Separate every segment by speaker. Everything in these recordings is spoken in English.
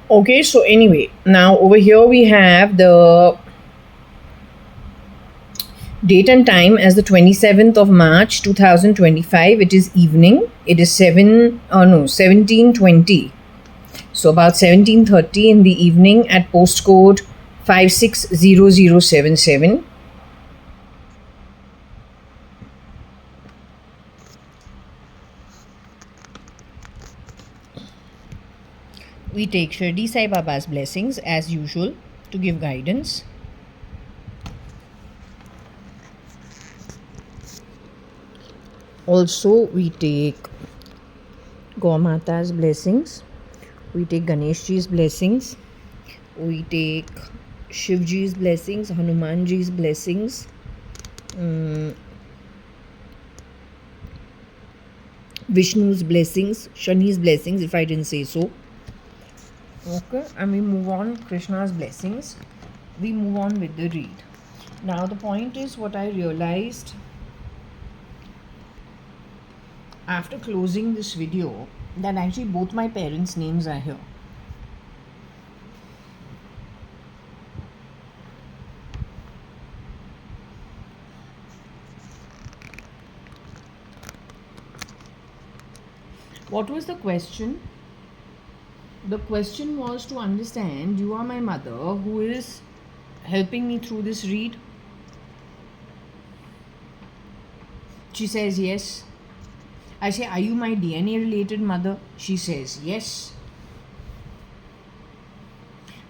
Speaker 1: Okay, so anyway, now over here we have the date and time as the 27th of March 2025. It is evening. It is 17:20. So about 17:30 in the evening at postcode 560077. We take Shirdi Sai Baba's blessings as usual to give guidance. Also, we take Gaumata's blessings. We take Ganeshji's blessings. We take Shivji's blessings, Hanumanji's blessings, Vishnu's blessings, Shani's blessings, if I didn't say so. Okay, and we move on, Krishna's blessings. We move on with the read. Now, the point is what I realized after closing this video that actually both my parents' names are here. What was the question? The question was to understand you are my mother who is helping me through this read. She says yes. I say, are you my DNA related mother? She says yes.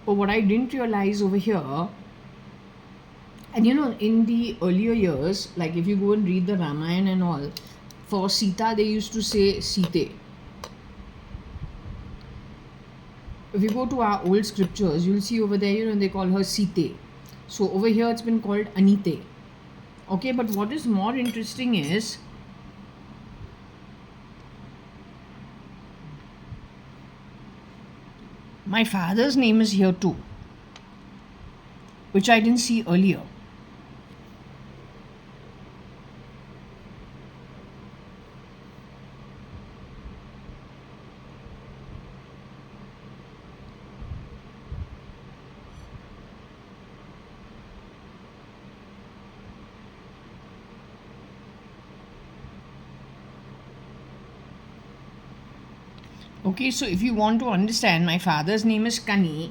Speaker 1: But what I didn't realize over here, and in the earlier years, like if you go and read the Ramayana and all, for Sita they used to say Site. If you go to our old scriptures, you'll see over there, they call her Site. So over here it's been called Anite. Okay, but what is more interesting is my father's name is here too, which I didn't see earlier. Okay, so if you want to understand, my father's name is Kani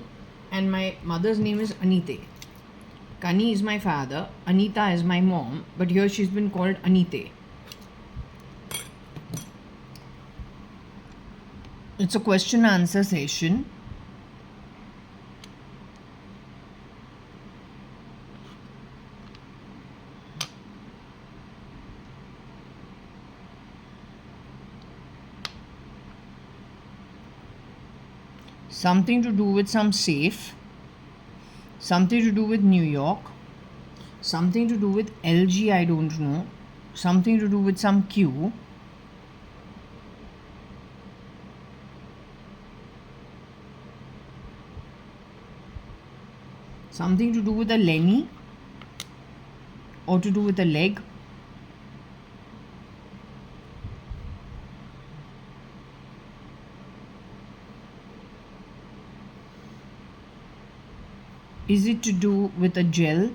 Speaker 1: and my mother's name is Anite. Kani is my father, Anita is my mom, but here she's been called Anite. It's a question answer session. Something to do with some safe, something to do with New York, something to do with LG, I don't know, something to do with some Q, something to do with a Lenny or to do with a leg. Is it to do with a gel?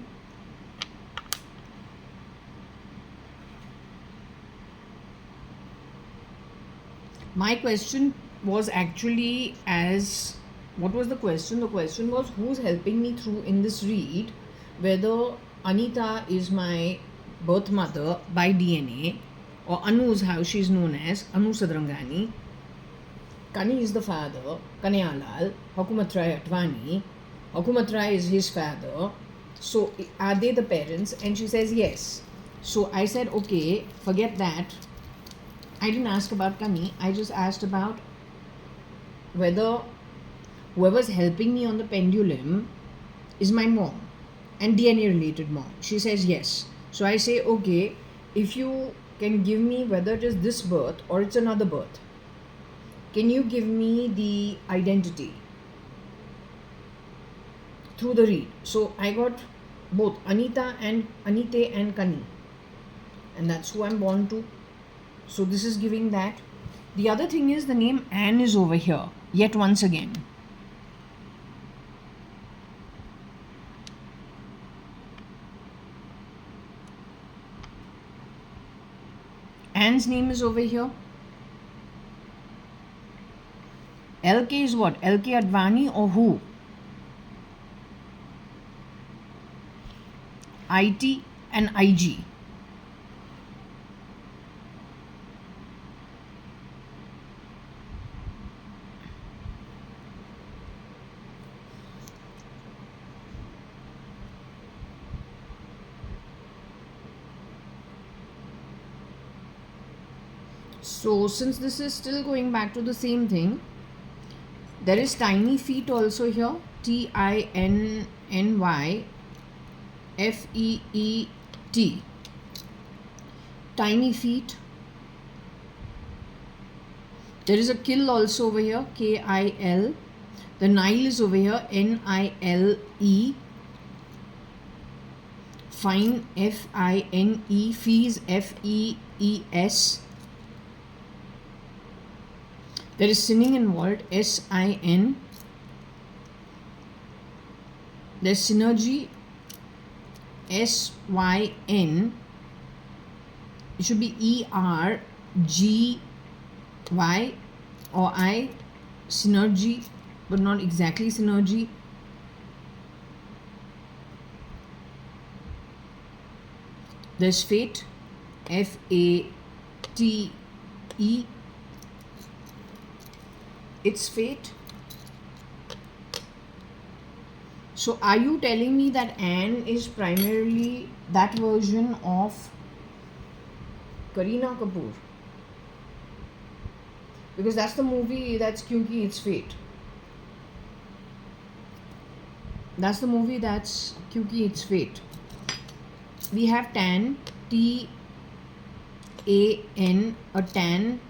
Speaker 1: My question was actually as what was the question? The question was who's helping me through in this read, whether Anita is my birth mother by DNA or Anu is how she's known as Anu Sadrangani. Kani is the father, Kanayalal, JAYA.ADVANI. Hukumat Rai is his father. So are they the parents? And she says yes. So I said, okay, forget that. I didn't ask about Kani. I just asked about whether whoever's helping me on the pendulum is my mom and DNA related mom. She says yes. So I say, okay, if you can give me whether it is this birth or it's another birth, can you give me the identity through the read? So I got both Anita and Anite and Kani, and that's who I'm born to. So this is giving that. The other thing is the name Anne is over here yet once again. Anne's name is over here. LK is what? LK Advani or who? IT and IG. So since this is still going back to the same thing, there is tiny feet also here. TINNYFEET. Tiny feet. There is a kill also over here. KIL. The Nile is over here. NILE. Fine. FINE. Fees. FEES. There is sinning involved. SIN. There's synergy. SYN. It should be ERGY or I. Synergy, but not exactly synergy. There's fate. FATE. It's fate. So are you telling me that Anne is primarily that version of Kareena Kapoor? Because that's the movie that's Kyunki It's Fate. That's the movie that's Kyunki It's Fate. We have Tan, TAN, a tan.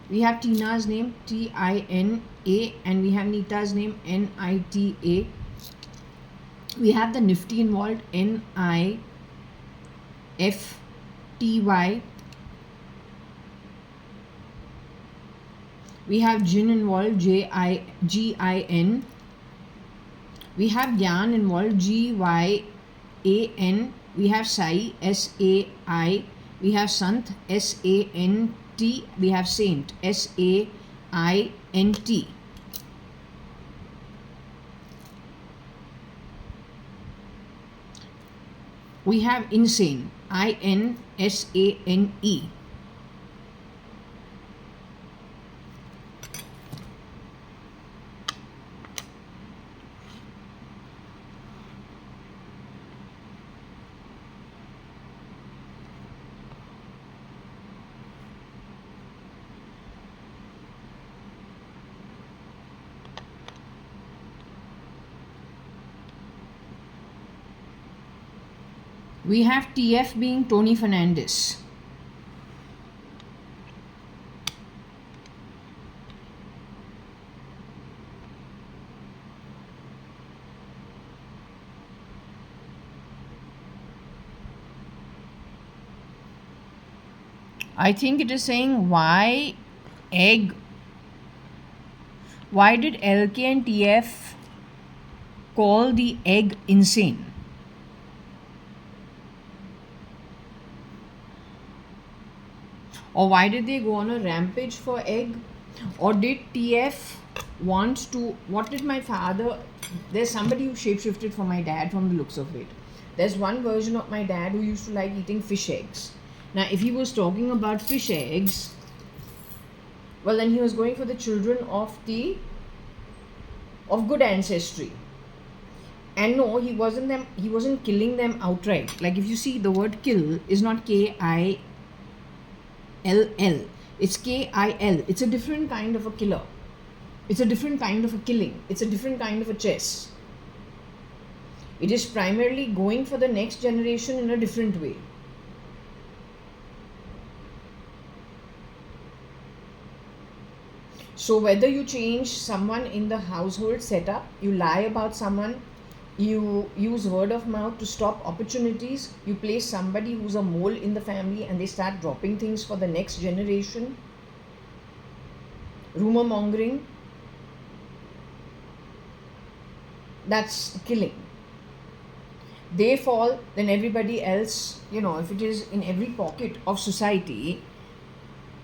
Speaker 1: We have Tina's name, TINA, and we have Nita's name, NITA. We have the Nifty involved, NIFTY. We have Jin involved, JIGIN. We have Gyan involved, GYAN. We have Sai, SAI. We have Sant, SANT. We have Saint, SAINT. We have insane, INSANE. We have TF being Tony Fernandez. I think it is saying why egg. Why did LK and TF call the egg insane? Or why did they go on a rampage for egg? Or did TF want to, what did my father, there's somebody who shapeshifted for my dad from the looks of it. There's one version of my dad who used to like eating fish eggs. Now if he was talking about fish eggs, well then he was going for the children of good ancestry. And no, he wasn't killing them outright. Like if you see, the word kill is not KILL. It's KIL. It's a different kind of a killer. It's a different kind of a killing. It's a different kind of a chess. It is primarily going for the next generation in a different way. So whether you change someone in the household setup, you lie about someone, you use word of mouth to stop opportunities, you place somebody who's a mole in the family and they start dropping things for the next generation, rumor mongering, that's killing. they fall, then everybody else, if it is in every pocket of society,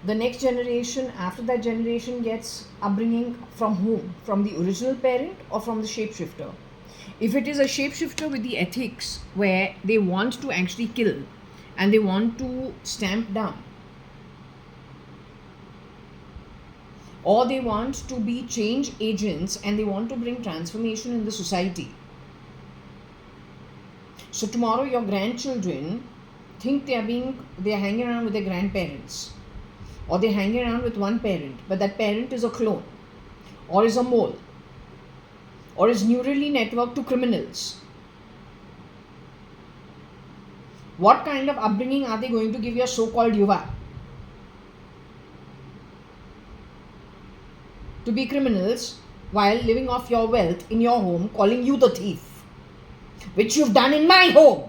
Speaker 1: the next generation after that generation gets upbringing from whom? From the original parent or from the shapeshifter? If it is a shapeshifter with the ethics where they want to actually kill and they want to stamp down, or they want to be change agents and they want to bring transformation in the society. So tomorrow your grandchildren think they are hanging around with their grandparents, or they hang around with one parent, but that parent is a clone, or is a mole, or is neurally networked to criminals. What kind of upbringing are they going to give your so-called yuva? To be criminals while living off your wealth in your home, calling you the thief, which you've done in my home.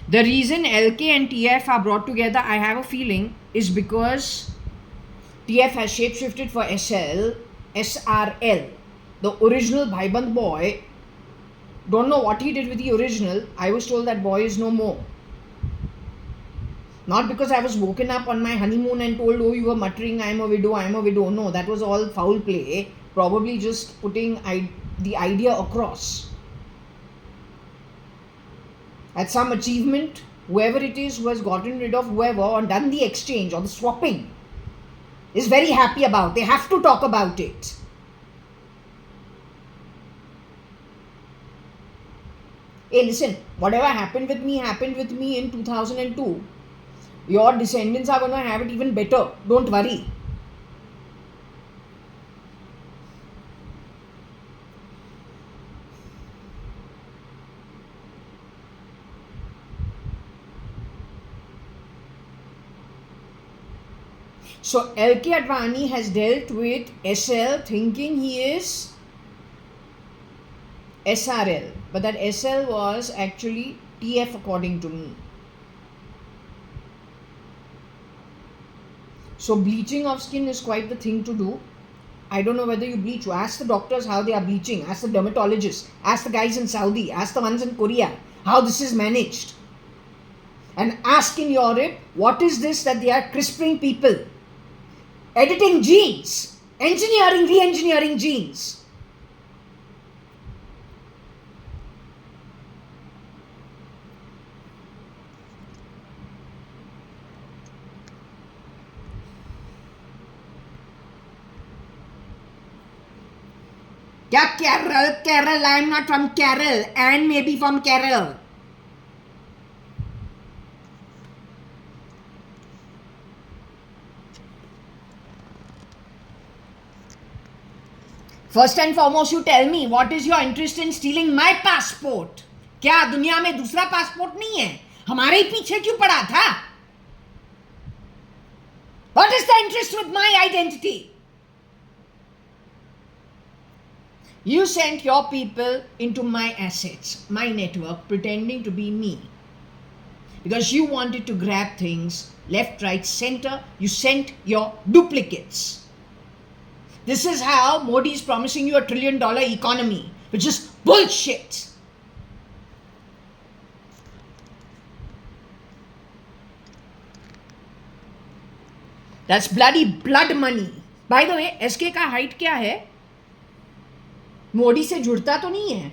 Speaker 1: The reason LK and TF are brought together, I have a feeling, is because TF has shapeshifted for SRL. The original Bhaiband boy, don't know what he did with the original. I was told that boy is no more. Not because I was woken up on my honeymoon and told, oh, you were muttering, I'm a widow, I'm a widow. No, that was all foul play. Probably just putting the idea across. At some achievement, whoever it is who has gotten rid of whoever or done the exchange or the swapping is very happy about. They have to talk about it. Hey, listen, whatever happened with me in 2002. Your descendants are going to have it even better. Don't worry. So JAYA.ADVANI has dealt with SL thinking he is SRL, but that SL was actually TF according to me. So bleaching of skin is quite the thing to do. I don't know whether you bleach. Ask the doctors how they are bleaching. Ask the dermatologists. Ask the guys in Saudi. Ask the ones in Korea how this is managed. And ask in Europe, what is this that they are crisping people? Editing genes. Engineering, re-engineering genes. Yeah, Kerala, I'm not from Kerala and maybe from Kerala. First and foremost, you tell me, what is your interest in stealing my passport? क्या दुनिया में दूसरा passport नहीं है? हमारे ही पीछे क्यों पड़ा था? What is the interest with my identity? You sent your people into my assets, my network, pretending to be me. Because you wanted to grab things left, right, center. You sent your duplicates. This is how Modi is promising you $1 trillion economy, which is bullshit. That's bloody blood money. By the way, SK का height क्या है? मोदी से जुड़ता तो नहीं है?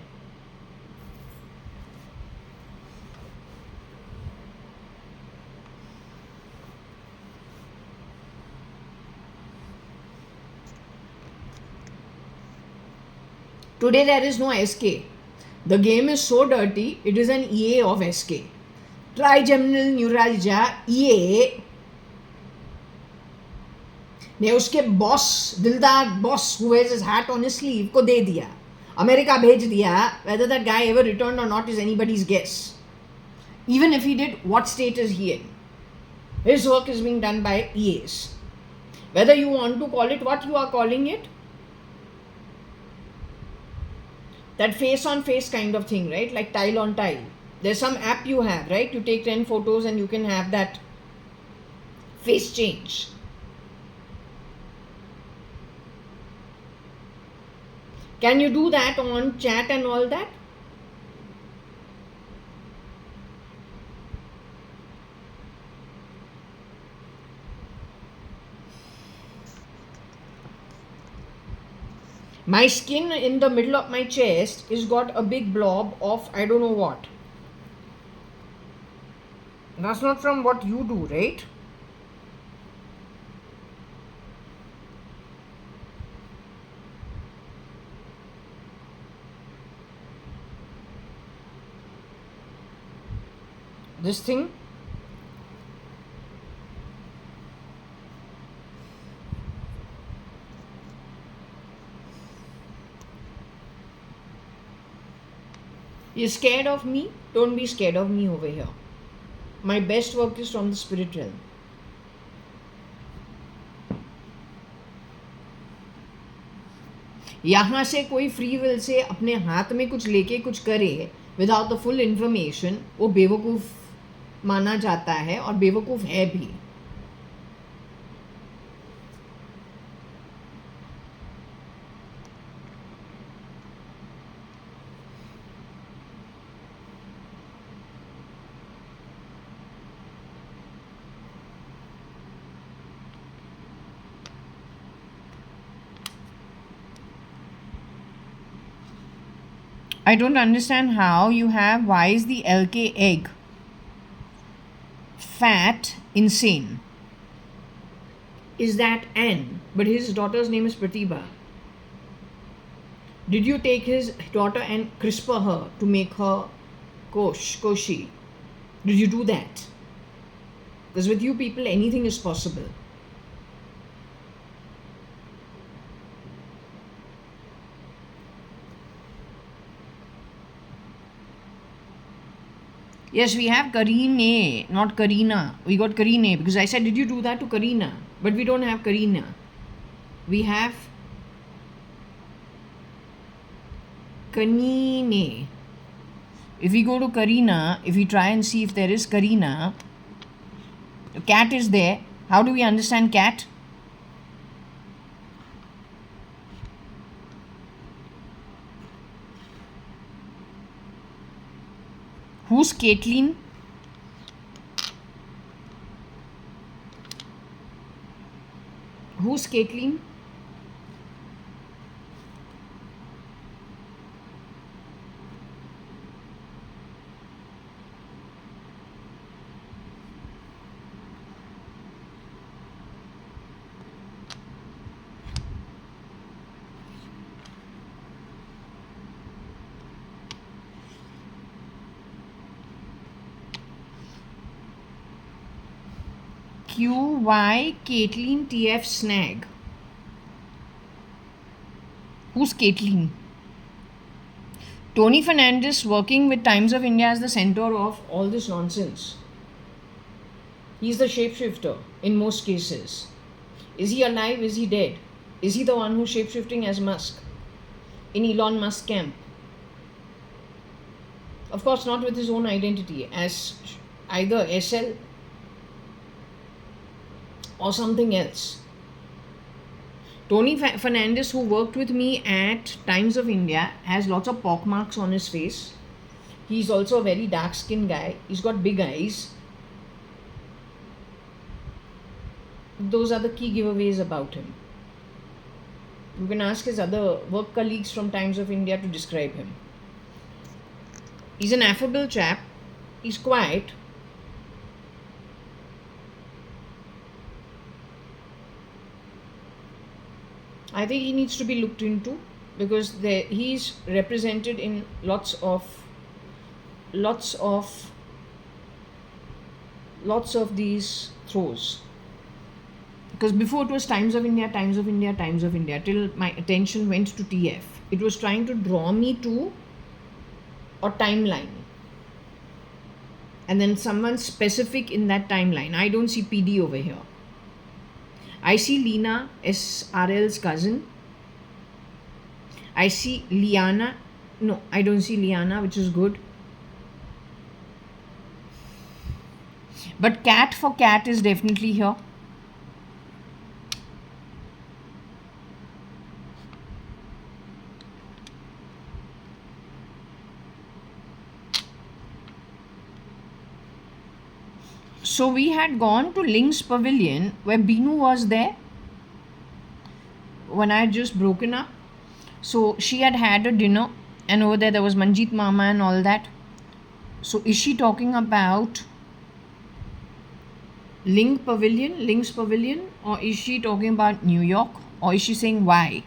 Speaker 1: Today there is no SK. The game is so dirty, it is an EA of SK. Trigeminal neuralgia, EA. ने उसके बॉस, दिलदार boss who wears his hat on his sleeve को दे दिया, अमेरिका भेज दिया. Whether that guy ever returned or not is anybody's guess. Even if he did, what state is he in? His work is being done by EAs. Whether you want to call it what you are calling it, that face on face kind of thing, right? Like tile on tile. There's some app you have, right? You take 10 photos and you can have that face change. Can you do that on chat and all that? My skin in the middle of my chest is got a big blob of I don't know what. That's not from what you do, right? This thing. You're scared of me? Don't be scared of me over here. My best work is from the spirit realm. यहाँ से कोई free will say अपने हाथ में कुछ लेके कुछ करे विदाउट द फुल इन्फॉर्मेशन, वो बेवकूफ़ माना जाता है और बेवकूफ़ है भी. I don't understand how you have why is the LK egg fat insane? Is that N? But his daughter's name is Pratibha. Did you take his daughter and CRISPR her to make her Koshi? Did you do that? Because with you people, anything is possible. Yes, we have Karine, not Karina. We got Karine because I said, did you do that to Karina? But we don't have Karina. We have Kanine. If we go to Karina, if we try and see if there is Karina, the cat is there. How do we understand cat? Who's Caitlin? Who's Caitlin? QY Caitlin TF Snag. Who's Caitlin? Tony Fernandez working with Times of India as the center of all this nonsense. He's the shapeshifter in most cases. Is he alive? Is he dead? Is he the one who's shapeshifting as Musk in Elon Musk camp? Of course, not with his own identity, as either SL or something else. Tony Fernandez, who worked with me at Times of India, has lots of pockmarks on his face. He's also a very dark-skinned guy. He's got big eyes. Those are the key giveaways about him. You can ask his other work colleagues from Times of India to describe him. He's an affable chap. He's quiet. I think he needs to be looked into because he's represented in lots of these throws. Because before it was Times of India, Times of India, Times of India, till my attention went to TF. It was trying to draw me to a timeline. And then someone specific in that timeline. I don't see PD over here. I see Lena, SRL's cousin. I see Liana. No, I don't see Liana, which is good. But cat for cat is definitely here. So we had gone to Link's Pavilion where Binu was there when I had just broken up. So she had had a dinner, and over there was Manjeet Mama and all that. So is she talking about Link's Pavilion, or is she talking about New York, or is she saying why?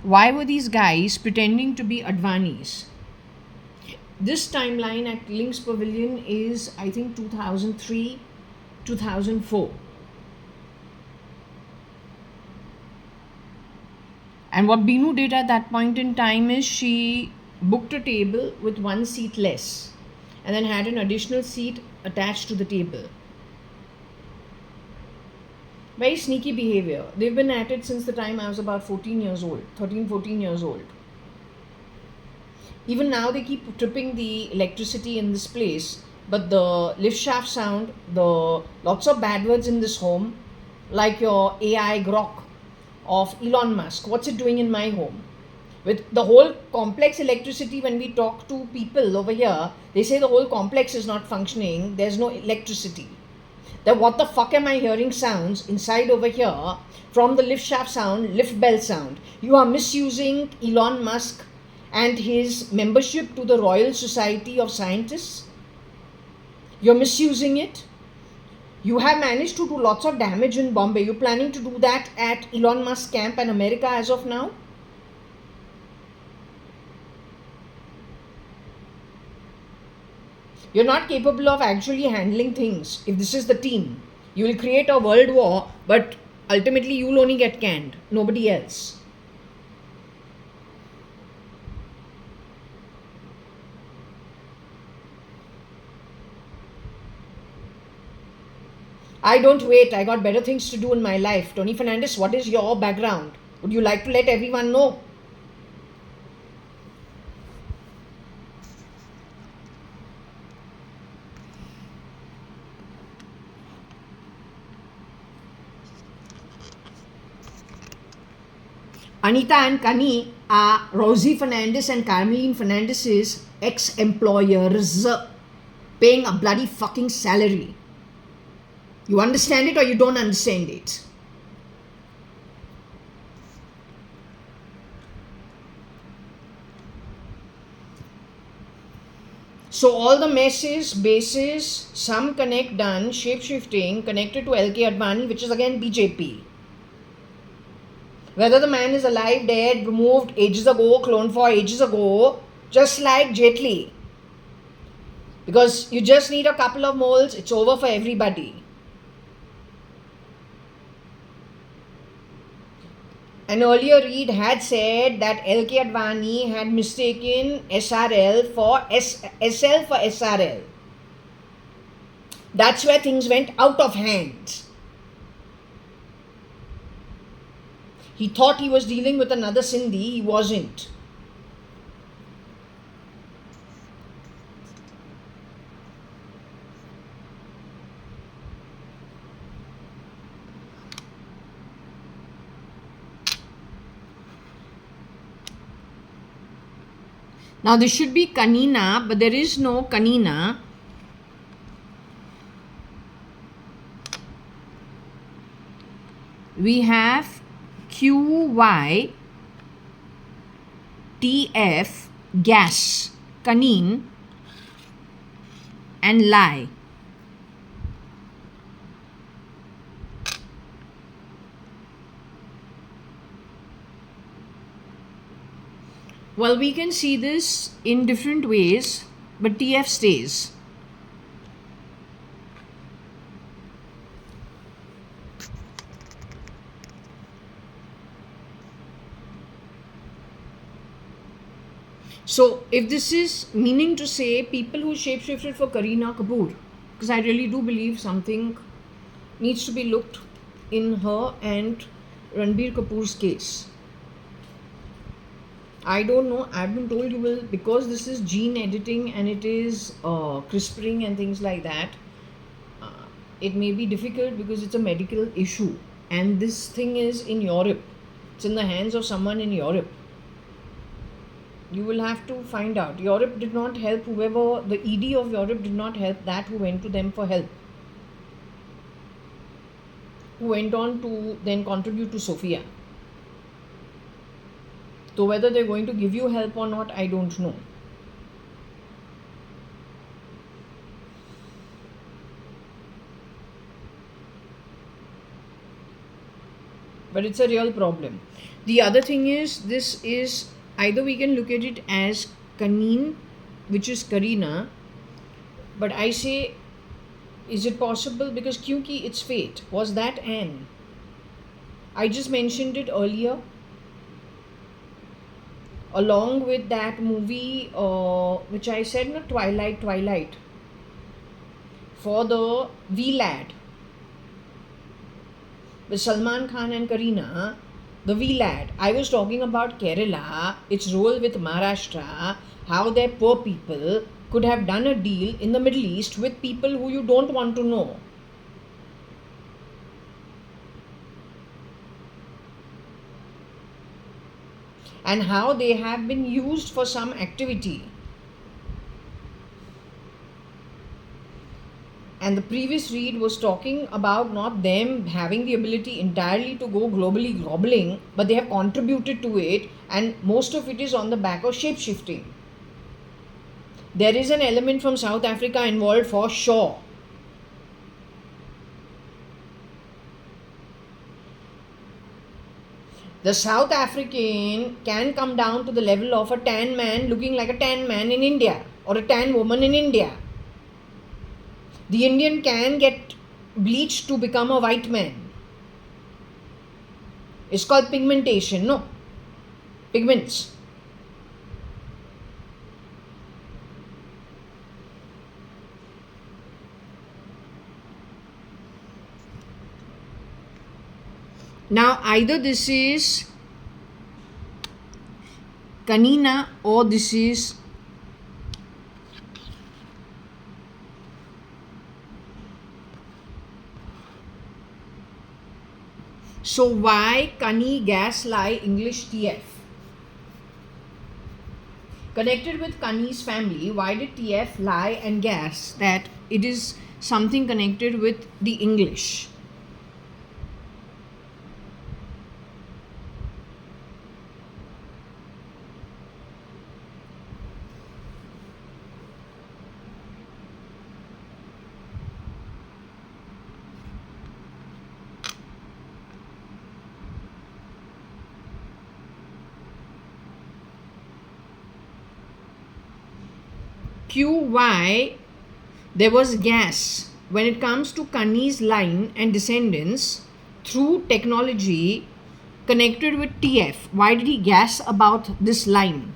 Speaker 1: Why were these guys pretending to be Advanis? This timeline at Link's Pavilion is, I think, 2003, 2004. And what Binu did at that point in time is she booked a table with one seat less and then had an additional seat attached to the table. Very sneaky behavior. They've been at it since the time I was about 14 years old, 13, 14 years old. Even now they keep tripping the electricity in this place, but the lift shaft sound, the lots of bad words in this home, like your AI grok of Elon Musk. What's it doing in my home? With the whole complex electricity, when we talk to people over here, they say the whole complex is not functioning, there's no electricity. Then what the fuck am I hearing sounds inside over here from the lift shaft sound, lift bell sound? You are misusing Elon Musk and his membership to the Royal Society of Scientists. You're misusing it. You have managed to do lots of damage in Bombay. You're planning to do that at Elon Musk camp and America as of now? You're not capable of actually handling things. If this is the team, you will create a world war, but ultimately you will only get canned, nobody else. I don't wait. I got better things to do in my life. Tony Fernandez, what is your background? Would you like to let everyone know? Anita and Kani are Rosie Fernandez and Carmeline Fernandez's ex-employers paying a bloody fucking salary. You understand it or you don't understand it? So all the messes, bases, some connect done, shape-shifting, connected to LK Advani, which is again BJP. Whether the man is alive, dead, removed ages ago, cloned for ages ago, just like Jetli. Because you just need a couple of moles, it's over for everybody. An earlier read had said that LK Advani had mistaken SRL for SL for SRL. That's where things went out of hand. He thought he was dealing with another Sindhi, he wasn't. Now this should be Kanina, but there is no Kanina. We have QY TF gas, Kanin and lie. Well, we can see this in different ways, but TF stays. So, if this is meaning to say people who shapeshifted for Kareena Kapoor, because I really do believe something needs to be looked in her and Ranbir Kapoor's case. I don't know. I've been told you will, because this is gene editing and it is CRISPRing and things like that. Uh, it may be difficult because it's a medical issue, and this thing is in Europe. It's in the hands of someone in Europe. You will have to find out. Europe did not help whoever, the ED of Europe did not help that who went to them for help, who went on to then contribute to Sophia. So whether they're going to give you help or not, I don't know. But it's a real problem. The other thing is, this is either we can look at it as Kaneen, which is Karina, but I say, is it possible? Because kyunki it's fate. Was that Anne? I just mentioned it earlier, along with that movie, which I said, no, Twilight, for the V-Lad, with Salman Khan and Kareena, the V-Lad. I was talking about Kerala, its role with Maharashtra, how their poor people could have done a deal in the Middle East with people who you don't want to know. And how they have been used for some activity. And the previous read was talking about not them having the ability entirely to go globally groveling, but they have contributed to it, and most of it is on the back of shape-shifting. There is an element from South Africa involved for sure. The South African can come down to the level of a tan man looking like a tan man in India, or a tan woman in India. The Indian can get bleached to become a white man. It's called pigmentation, no? Pigments. Now either this is Kanina or this is so why Kani gas lie English TF? Connected with Kani's family, why did TF lie and gas that it is something connected with the English? QY, there was gas when it comes to Kani's line and descendants through technology connected with TF. Why did he gas about this line?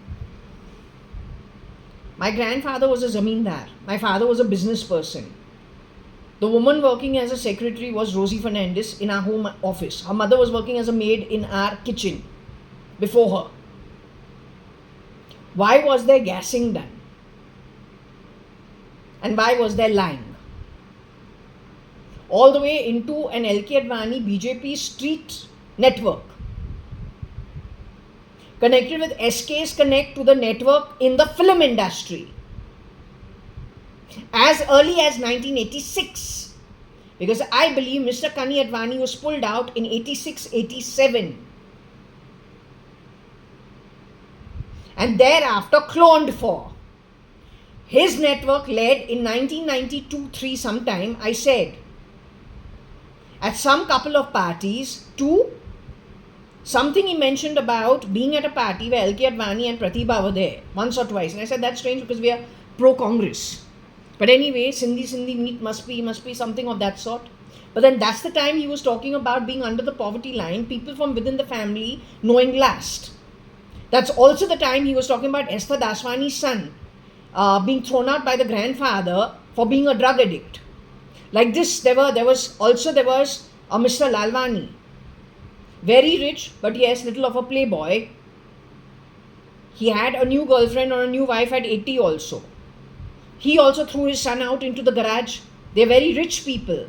Speaker 1: My grandfather was a zamindar. My father was a business person. The woman working as a secretary was Rosie Fernandez in our home office. Her mother was working as a maid in our kitchen before her. Why was there gassing done? And why was there lying? All the way into an JAYA.ADVANI BJP street network. Connected with SK's connect to the network in the film industry. As early as 1986. Because I believe Mr. Kani Advani was pulled out in 86-87. And thereafter cloned for. His network led in 1992-3 sometime, I said, at some couple of parties to something he mentioned about being at a party where JAYA.ADVANI and Pratibha were there once or twice. And I said, that's strange because we are pro-Congress. But anyway, Sindhi meet must be something of that sort. But then that's the time he was talking about being under the poverty line, people from within the family knowing last. That's also the time he was talking about Esther Daswani's son being thrown out by the grandfather for being a drug addict. Like this, there was a Mr. Lalwani. Very rich, but yes, little of a playboy. He had a new girlfriend or a new wife at 80 also. He also threw his son out into the garage. They're very rich people.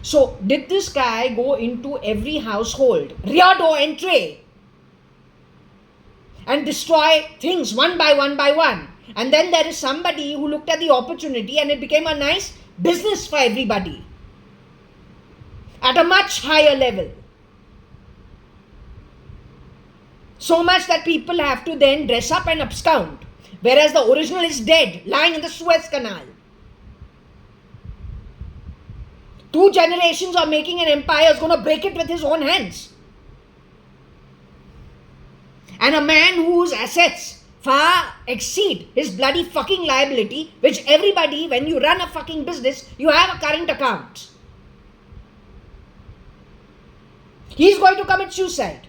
Speaker 1: So did this guy go into every household, rear door entry, and destroy things one by one by one? And then there is somebody who looked at the opportunity and it became a nice business for everybody at a much higher level. So much that people have to then dress up and abscond, whereas the original is dead, lying in the Suez Canal. 2 generations of making an empire is going to break it with his own hands. And a man whose assets far exceed his bloody fucking liability, which everybody, when you run a fucking business, you have a current account. He's going to commit suicide.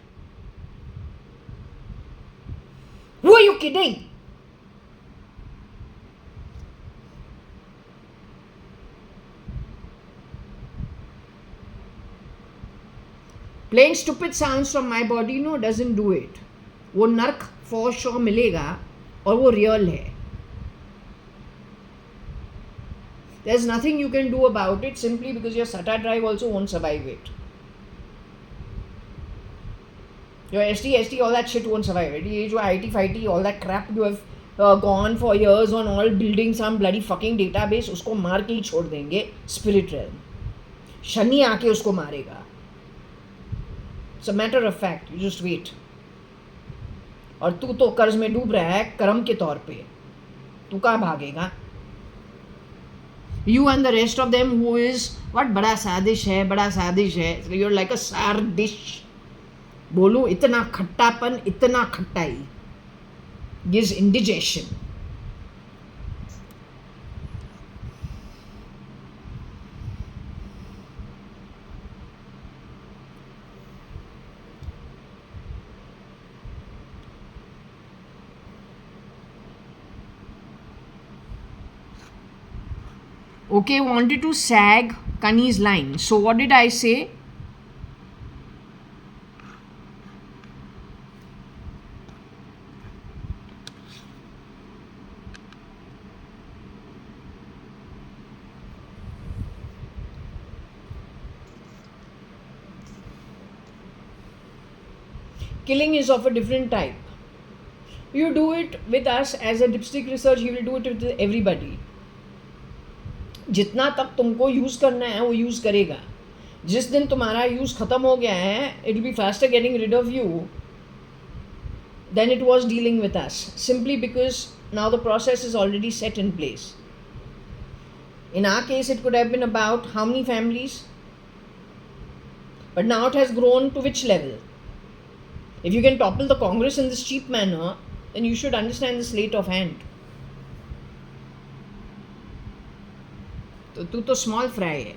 Speaker 1: Who are you kidding? Playing stupid sounds from my body, no, doesn't do it. वो नर्क for sure मिलेगा और वो real है. There's nothing you can do about it simply because your SATA drive also won't survive it. Your ST, all that shit won't survive it. ये जो IT, FIT, all that crap you have gone for years on all building some bloody fucking database, उसको मार के ही छोड़ देंगे spirit realm. Shani आके उसको मारेगा. It's a matter of fact. You just wait. और तू तो कर्ज में डूब रहा है कर्म के तौर पे. तू कहाँ भागेगा? You and the rest of them who is what बड़ा साजिश है, बड़ा साजिश है. So you're like a sour dish. बोलूं इतना खट्टापन, इतना खट्टाई gives indigestion. Okay, wanted to sag Kani's line. So what did I say? Killing is of a different type. You do it with us as a dipstick research, you will do it with everybody. जितना तक तुमको use करना है वो use करेगा. जिस दिन तुम्हारा यूज़ ख़त्म हो गया है, it will be faster getting rid of you than it was dealing with us, simply because now the process is already set in place. In our case, it could have been about how many families, but now it has grown to which level? If you can topple the Congress in this cheap manner, then you should understand the sleight of hand. तो तू तो small fry है.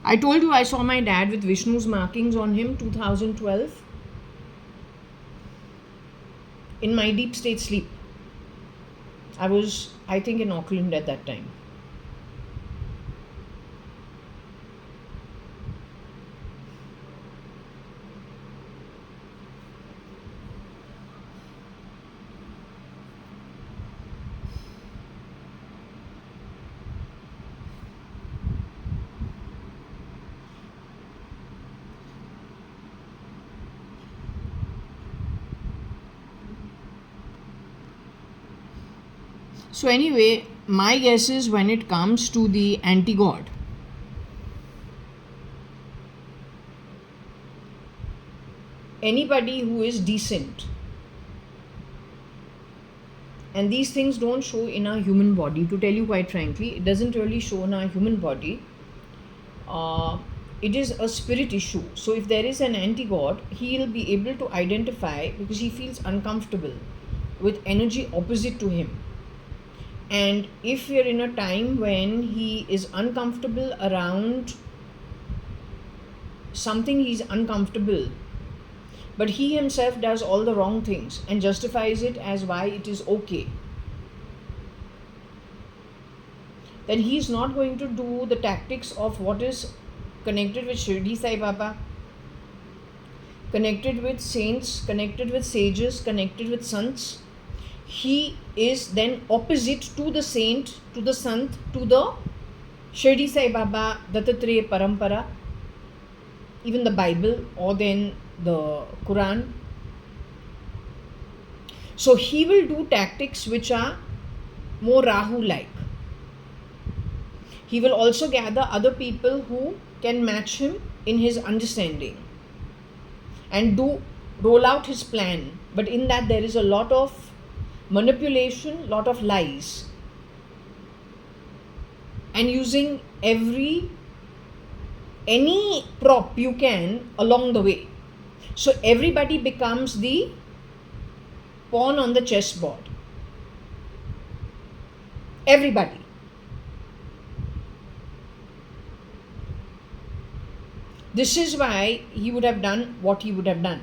Speaker 1: I told you I saw my dad with Vishnu's markings on him 2012 in my deep state sleep. I was, I think, in Auckland at that time. So anyway, my guess is when it comes to the anti-god, anybody who is decent, and these things don't show in our human body, to tell you quite frankly, it doesn't really show in our human body. It is a spirit issue. So if there is an anti-god, he will be able to identify because he feels uncomfortable with energy opposite to him. And if you're in a time when he is uncomfortable around something, he's uncomfortable, but he himself does all the wrong things and justifies it as why it is okay, then he's not going to do the tactics of what is connected with Shirdi Sai Baba, connected with saints, connected with sages, connected with sants. He is then opposite to the saint, to the sant, to the Shirdi Sai Baba, Dattatreya Parampara, even the Bible, or then the Quran. So he will do tactics which are more Rahu-like. He will also gather other people who can match him in his understanding and roll out his plan. But in that there is a lot of manipulation, lot of lies, and using any prop you can along the way. So everybody becomes the pawn on the chessboard. Everybody. This is why he would have done what he would have done.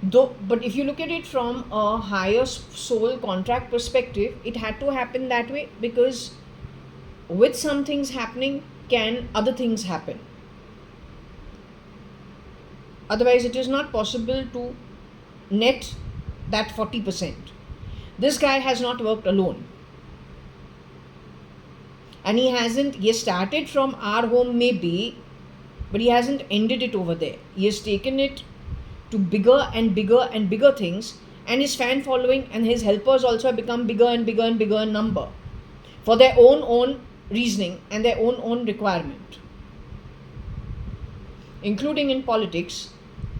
Speaker 1: But if you look at it from a higher soul contract perspective, it had to happen that way, because with some things happening, can other things happen. Otherwise, it is not possible to net that 40%. This guy has not worked alone. And he started from our home maybe, but he hasn't ended it over there. He has taken it to bigger and bigger and bigger things, and his fan following and his helpers also have become bigger and bigger and bigger in number for their own reasoning and their own requirement, including in politics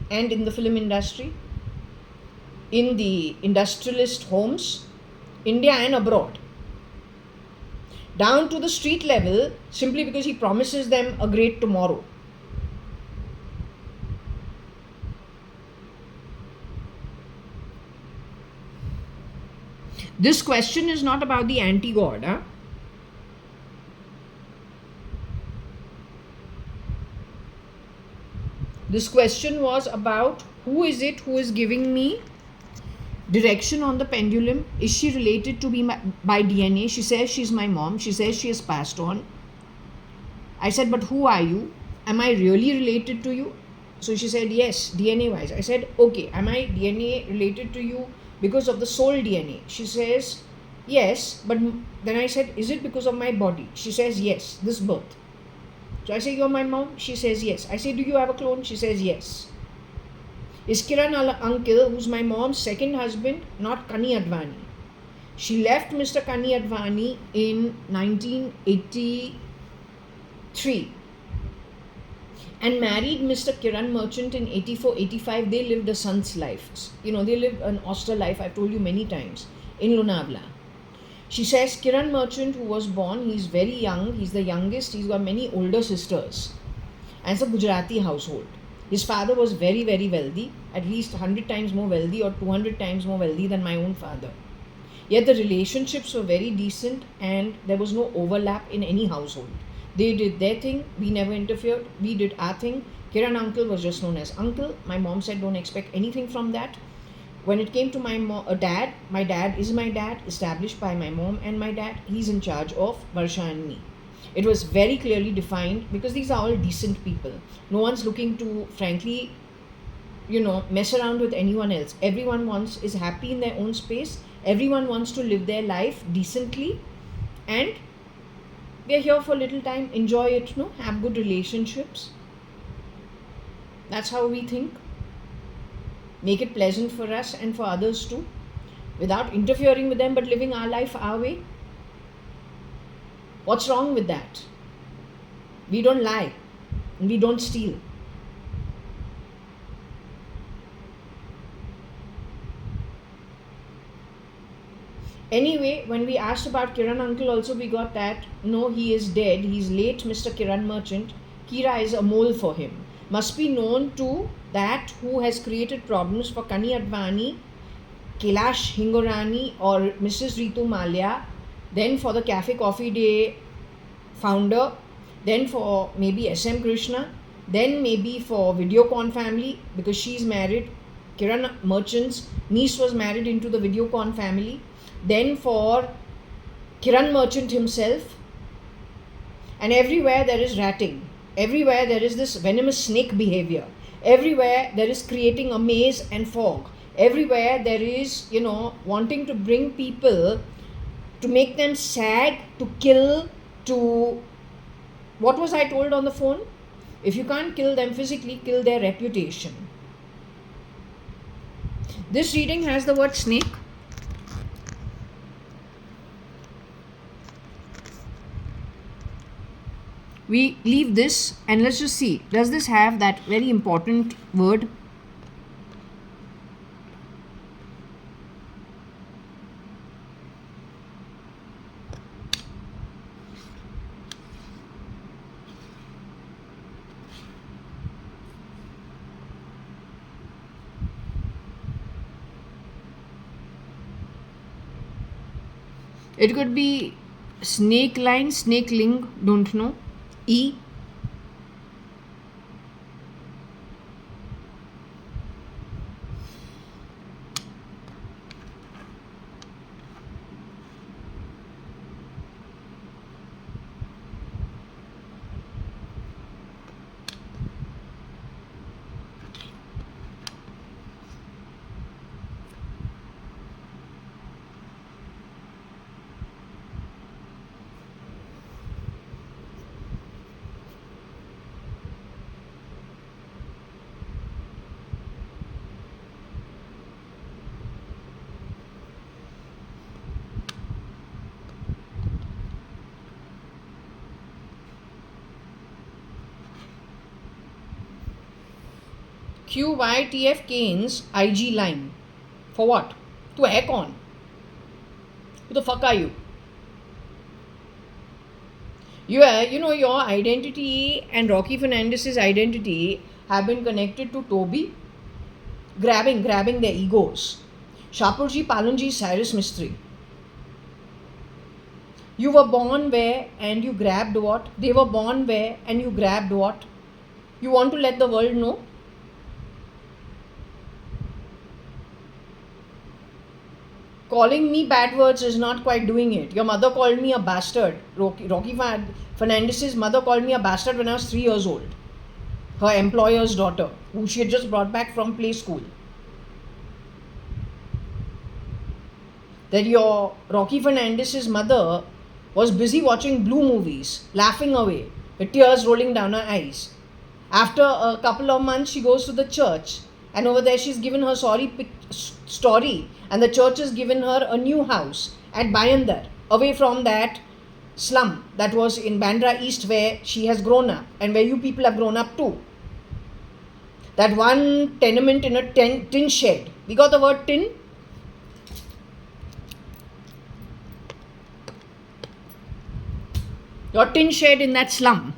Speaker 1: and in the film industry, in the industrialist homes, India and abroad, down to the street level, simply because he promises them a great tomorrow. This question is not about the anti-God. Huh? This question was about who is it who is giving me direction on the pendulum. Is she related to me by DNA? She says she's my mom. She says she has passed on. I said, but who are you? Am I really related to you? So she said, yes, DNA wise. I said, okay, am I DNA related to you because of the soul DNA? She says, yes, but then I said, is it because of my body? She says, yes, this birth. So I say, you're my mom? She says, yes. I say, do you have a clone? She says, yes. Is Kiran uncle, who's my mom's second husband, not JAYA.ADVANI? She left Mr. JAYA.ADVANI in 1983 and married Mr. Kiran Merchant in 84-85. They lived a son's life. They lived an austere life, I've told you many times, in Lonavala. She says Kiran Merchant, who was born, he's very young, he's the youngest, he's got many older sisters. And it's a Gujarati household. His father was very, very wealthy, at least 100 times more wealthy or 200 times more wealthy than my own father. Yet the relationships were very decent and there was no overlap in any household. They did their thing, we never interfered, we did our thing. Kiran uncle was just known as uncle. My mom said don't expect anything from that. When it came to my dad is my dad, established by my mom and my dad. He's in charge of Varsha and me. It was very clearly defined because these are all decent people. No one's looking to, frankly, mess around with anyone else. Everyone is happy in their own space. Everyone wants to live their life decently, and we are here for a little time. Enjoy it, have good relationships. That's how we think. Make it pleasant for us and for others too, without interfering with them, but living our life our way. What's wrong with that? We don't lie and we don't steal. Anyway, when we asked about Kiran uncle also, we got that, no, he is dead. He's late, Mr. Kiran Merchant. Kira is a mole for him. Must be known to that who has created problems for JAYA.ADVANI. Kailash Hingorani or Mrs. Ritu Malia, then for the Cafe Coffee Day founder, then for maybe SM Krishna, then maybe for Videocon family because she's married. Kiran Merchant's niece was married into the Videocon family. Then for Kiran Merchant himself. And everywhere there is ratting. Everywhere there is this venomous snake behavior. Everywhere there is creating a maze and fog. Everywhere there is, wanting to bring people, to make them sag, to kill, to... What was I told on the phone? If you can't kill them physically, kill their reputation. This reading has the word snake. We leave this and let's just see. Does this have that very important word? It could be snake line, snake link, don't know. E. QYTF Kane's IG line. For what? To heck on. Who the fuck are you? Your identity and Rocky Fernandez's identity have been connected to Toby, grabbing their egos. Shapurji, Palunji, Cyrus Mistry. You were born where and you grabbed what? They were born where and you grabbed what? You want to let the world know? Calling me bad words is not quite doing it. Your mother called me a bastard. Rocky Fernandez's mother called me a bastard when I was 3 years old. Her employer's daughter, who she had just brought back from play school. That your Rocky Fernandez's mother was busy watching blue movies, laughing away, with tears rolling down her eyes. After a couple of months, she goes to the church, and over there she's given her story, and the church has given her a new house at Bayandar, away from that slum that was in Bandra East where she has grown up and where you people have grown up too. That one tenement in a tin shed. We got the word tin? Your tin shed in that slum.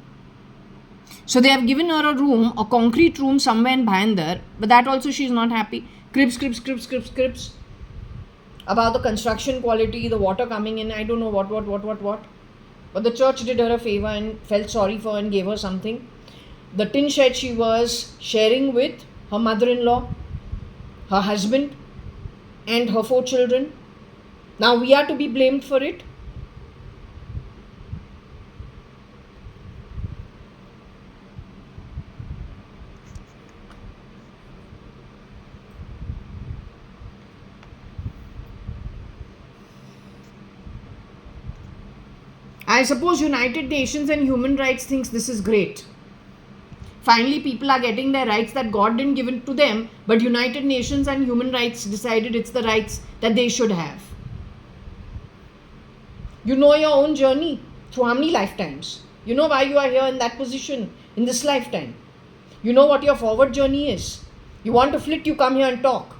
Speaker 1: So they have given her a room, a concrete room somewhere in Bhayandar, but that also she is not happy. Cribs. About the construction quality, the water coming in, I don't know what. But the church did her a favor and felt sorry for her and gave her something. The tin shed she was sharing with her mother-in-law, her husband, and her 4 children. Now we are to be blamed for it. I suppose United Nations and human rights thinks this is great. Finally, people are getting their rights that God didn't give it to them, but United Nations and human rights decided it's the rights that they should have. You know your own journey through how many lifetimes. You know why you are here in that position in this lifetime. You know what your forward journey is. You want to flit, you come here and talk.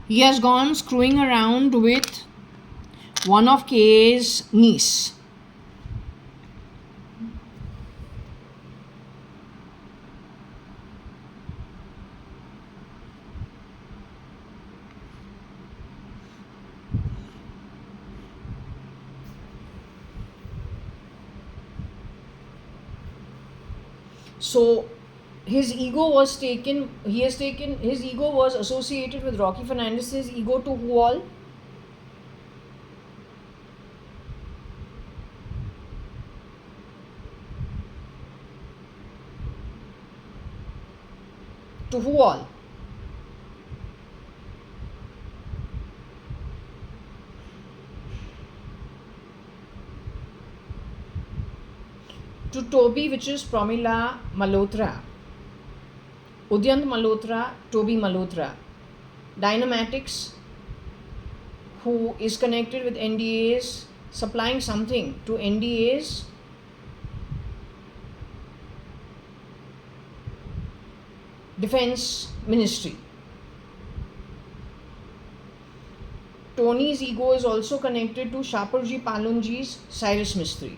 Speaker 1: He has gone screwing around with one of K's niece. So his ego was taken, his ego was associated with Rocky Fernandez's ego to who all? To who all? To Toby, which is Pramila Malhotra. Udyant Malhotra, Toby Malhotra. Dynamatics, who is connected with NDAs, supplying something to NDAs. Defense Ministry. Tony's ego is also connected to Shaparji Palunji's Cyrus Mistry.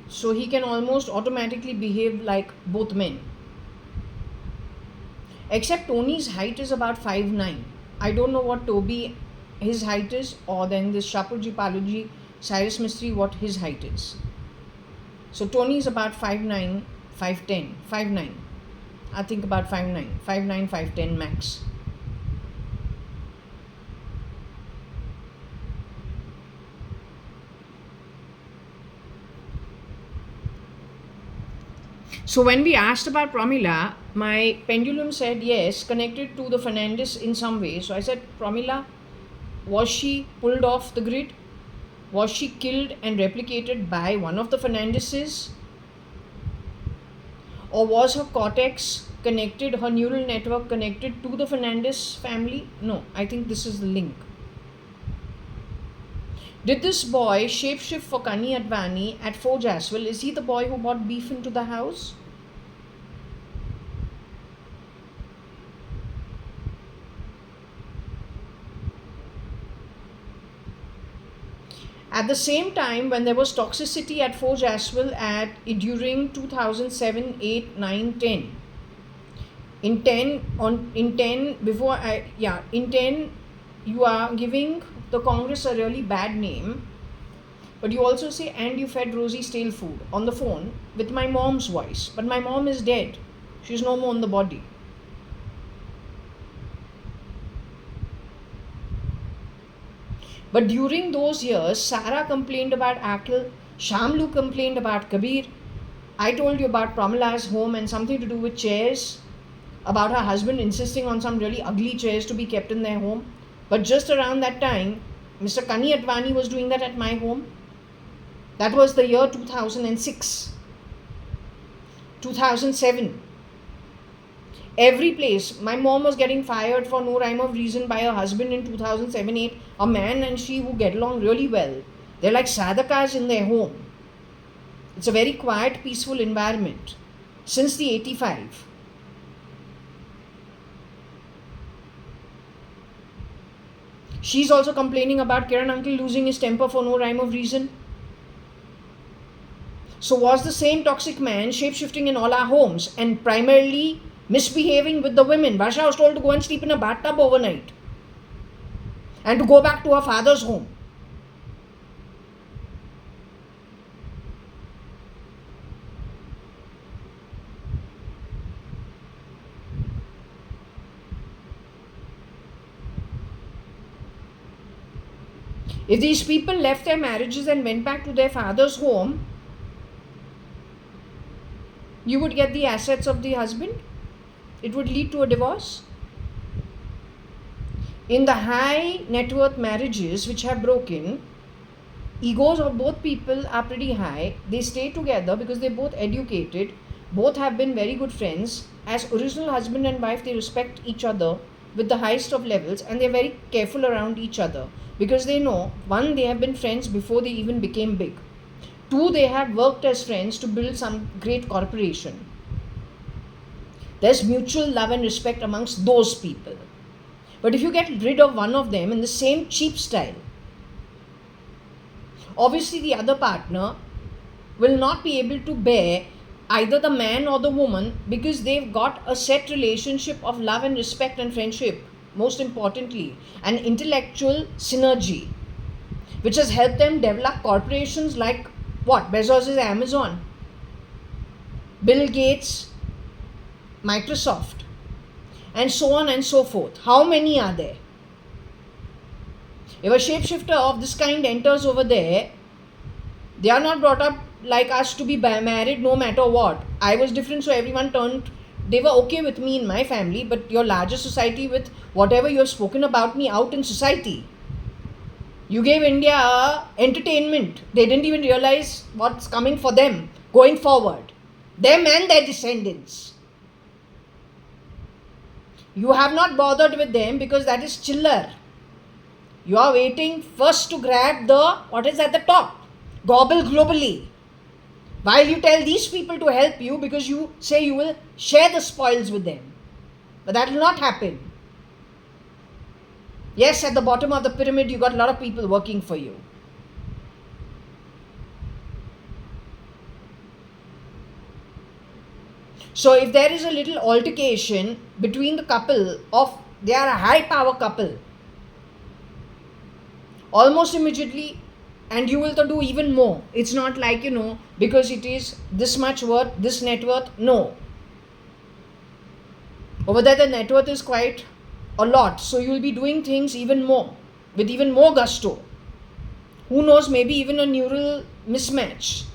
Speaker 1: So he can almost automatically behave like both men. Except Tony's height is about 5'9". I don't know what Toby, his height is, or then this Shaparji Palunji, Cyrus Mistry, what his height is. So Tony is about 5'9", 5'10", 5'9". I think about 5'9", 5'9", 5'10 max. So when we asked about Pramila, my pendulum said yes, connected to the Fernandez in some way. So I said, Pramila, was she pulled off the grid? Was she killed and replicated by one of the Fernandezes? Or was her cortex connected, her neural network connected to the Fernandez family? No, I think this is the link. Did this boy shapeshift for JAYA.ADVANI at Forge as well? Is he the boy who brought beef into the house? At the same time, when there was toxicity at Forge as well during 2007, 8, 9, 10. In 10 you are giving the Congress a really bad name, but you also say, and you fed Rosie stale food on the phone with my mom's voice. But my mom is dead. She's no more in the body. But during those years, Sarah complained about Akhil, Shamlu complained about Kabir. I told you about Pramila's home and something to do with chairs, about her husband insisting on some really ugly chairs to be kept in their home. But just around that time, Mr. JAYA.ADVANI was doing that at my home. That was the year 2006, 2007. Every place. My mom was getting fired for no rhyme of reason by her husband in 2007-8. A man and she who get along really well. They're like sadhakas in their home. It's a very quiet, peaceful environment since the 85. She's also complaining about Kiran uncle losing his temper for no rhyme of reason. So was the same toxic man shape-shifting in all our homes and primarily misbehaving with the women? Varsha was told to go and sleep in a bathtub overnight and to go back to her father's home. If these people left their marriages and went back to their father's home, you would get the assets of the husband. It would lead to a divorce. In the high net worth marriages which have broken, egos of both people are pretty high. They stay together because they're both educated, both have been very good friends. As original husband and wife, they respect each other with the highest of levels and they're very careful around each other because they know, one, they have been friends before they even became big. Two, they had worked as friends to build some great corporation. There's mutual love and respect amongst those people. But if you get rid of one of them in the same cheap style, obviously the other partner will not be able to bear either the man or the woman, because they've got a set relationship of love and respect and friendship, most importantly, and intellectual synergy, which has helped them develop corporations like what? Bezos is Amazon, Bill Gates, Microsoft, and so on and so forth. How many are there? If a shapeshifter of this kind enters over there, they are not brought up like us to be married no matter what. I was different, so everyone turned, they were okay with me in my family, but your larger society with whatever you have spoken about me out in society. You gave India entertainment. They didn't even realize what's coming for them going forward. Them and their descendants. You have not bothered with them because that is chiller. You are waiting first to grab the, what is at the top? Gobble globally. While you tell these people to help you because you say you will share the spoils with them. But that will not happen. Yes, at the bottom of the pyramid, you got a lot of people working for you. So if there is a little altercation between the couple of, they are a high power couple, almost immediately, and you will do even more. It's not like, because it is this much worth, this net worth. No. Over there, the net worth is quite a lot. So you will be doing things even more, with even more gusto. Who knows, maybe even a neural mismatch.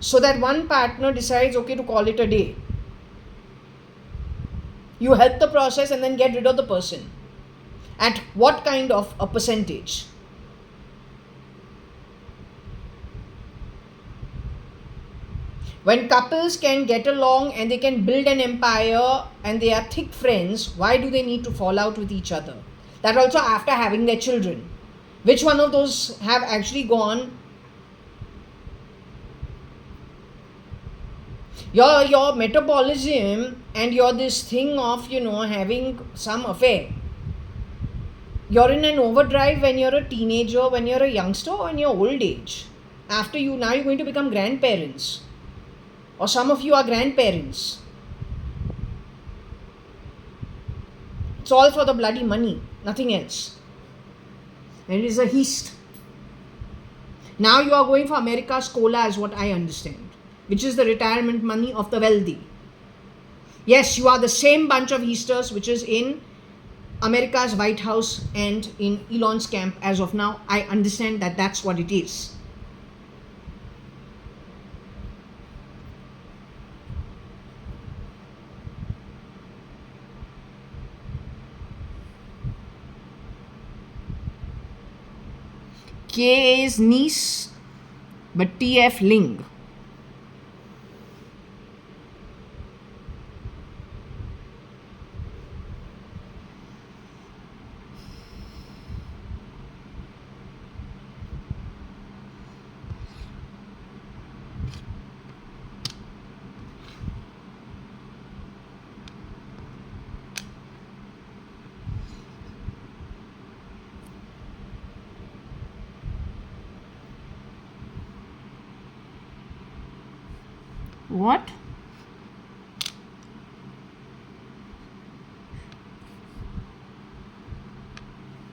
Speaker 1: So that one partner decides, okay, to call it a day. You help the process and then get rid of the person. At what kind of a percentage? When couples can get along and they can build an empire and they are thick friends, why do they need to fall out with each other? That also after having their children. Which one of those have actually gone? Your metabolism and your this thing of, having some affair. You're in an overdrive when you're a teenager, when you're a youngster, or in your old age. Now you're going to become grandparents. Or some of you are grandparents. It's all for the bloody money, nothing else. And it is a heist. Now you are going for America's COLA, is what I understand, which is the retirement money of the wealthy. Yes, you are the same bunch of heisters which is in America's White House and in Elon's camp as of now. I understand that that's what it is. K is niece, but TF Ling. What?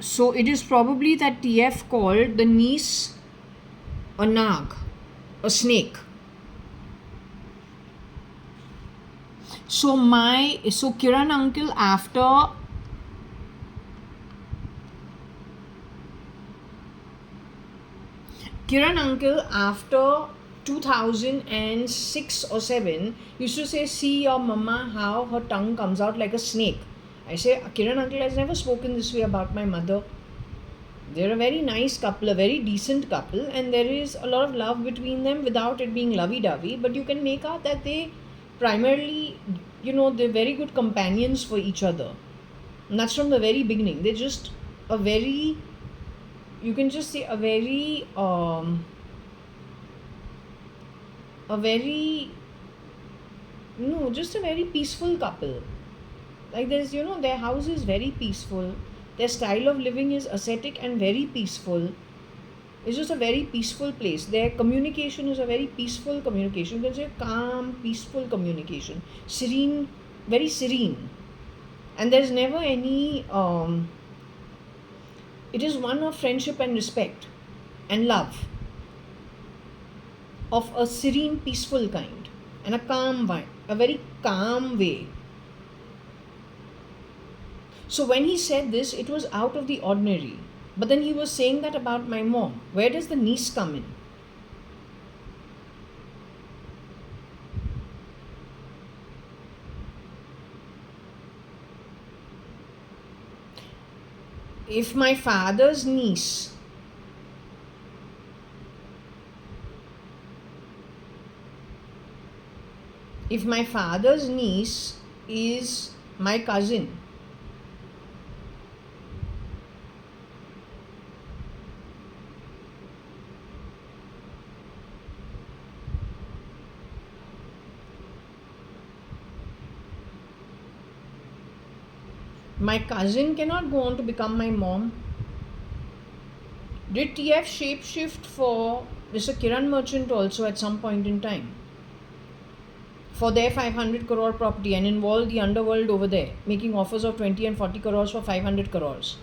Speaker 1: So it is probably that TF called the niece a nag, a snake. So Kiran uncle after Kiran uncle after 2006 or 7 used to say, see your mama, how her tongue comes out like a snake. I say, Kiran uncle has never spoken this way about my mother. They're a very nice couple, a very decent couple, and there is a lot of love between them without it being lovey-dovey, but you can make out that they primarily, they're very good companions for each other. And that's from the very beginning. They're just you can just say a very a very, no, just a very peaceful couple. Like there's, their house is very peaceful. Their style of living is ascetic and very peaceful. It's just a very peaceful place. Their communication is a very peaceful communication. You can say calm, peaceful communication. Serene, very serene. And there's never any, it is one of friendship and respect and love, of a serene, peaceful kind, and a calm one, a very calm way. So when he said this, it was out of the ordinary. But then he was saying that about my mom. Where does the niece come in? If my father's niece is my cousin, my cousin cannot go on to become my mom. Did TF shapeshift for Mr. Kiran Merchant also at some point in time for their 500 crore property and involve the underworld over there, making offers of 20 and 40 crores for 500 crores?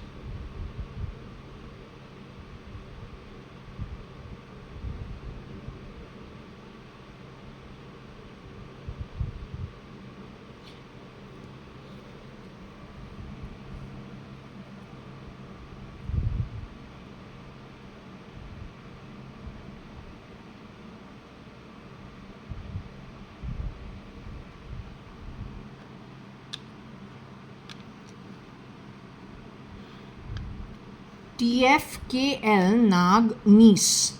Speaker 1: TFKL Nag niece.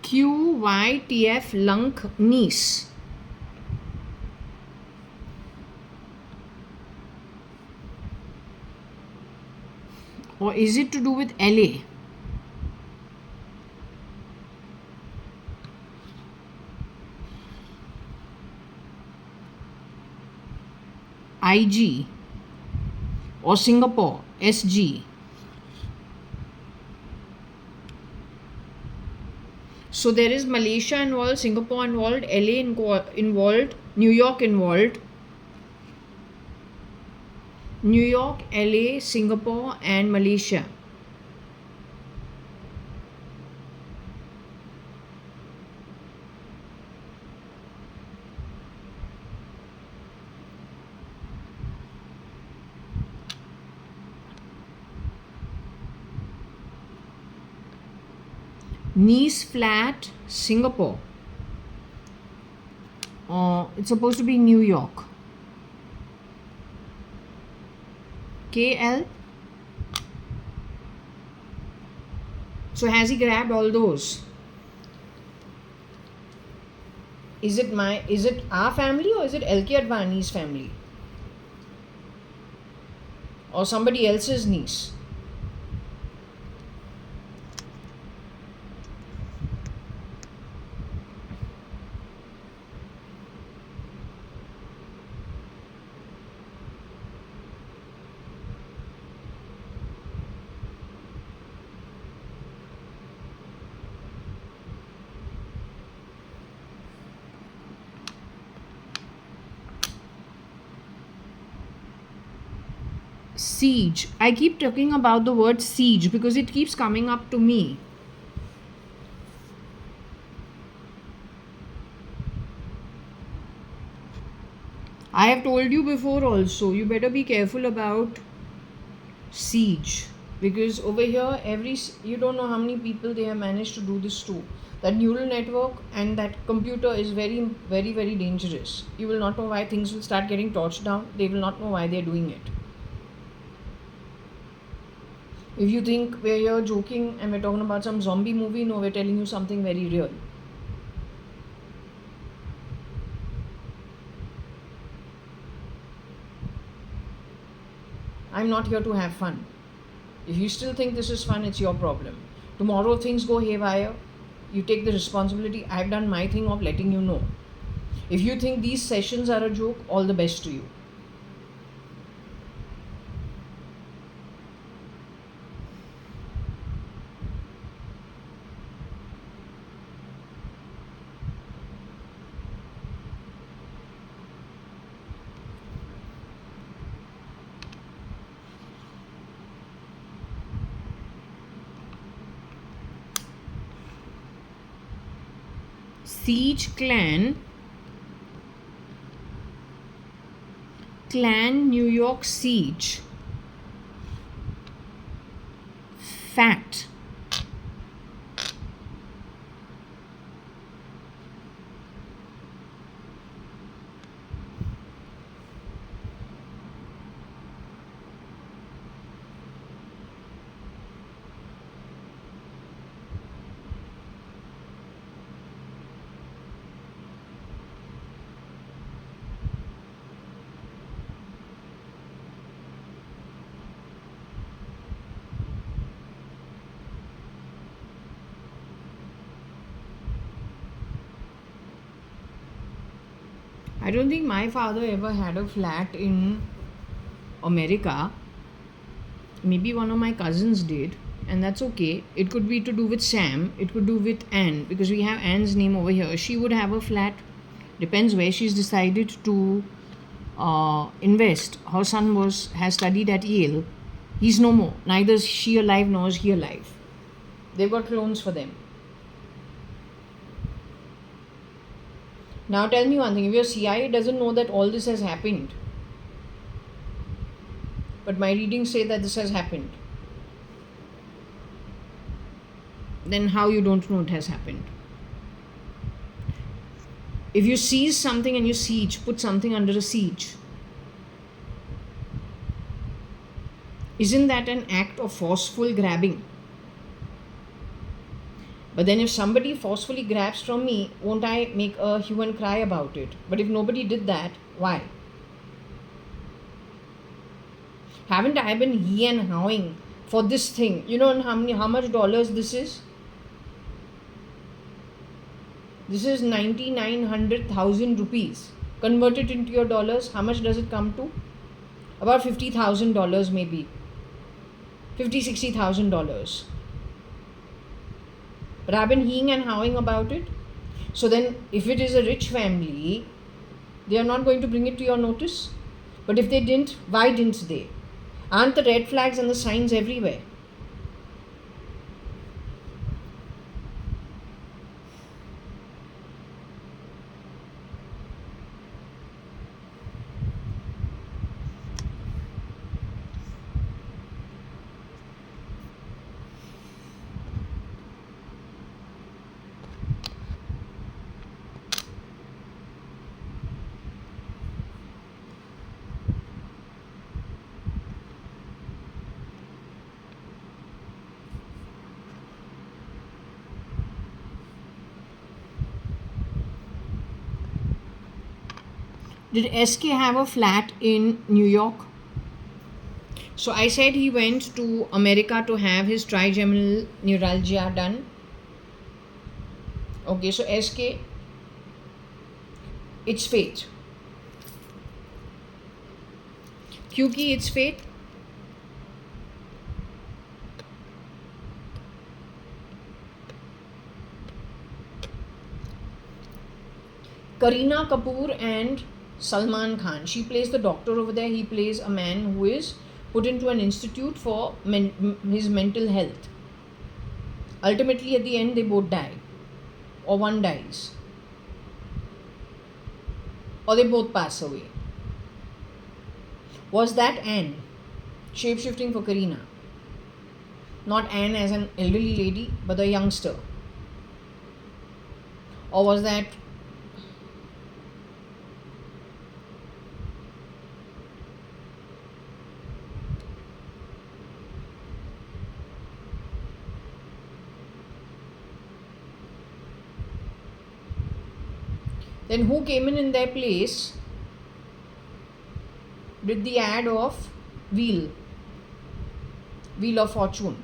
Speaker 1: QYTF Lunk niece. Or is it to do with LA? IG or Singapore SG? So there is Malaysia involved, Singapore involved, LA involved, New York involved. New York, LA, Singapore and Malaysia. Nice Flat, Singapore. It's supposed to be New York. KL. So has he grabbed all those? Is it our family or is it JAYA.ADVANI's family? Or somebody else's niece? Siege. I keep talking about the word siege because it keeps coming up to me. I have told you before also, you better be careful about siege Because over here, you don't know how many people they have managed to do this to. That neural network and that computer is very, very, very dangerous. You will not know why things will start getting torched down. They will not know why they are doing it. If you think we're here joking and we're talking about some zombie movie, no, we're telling you something very real. I'm not here to have fun. If you still think this is fun, it's your problem. Tomorrow things go haywire, you take the responsibility. I've done my thing of letting you know. If you think these sessions are a joke, all the best to you. Siege Clan New York Siege. Fact. I don't think my father ever had a flat in America. Maybe one of my cousins did, and that's okay. It could be to do with Sam, it could do with Anne, because we have Anne's name over here. She would have a flat. Depends where she's decided to invest. Her son has studied at Yale. He's no more. Neither is she alive nor is he alive. They've got clones for them. Now tell me one thing, if your CIA doesn't know that all this has happened, but my readings say that this has happened, then how you don't know it has happened? If you seize something and you siege, put something under a siege, isn't that an act of forceful grabbing? But then if somebody forcefully grabs from me, won't I make a hue and cry about it? But if nobody did that, why? Haven't I been he and hawing for this thing? You know how much dollars this is? This is 99,000 rupees. Convert it into your dollars, how much does it come to? About $50,000 maybe. $60,000. But I've been heeing and hawing about it. So then if it is a rich family, they are not going to bring it to your notice. But if they didn't, why didn't they? Aren't the red flags and the signs everywhere? Did SK have a flat in New York? So I said he went to America to have his trigeminal neuralgia done. Okay, so SK, it's fate. क्योंकि it's fate. Kareena Kapoor and Salman Khan. She plays the doctor over there. He plays a man who is put into an institute for his mental health. Ultimately, at the end, they both die. Or one dies. Or they both pass away. Was that Anne? Shape-shifting for Kareena. Not Anne as an elderly lady, but the youngster. Or was that... Then who came in their place with the ad of Wheel of Fortune?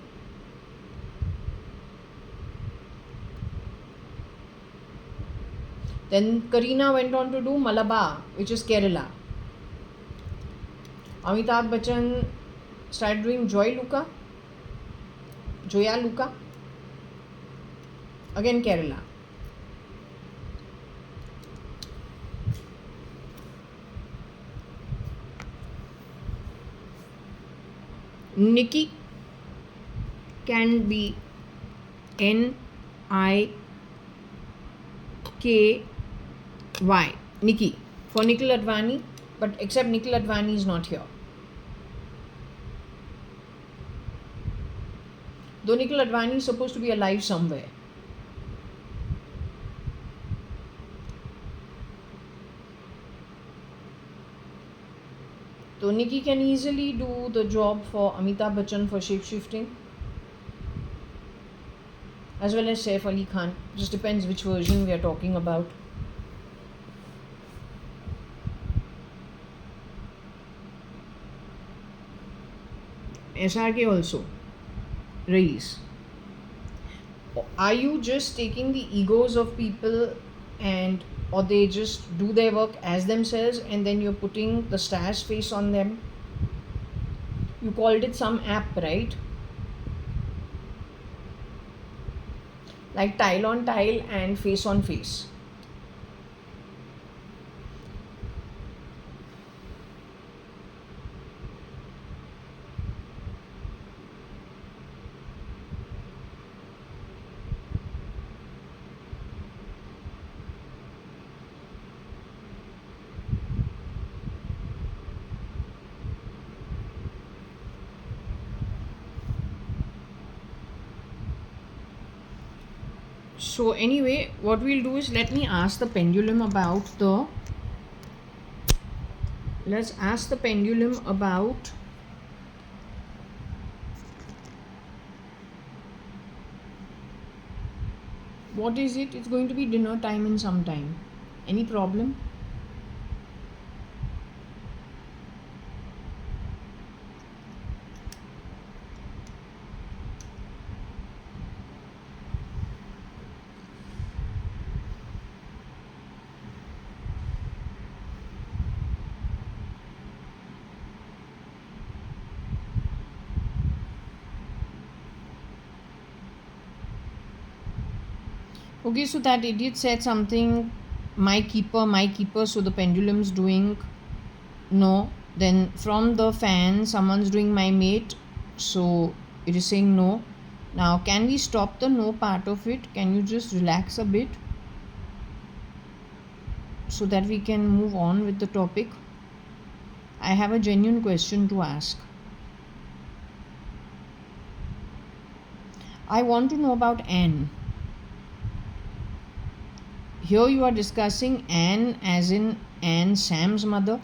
Speaker 1: Then Kareena went on to do Malabar, which is Kerala. Amitabh Bachchan started doing Joya Luca, again Kerala. Nikki can be Nikky, Nikki, for Nikhil Advani, but except Nikhil Advani is not here. Though Nikhil Advani is supposed to be alive somewhere. So Nikki can easily do the job for Amitabh Bachchan for shape-shifting, as well as Saif Ali Khan. Just depends which version we are talking about. SRK also. Reis. Are you just taking the egos of people or they just do their work as themselves and then you're putting the star's face on them? You called it some app, right? Like tile on tile and face on face. So anyway, what we'll do is let me ask the pendulum about let's ask the pendulum about what is it? It's going to be dinner time in some time. Any problem? Okay, so that idiot said something, my keeper, so the pendulum's doing no. Then from the fan, someone's doing my mate, so it is saying no. Now, can we stop the no part of it? Can you just relax a bit so that we can move on with the topic? I have a genuine question to ask. I want to know about Anne. Here you are discussing Anne as in Anne, Sam's mother.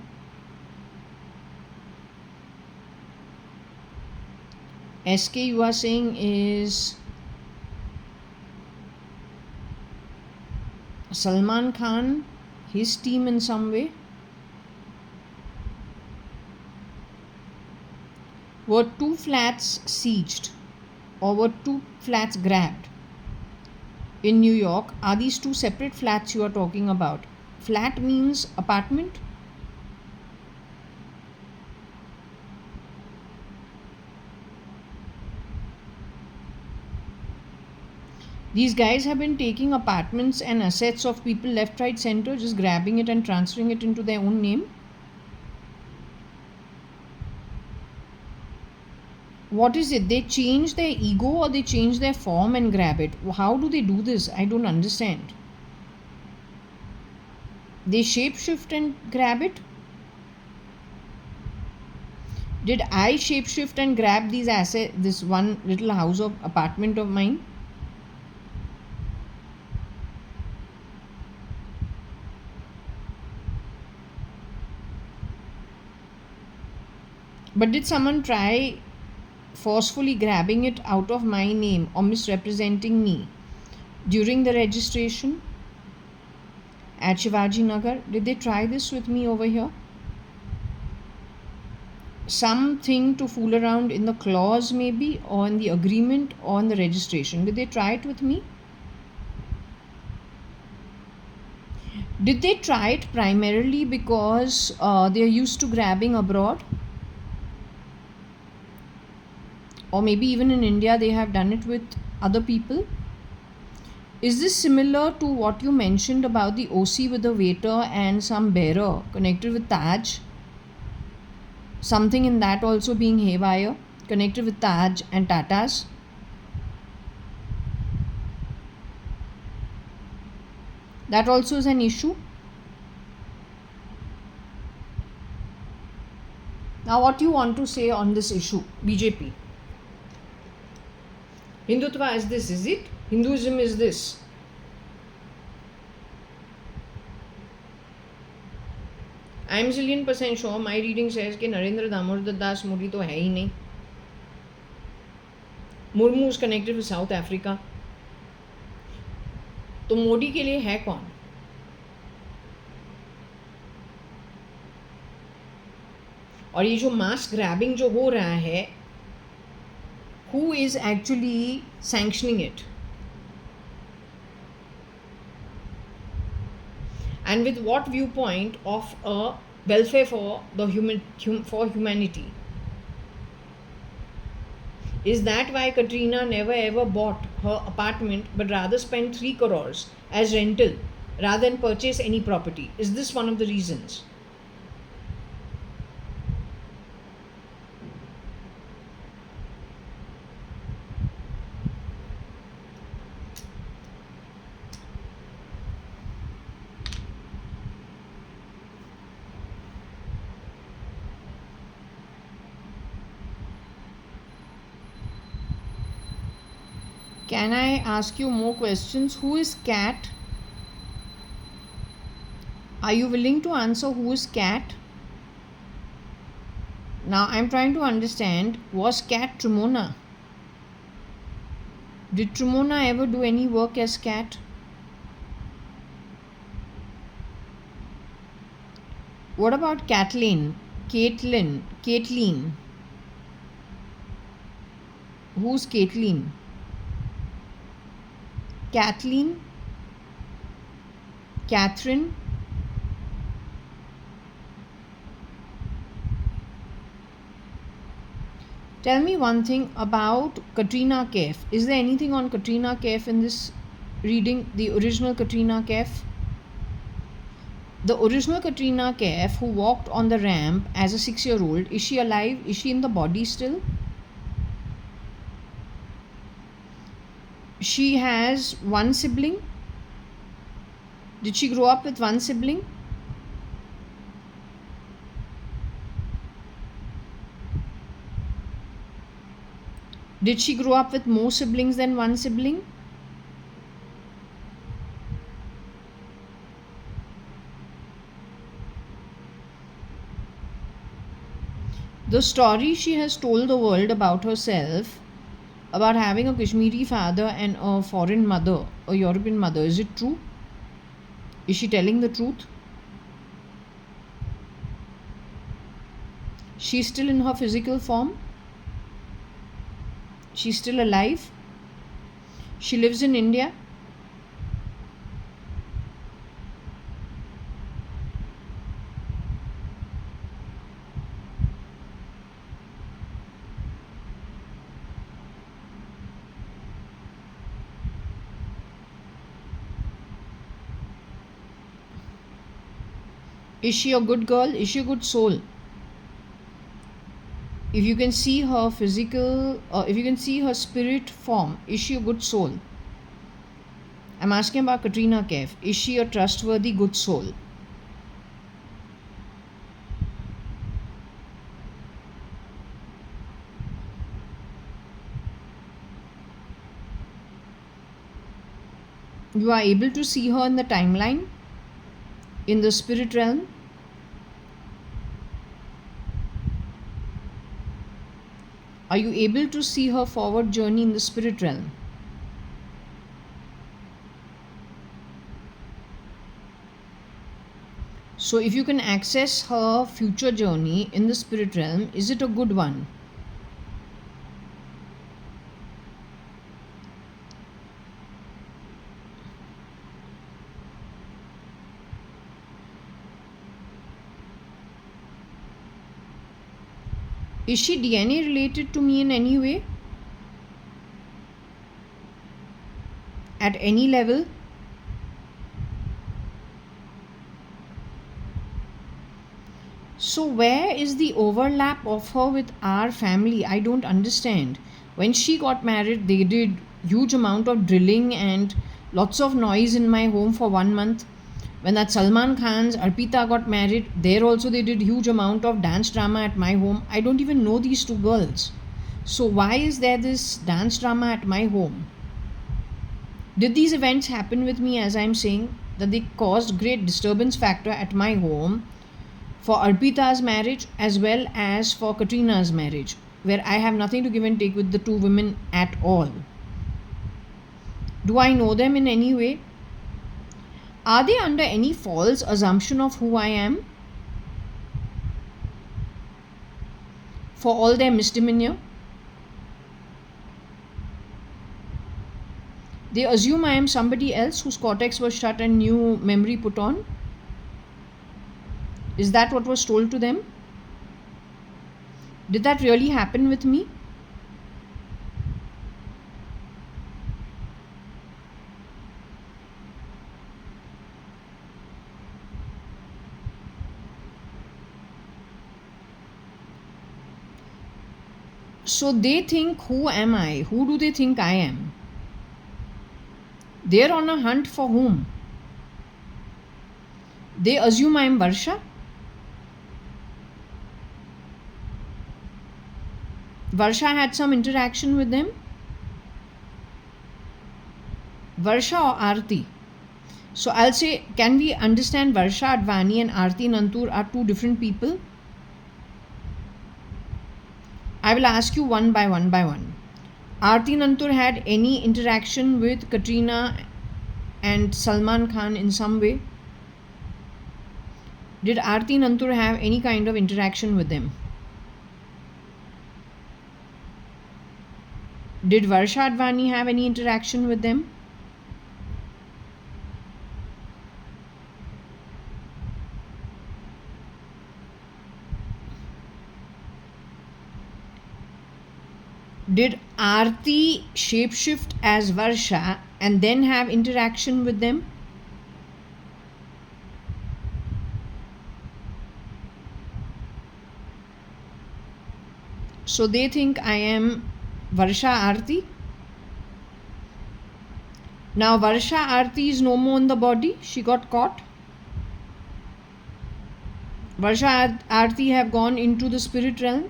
Speaker 1: SK you are saying is Salman Khan, his team in some way. Were 2 flats sieged or were 2 flats grabbed in New York? Are these 2 separate flats you are talking about? Flat means apartment? These guys have been taking apartments and assets of people left, right, center, just grabbing it and transferring it into their own name. What is it? They change their ego or they change their form and grab it? How do they do this? I don't understand. They shapeshift and grab it? Did I shapeshift and grab these assets, this one little house of apartment of mine? But did someone try forcefully grabbing it out of my name or misrepresenting me during the registration at Shivaji Nagar? Did they try this with me over here? Something to fool around in the clause, maybe, or in the agreement, or in the registration. Did they try it with me? Did they try it primarily because they are used to grabbing abroad? Or maybe even in India they have done it with other people? Is this similar to what you mentioned about the OC with the waiter and some bearer connected with Taj? Something in that also being haywire, connected with Taj and Tatas? That also is an issue. Now, what do you want to say on this issue, BJP? Hindutva is this, is it? Hinduism is this. I am zillion% sure my reading says कि नरेंद्र दामोदर दास मोदी तो है ही नहीं. Murmu is connected with South Africa. तो मोदी के लिए है कौन? और ये जो मास ग्रैबिंग जो हो रहा है, who is actually sanctioning it? And with what viewpoint of a welfare for the for humanity? Is that why Katrina never ever bought her apartment but rather spent 3 crores as rental rather than purchase any property? Is this one of the reasons? Can I ask you more questions? Who is Cat? Are you willing to answer who is Cat? Now I'm trying to understand, was Cat Tremona? Did Tremona ever do any work as Cat? What about Kathleen? Caitlin? Who's Caitlin? Kathleen? Catherine? Tell me one thing about Katrina Kaif. Is there anything on Katrina Kaif in this reading? The original Katrina Kaif? The original Katrina Kaif who walked on the ramp as a 6-year-old, is she alive? Is she in the body still? She has one sibling. Did she grow up with one sibling? Did she grow up with more siblings than one sibling? The story she has told the world about herself, about having a Kashmiri father and a foreign mother, a European mother, is it true? Is she telling the truth? She's still in her physical form? She's still alive? She lives in India? Is she a good girl? Is she a good soul? If you can see her physical, if you can see her spirit form, is she a good soul? I'm asking about Katrina Kaif. Is she a trustworthy good soul? You are able to see her in the timeline, in the spirit realm. Are you able to see her forward journey in the spirit realm? So if you can access her future journey in the spirit realm, is it a good one? Is she DNA related to me in any way? At any level? So where is the overlap of her with our family? I don't understand. When she got married, they did huge amount of drilling and lots of noise in my home for 1 month. When that Salman Khan's Arpita got married, there also they did huge amount of dance drama at my home. I don't even know these two girls. So why is there this dance drama at my home? Did these events happen with me, as I'm saying, that they caused great disturbance factor at my home for Arpita's marriage as well as for Katrina's marriage, where I have nothing to give and take with the two women at all? Do I know them in any way? Are they under any false assumption of who I am for all their misdemeanor? They assume I am somebody else whose cortex was shut and new memory put on. Is that what was told to them? Did that really happen with me? So they think, who am I? Who do they think I am? They're on a hunt for whom? They assume I am Varsha. Varsha had some interaction with them. Varsha or Aarti? So I'll say, can we understand Varsha.ADVANI and Aarti Nantur are two different people? I will ask you one by one by one. Aarti Nantur had any interaction with Katrina and Salman Khan in some way? Did Aarti Nantur have any kind of interaction with them? Did Varsha.ADVANI have any interaction with them? Did Aarti shapeshift as Varsha and then have interaction with them? So they think I am Varsha Aarti. Now Varsha Aarti is no more in the body. She got caught. Varsha Aarti have gone into the spirit realm.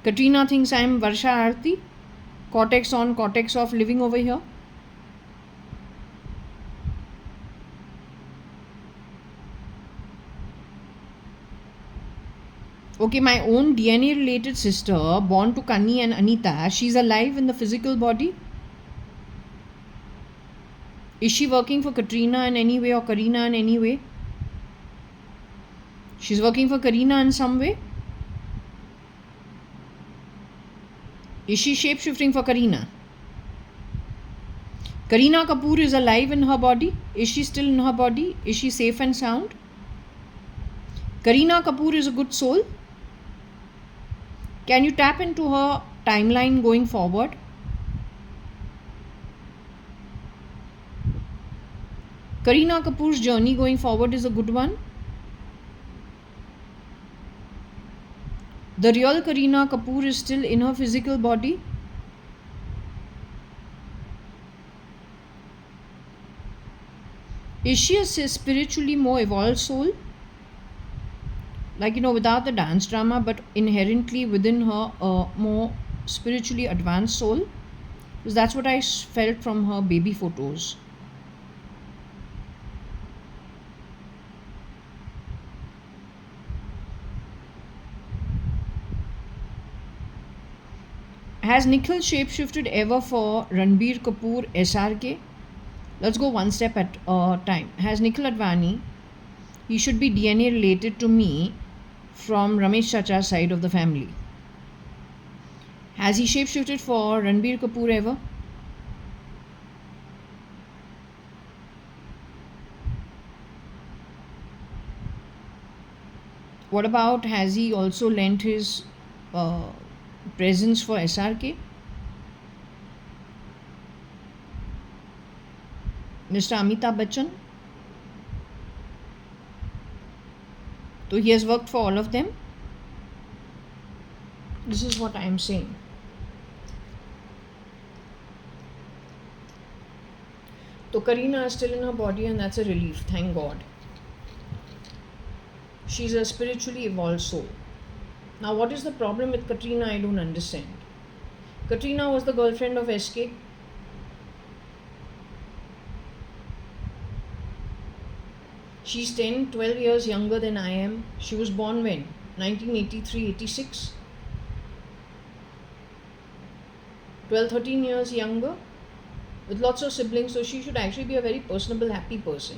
Speaker 1: Katrina thinks I am Varsha Aarti. Cortex on, cortex off, living over here. Okay, my own DNA related sister, born to Kanni and Anita, she's alive in the physical body. Is she working for Katrina in any way or Karina in any way? She's working for Karina in some way. Is she shape-shifting for Karina? Kareena Kapoor is alive in her body. Is she still in her body? Is she safe and sound? Kareena Kapoor is a good soul. Can you tap into her timeline going forward? Kareena Kapoor's journey going forward is a good one. The real Kareena Kapoor is still in her physical body. Is she a spiritually more evolved soul? Like, without the dance drama, but inherently within her a more spiritually advanced soul? Because that's what I felt from her baby photos. Has Nikhil shapeshifted ever for Ranbir Kapoor SRK? Let's go one step at a time. Has Nikhil Advani, he should be DNA related to me from Ramesh Chacha's side of the family. Has he shapeshifted for Ranbir Kapoor ever? What about, has he also lent his uh, presence for SRK? Mr. Amitabh Bachchan? So he has worked for all of them? This is what I am saying. So Kareena is still in her body, and that's a relief, thank God. She's a spiritually evolved soul. Now, what is the problem with Katrina? I don't understand. Katrina was the girlfriend of SK. She's 10, 12 years younger than I am. She was born when? 1983, 86? 12, 13 years younger, with lots of siblings, so she should actually be a very personable, happy person.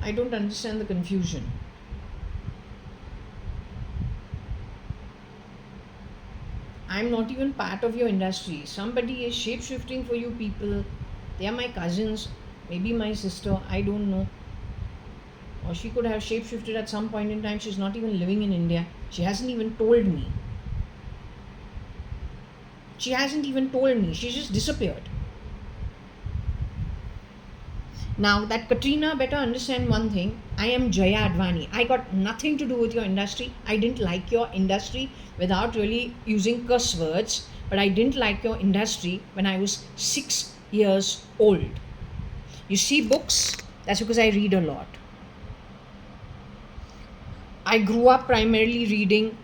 Speaker 1: I don't understand the confusion. I'm not even part of your industry. Somebody is shape-shifting for you people. They are my cousins, maybe my sister, I don't know. Or she could have shape-shifted at some point in time. She's not even living in India. She hasn't even told me. She just disappeared. Now, that Katrina better understand one thing. I am JAYA.ADVANI. I got nothing to do with your industry. I didn't like your industry without really using curse words. But I didn't like your industry when I was 6 years old. You see books? That's because I read a lot. I grew up primarily reading.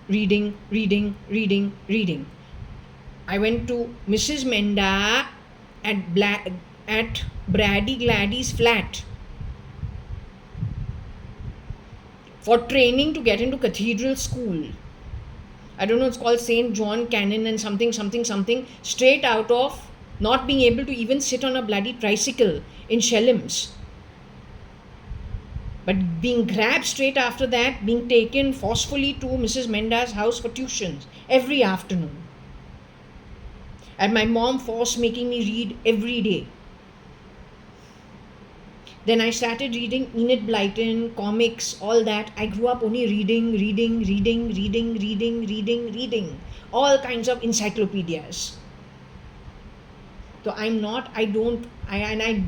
Speaker 1: I went to Mrs. Menda at Brady Gladdy's flat for training to get into cathedral school. I don't know, it's called St. John Canon and something, straight out of not being able to even sit on a bloody tricycle in Shellams. But being grabbed straight after that, being taken forcefully to Mrs. Menda's house for tuitions every afternoon. And my mom forced making me read every day. Then I started reading Enid Blyton, comics, all that. I grew up only reading. All kinds of encyclopedias. So I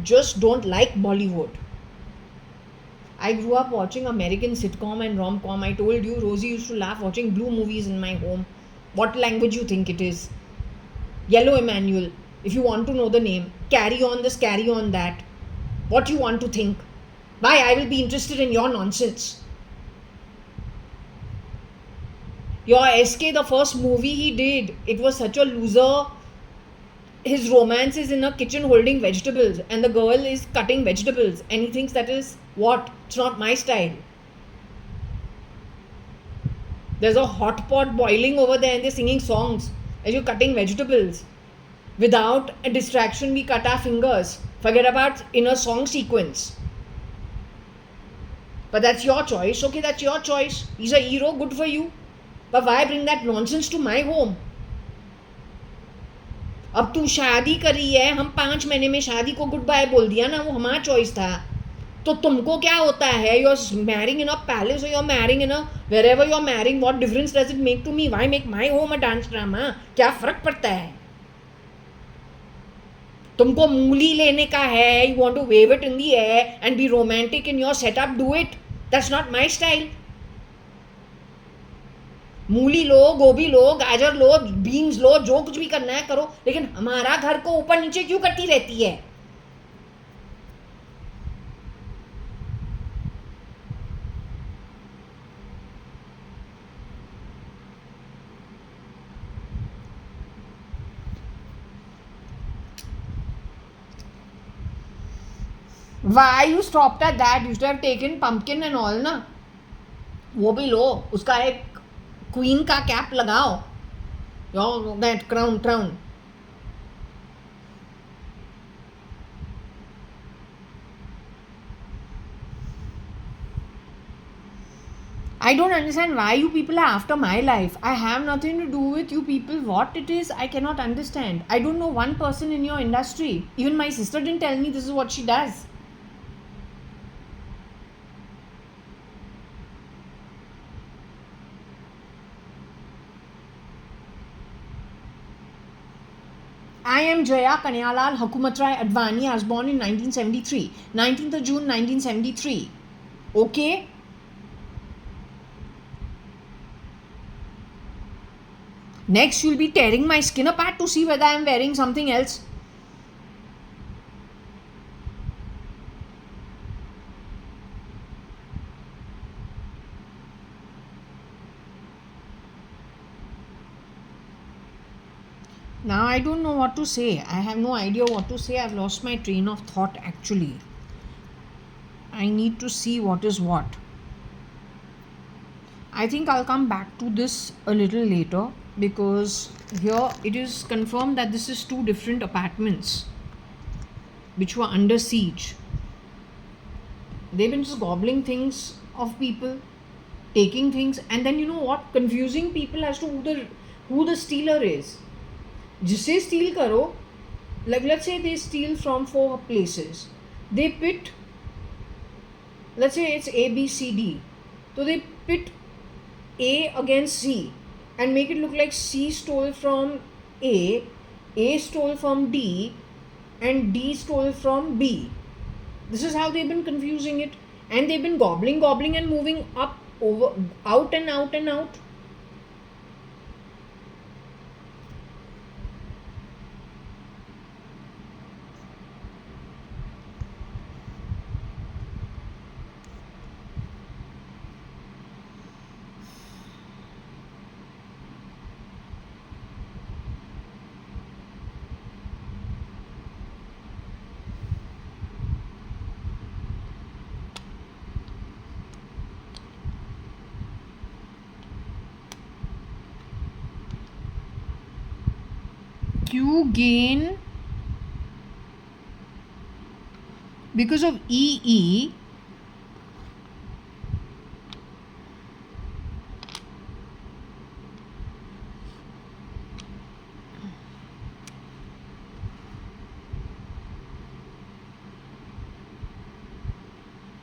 Speaker 1: just don't like Bollywood. I grew up watching American sitcom and rom-com. I told you, Rosie used to laugh watching blue movies in my home. What language you think it is? Yellow Emmanuel, if you want to know the name. Carry on this, carry on that. What you want to think? Why I will be interested in your nonsense? Your SK, the first movie he did, it was such a loser. His romance is in a kitchen holding vegetables and the girl is cutting vegetables, and he thinks that is what? It's not my style. There's a hot pot boiling over there and they're singing songs as you're cutting vegetables. Without a distraction, we cut our fingers. Forget about in a song sequence. But that's your choice. Okay, that's your choice. He's a hero, good for you. But why bring that nonsense to my home? अब तू शादी करी है, हम 5 महीने में शादी को गुड बाय बोल दिया ना, वो हमारा चॉइस था. तो तुमको क्या होता है? You are marrying in a palace और you are marrying in a wherever you are marrying. What difference does it make to me? Why make my home a dance drama? क्या फर्क पड़ता है? तुमको मूली लेने का है, you want to wave it in the air and be romantic in your setup, do it. That's not my style. मूली लो, गोभी लो, गाजर लो, बीन्स लो, जो कुछ भी करना है करो, लेकिन हमारा घर को ऊपर नीचे क्यों करती रहती है? Why you stopped at that? You should have taken pumpkin and all ना. वो भी लो, उसका एक क्वीन का कैप लगाओ. Yo, that crown. I don't understand why you people are after my life. I have nothing to do with you people. What it is, I cannot understand. I don't know one person in your industry. Even my sister didn't tell me this is what she does. I am Jaya Kanyalal Hukumatrai-ADVANI. I was born in 1973. 19th of June 1973. Okay? Next, you'll be tearing my skin apart to see whether I am wearing something else. Now I don't know what to say. I have no idea what to say. I've lost my train of thought actually. I need to see what is what. I think I'll come back to this a little later because here it is confirmed that this is two different apartments which were under siege. They've been just gobbling things of people, taking things, and then you know what? Confusing people as to who the stealer is. जिससे steal करो, like let's say they steal from 4 places. They pit, let's say it's A, B, C, D. So they pit A against C and make it look like C stole from A stole from D, and D stole from B. This is how they've been confusing it. And they've been gobbling and moving up, over, out and out and out. Q gain because of EE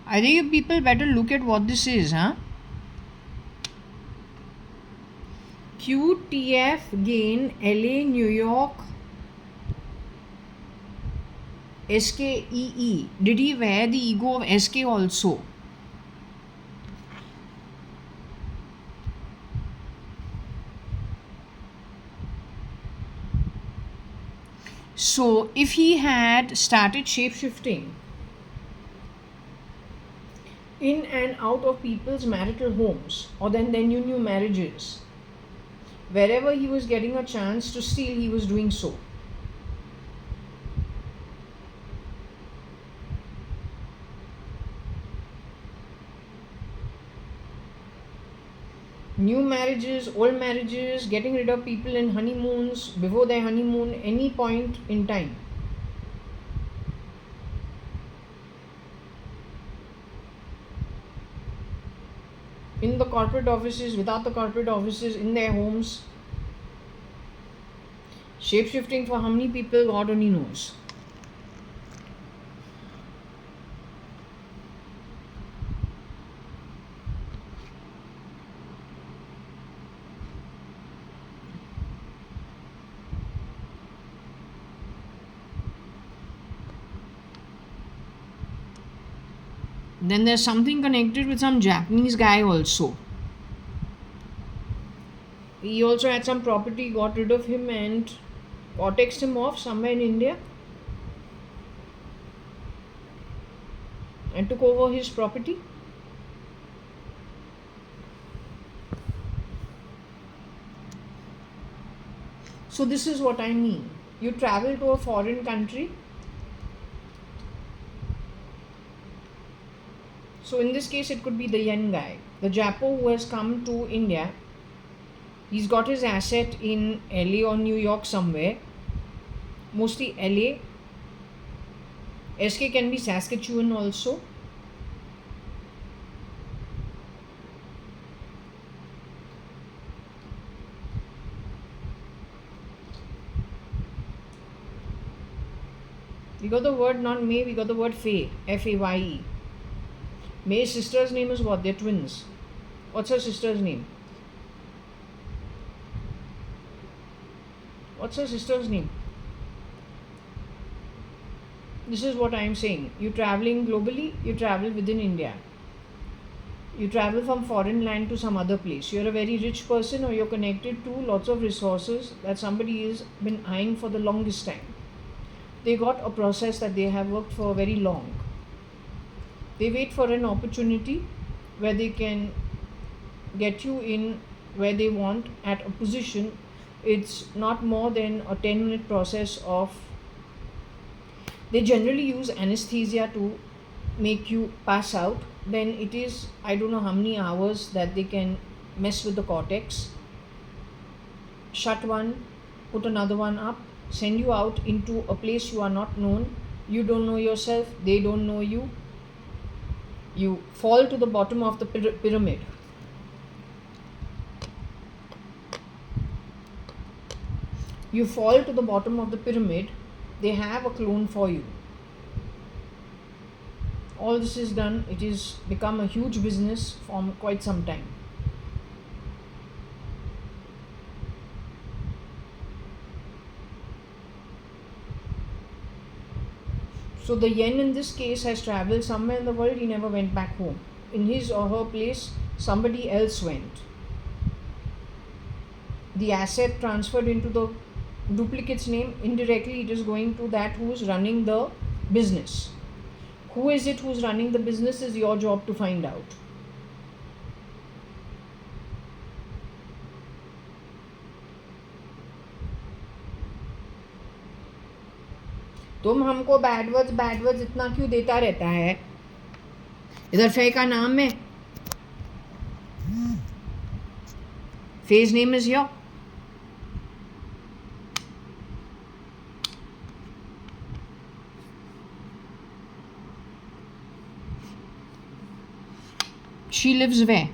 Speaker 1: I think you people better look at what this is, huh? QTF gain LA New York SKEE. Did he wear the ego of SK also? So if he had started shape-shifting in and out of people's marital homes or then their new marriages, wherever he was getting a chance to steal, he was doing so. New marriages, old marriages, getting rid of people in honeymoons, before their honeymoon, any point in time. In the corporate offices, without the corporate offices, in their homes. Shape-shifting for how many people, God only knows. Then there's something connected with some Japanese guy also. He also had some property, got rid of him and cortexed him off somewhere in India and took over his property. So this is what I mean. You travel to a foreign country, So in this case, it could be the yen guy. The Japo who has come to India, he's got his asset in LA or New York somewhere. Mostly LA. SK can be Saskatchewan also. We got the word not May, we got the word Faye. Faye. May's sister's name is what? They're twins. What's her sister's name? What's her sister's name? This is what I am saying. You traveling globally, you travel within India. You travel from foreign land to some other place. You're a very rich person or you're connected to lots of resources that somebody has been eyeing for the longest time. They got a process that they have worked for very long. They wait for an opportunity where they can get you in where they want at a position. It's not more than a 10-minute process of, they generally use anesthesia to make you pass out. Then it is, I don't know how many hours that they can mess with the cortex, shut one, put another one up, send you out into a place you are not known. You don't know yourself, they don't know you. You fall to the bottom of the pyramid. You fall to the bottom of the pyramid, they have a clone for you. All this is done, it is become a huge business for quite some time. So the yen in this case has traveled somewhere in the world, he never went back home. In his or her place, somebody else went. The asset transferred into the duplicate's name, indirectly it is going to that who is running the business. Who is it who's running the business is your job to find out. तुम हमको बैडवर्ड्स इतना क्यों देता रहता है? इधर फे का नाम है, phase name is your. She lives where?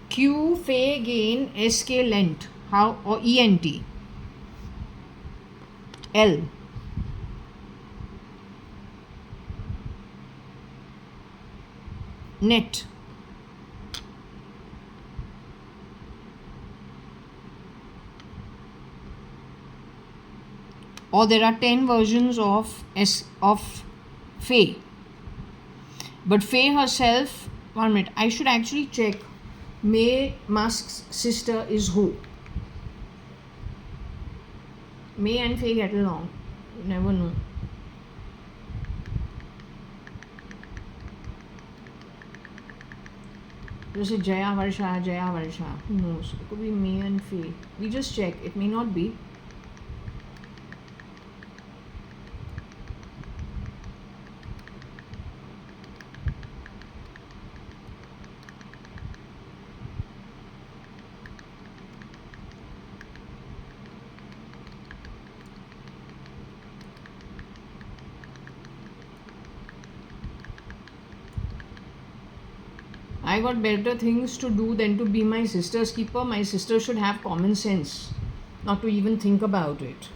Speaker 1: Q, Fe, Gain, SK, Lent. How? Or ENT. L. Net. Or there are 10 versions of Faye. But Faye herself, 1 minute, I should actually check. May Musk's sister is who? May and Faye get along. You never know. Just say Jaya Varsha. Who knows? It could be May and Faye. We just check. It may not be. I got better things to do than to be my sister's keeper. My sister should have common sense, not to even think about it.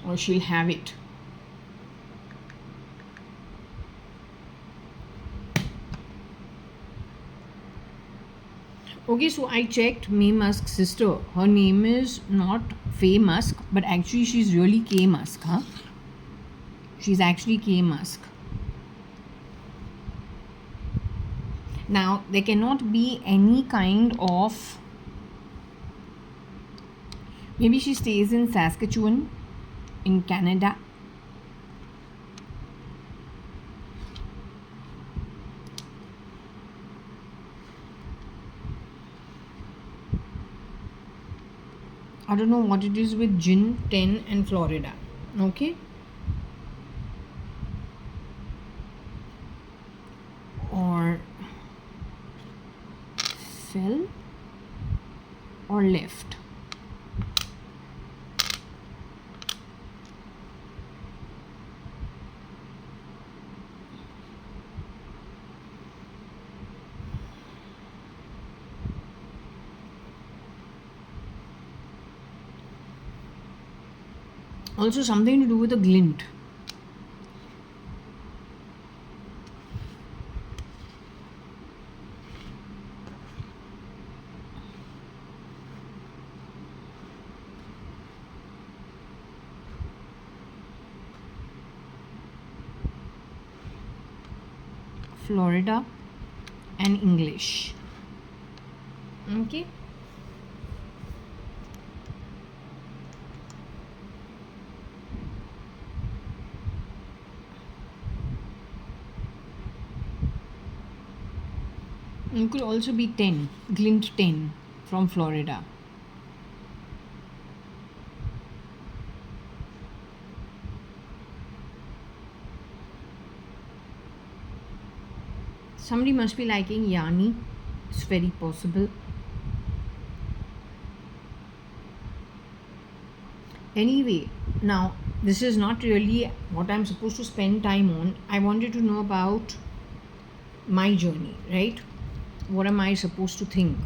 Speaker 1: Or she'll have it. Okay, so I checked May Musk's sister. Her name is not Faye Musk, but actually she's really K Musk, huh? She's actually K Musk. Now, there cannot be any kind of, maybe she stays in Saskatchewan, in Canada. I don't know what it is with gin, 10 and Florida. Okay. Or fell or left. Also something to do with a glint. Florida and English. Okay. It could also be 10, glint 10 from Florida. Somebody must be liking Yani. It's very possible. Anyway, now this is not really what I'm supposed to spend time on. I wanted to know about my journey, right? What am I supposed to think?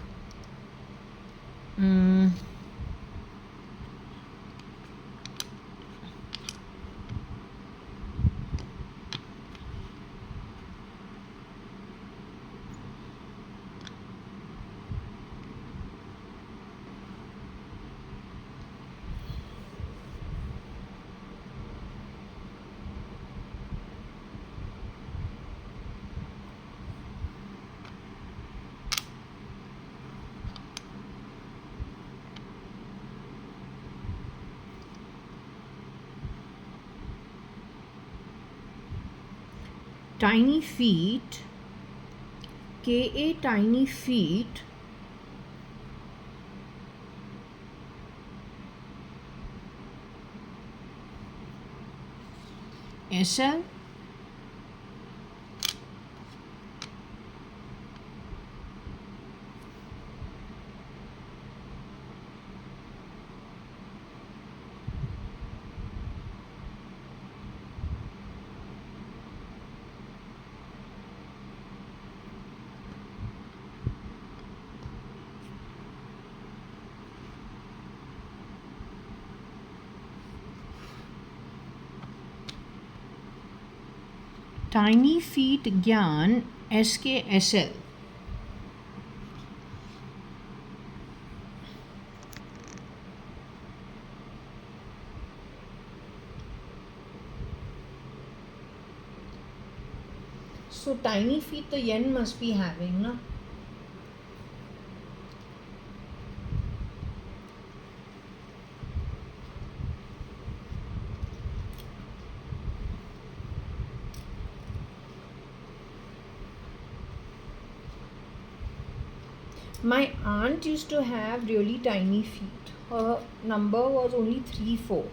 Speaker 1: Tiny feet, KA tiny feet, SL, tiny feet Gyan, SKSL. So tiny feet the yen must be having, na? My aunt used to have really tiny feet. Her number was only 3-4.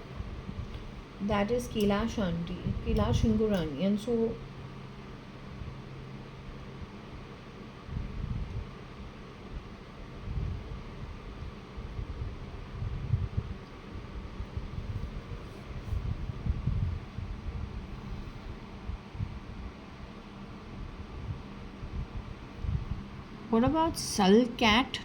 Speaker 1: That is Kailash auntie, Kailash Hingurani. And so what about Sulcat?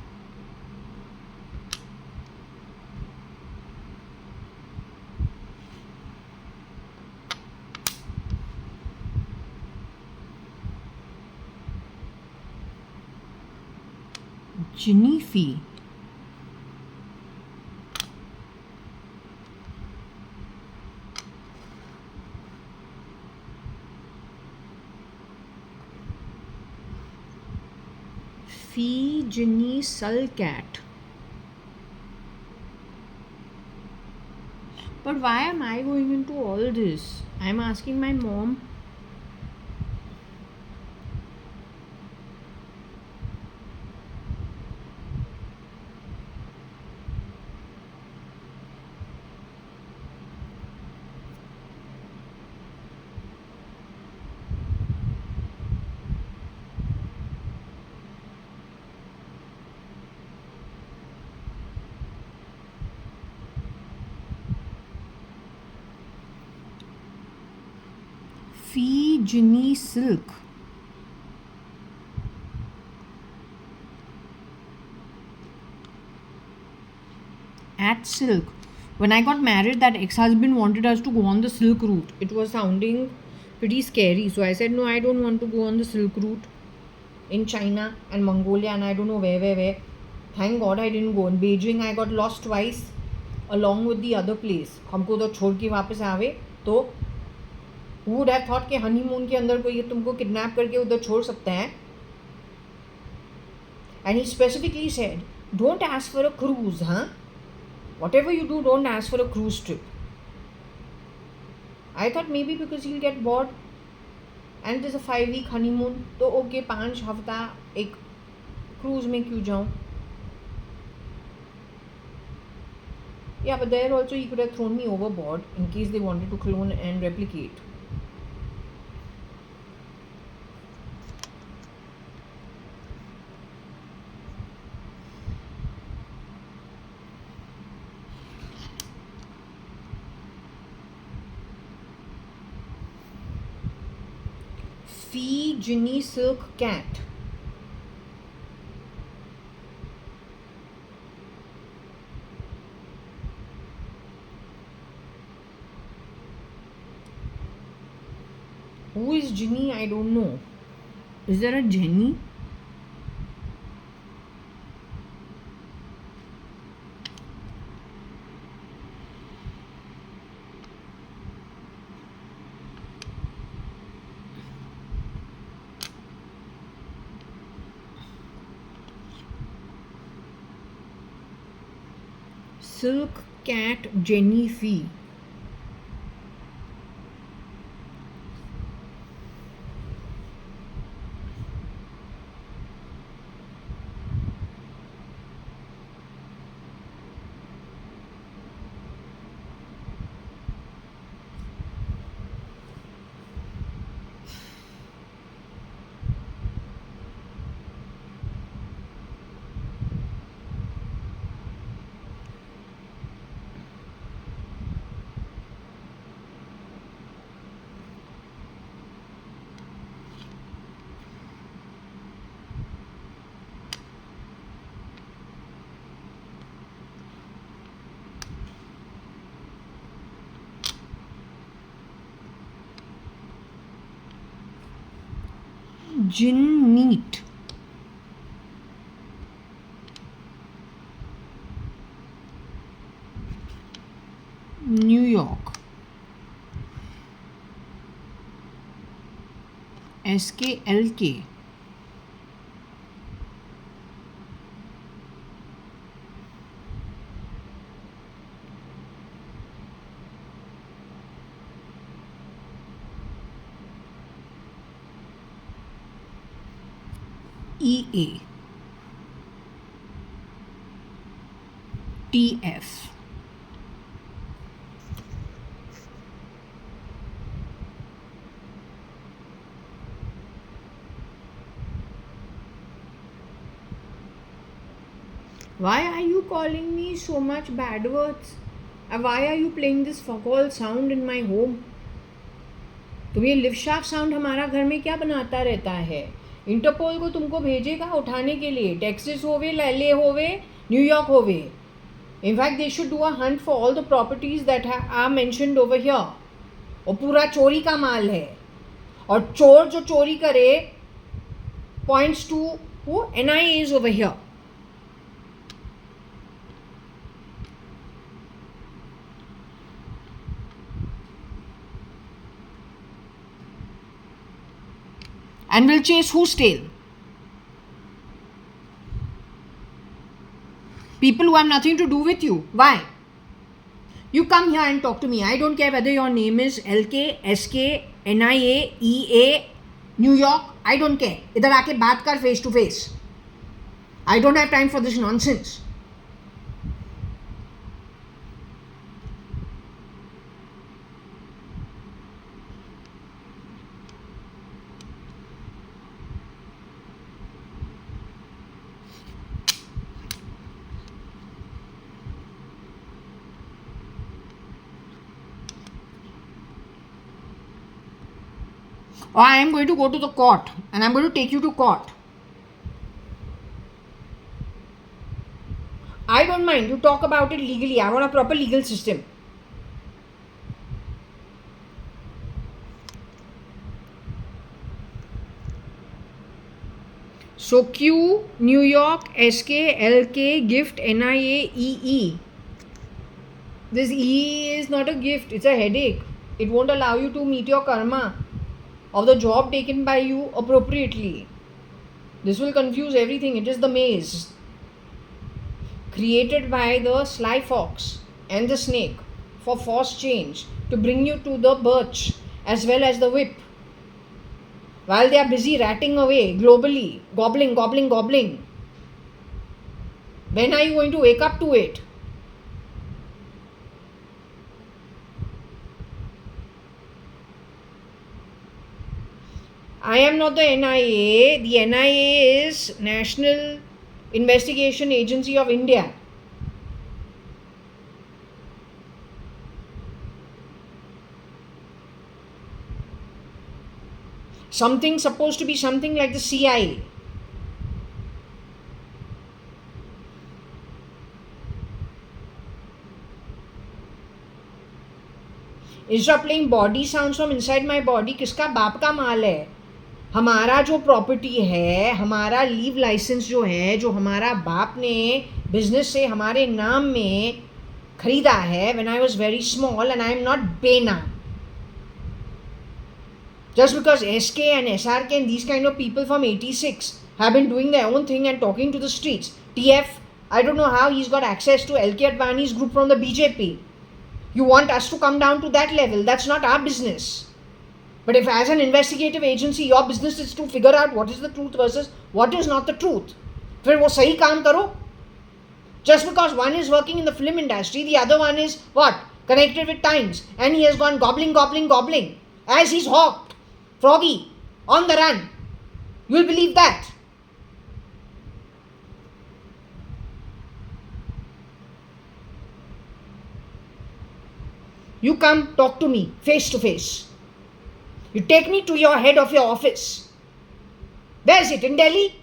Speaker 1: Jinifi. Fee Sulcat. But why am I going into all this? I'm asking my mom. Fiji silk. At silk. When I got married, that ex-husband wanted us to go on the silk route. It was sounding pretty scary. So I said, no, I don't want to go on the silk route in China and Mongolia and I don't know where. Thank God I didn't go. In Beijing, I got lost twice along with the other place. हमको तो छोड़ के वापस आवे तो who would have thought कि honeymoon के अंदर कोई तुमको किडनैप करके उधर छोड़ सकता है. And he specifically said, don't ask for a cruise, huh? Whatever you do, don't ask for a cruise trip. I thought maybe because he'll get bored and there's a 5-week honeymoon, तो okay 5 हफ्ता एक cruise में क्यों जाऊँ? Yeah, but there also he could have thrown me overboard in case they wanted to clone and replicate. Fiji silk cat. Who is Ginny? I don't know. Is there a Jenny? Silk cat Jenny Fee. Gin neat. New York. SKLK. EA. TF. Why are you calling me so much bad words? And why are you playing this fuck-all sound in my home? तुम ये lift shaft sound हमारा घर में क्या बनाता रहता है? Interpole को तुमको भेजेगा उठाने के लिए. टेक्सास होवे, LA होवे, न्यूयॉर्क होवे. In fact, they should do a hunt for all the properties that are mentioned over here. और पूरा चोरी का माल है. और चोर जो चोरी करे points to who? NIA is over here. And will chase whose tail? People who have nothing to do with you. Why? You come here and talk to me. I don't care whether your name is LK, SK, NIA, EA, New York. I don't care. इधर आके बात कर face to face. I don't have time for this nonsense. or I am going to go to the court and I'm going to take you to court. I don't mind. You talk about it legally. I want a proper legal system. So Q, New York, SK, LK, gift, NIA, EE. This EE is not a gift. It's a headache. It won't allow you to meet your karma of the job taken by you appropriately. This will confuse everything. It is the maze created by the sly fox and the snake for forced change to bring you to the birch as well as the whip. While they are busy ratting away globally, gobbling, gobbling, gobbling. When are you going to wake up to it? I am not the NIA. The NIA is National Investigation Agency of India. Something supposed to be something like the CIA. Instead of playing body sounds from inside my body, किसका बाप का माल है? हमारा जो property है, हमारा leave licence जो है, जो हमारा बाप ने बिजनेस से हमारे नाम में खरीदा है, when I was very small and I am not Bena. Just because SK and SRK and these kind of people from 86 have been doing their own thing and talking to the streets. TF, I don't know how he's got access to JAYA.ADVANI's group from the BJP. You want us to come down to that level? That's not our business. But if as an investigative agency your business is to figure out what is the truth versus what is not the truth, फिर वो सही काम करो. Just because one is working in the film industry, the other one is what? Connected with Times, and he has gone gobbling, gobbling, gobbling as he's hawked, froggy, on the run. You'll believe that? You come talk to me face to face. You take me to your head of your office. Where is it? In Delhi?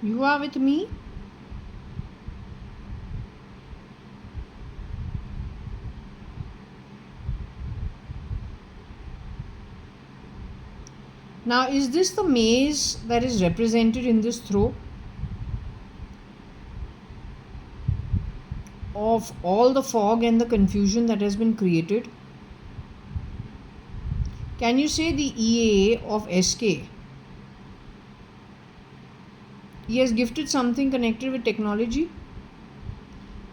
Speaker 1: You are with me? Now, is this the maze that is represented in this throw? Of all the fog and the confusion that has been created? Can you say the EA of SK? He has gifted something connected with technology.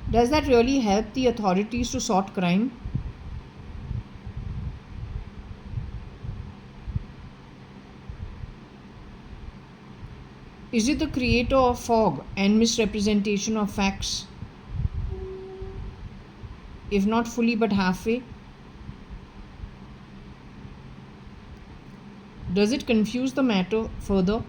Speaker 1: Does that really help the authorities to sort crime? Is it the creator of fog and misrepresentation of facts? If not fully but halfway? Does it confuse the matter further?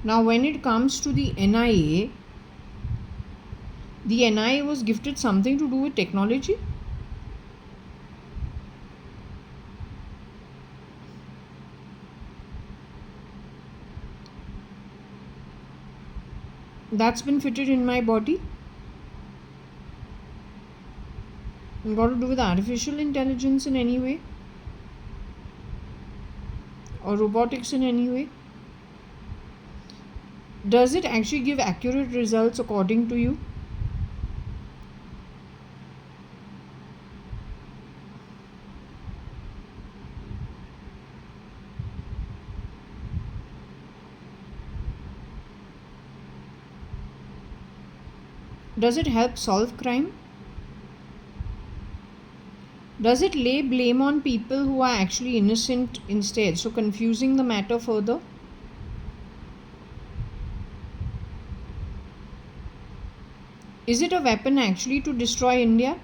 Speaker 1: Now, when it comes to the NIA, The NIA was gifted something to do with technology? That's been fitted in my body? Got to do with artificial intelligence in any way? Or robotics in any way? Does it actually give accurate results according to you? Does it help solve crime? Does it lay blame on people who are actually innocent instead, so confusing the matter further? Is it a weapon actually to destroy India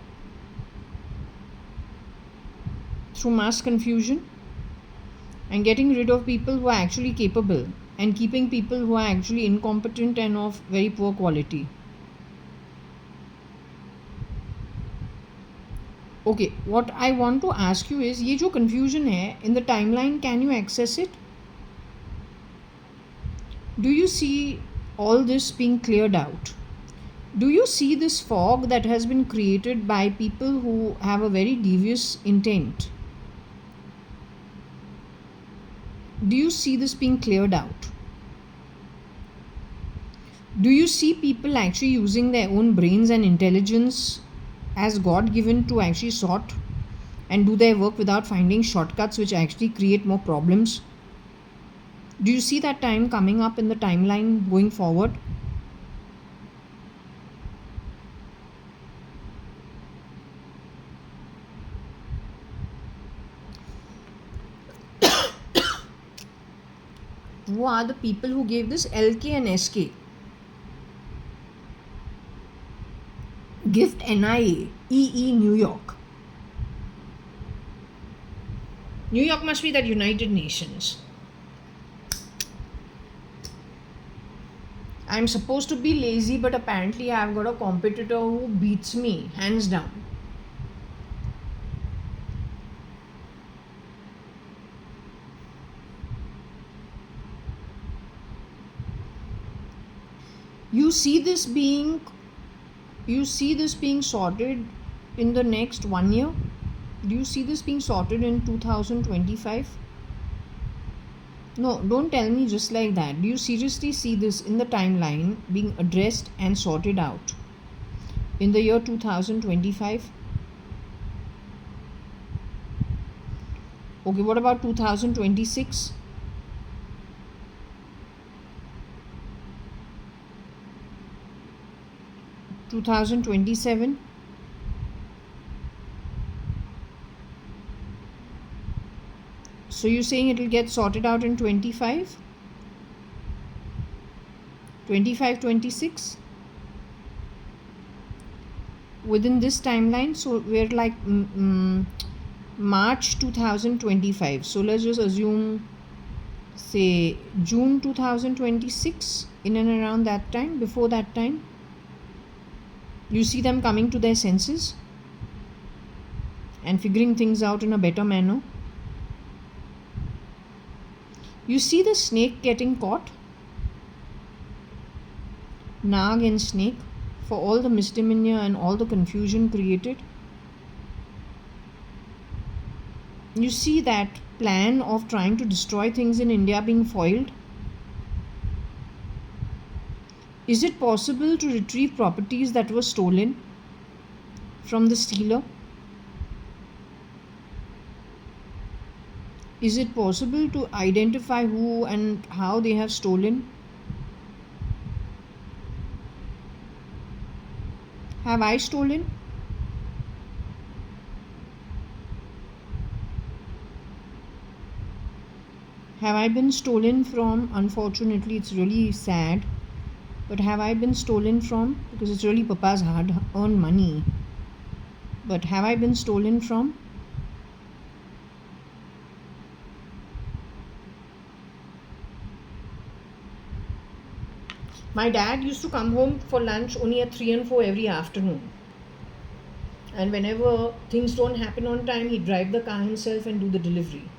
Speaker 1: through mass confusion and getting rid of people who are actually capable and keeping people who are actually incompetent and of very poor quality? Okay, what I want to ask you is, ये जो confusion है in the timeline, can you access it? Do you see all this being cleared out? Do you see this fog that has been created by people who have a very devious intent? Do you see this being cleared out? Do you see people actually using their own brains and intelligence as God given to actually sort and do their work without finding shortcuts which actually create more problems? Do you see that time coming up in the timeline going forward? Who are the people who gave this LK and SK? Gift NIA, EE New York. New York must be that United Nations. I'm supposed to be lazy, but apparently I've got a competitor who beats me, hands down. You see this being sorted in the next 1 year? Do you see this being sorted in 2025? No, don't tell me just like that. Do you seriously see this in the timeline being addressed and sorted out in the year 2025? Okay, what about 2026? (2027) So you're saying it will get sorted out in 25, 26 within this timeline? So we're like March 2025. So let's just assume, say, June 2026, in and around that time, before that time. You see them coming to their senses and figuring things out in a better manner. You see the snake getting caught, Nag and snake, for all the misdemeanor and all the confusion created. You see that plan of trying to destroy things in India being foiled. Is it possible to retrieve properties that were stolen from the stealer? Is it possible to identify who and how they have stolen? Have I stolen? Have I been stolen from? Unfortunately, it's really sad. But have I been stolen from? Because it's really Papa's hard-earned money. But have I been stolen from? My dad used to come home for lunch only at 3 and 4 every afternoon. And whenever things don't happen on time, he'd drive the car himself and do the delivery.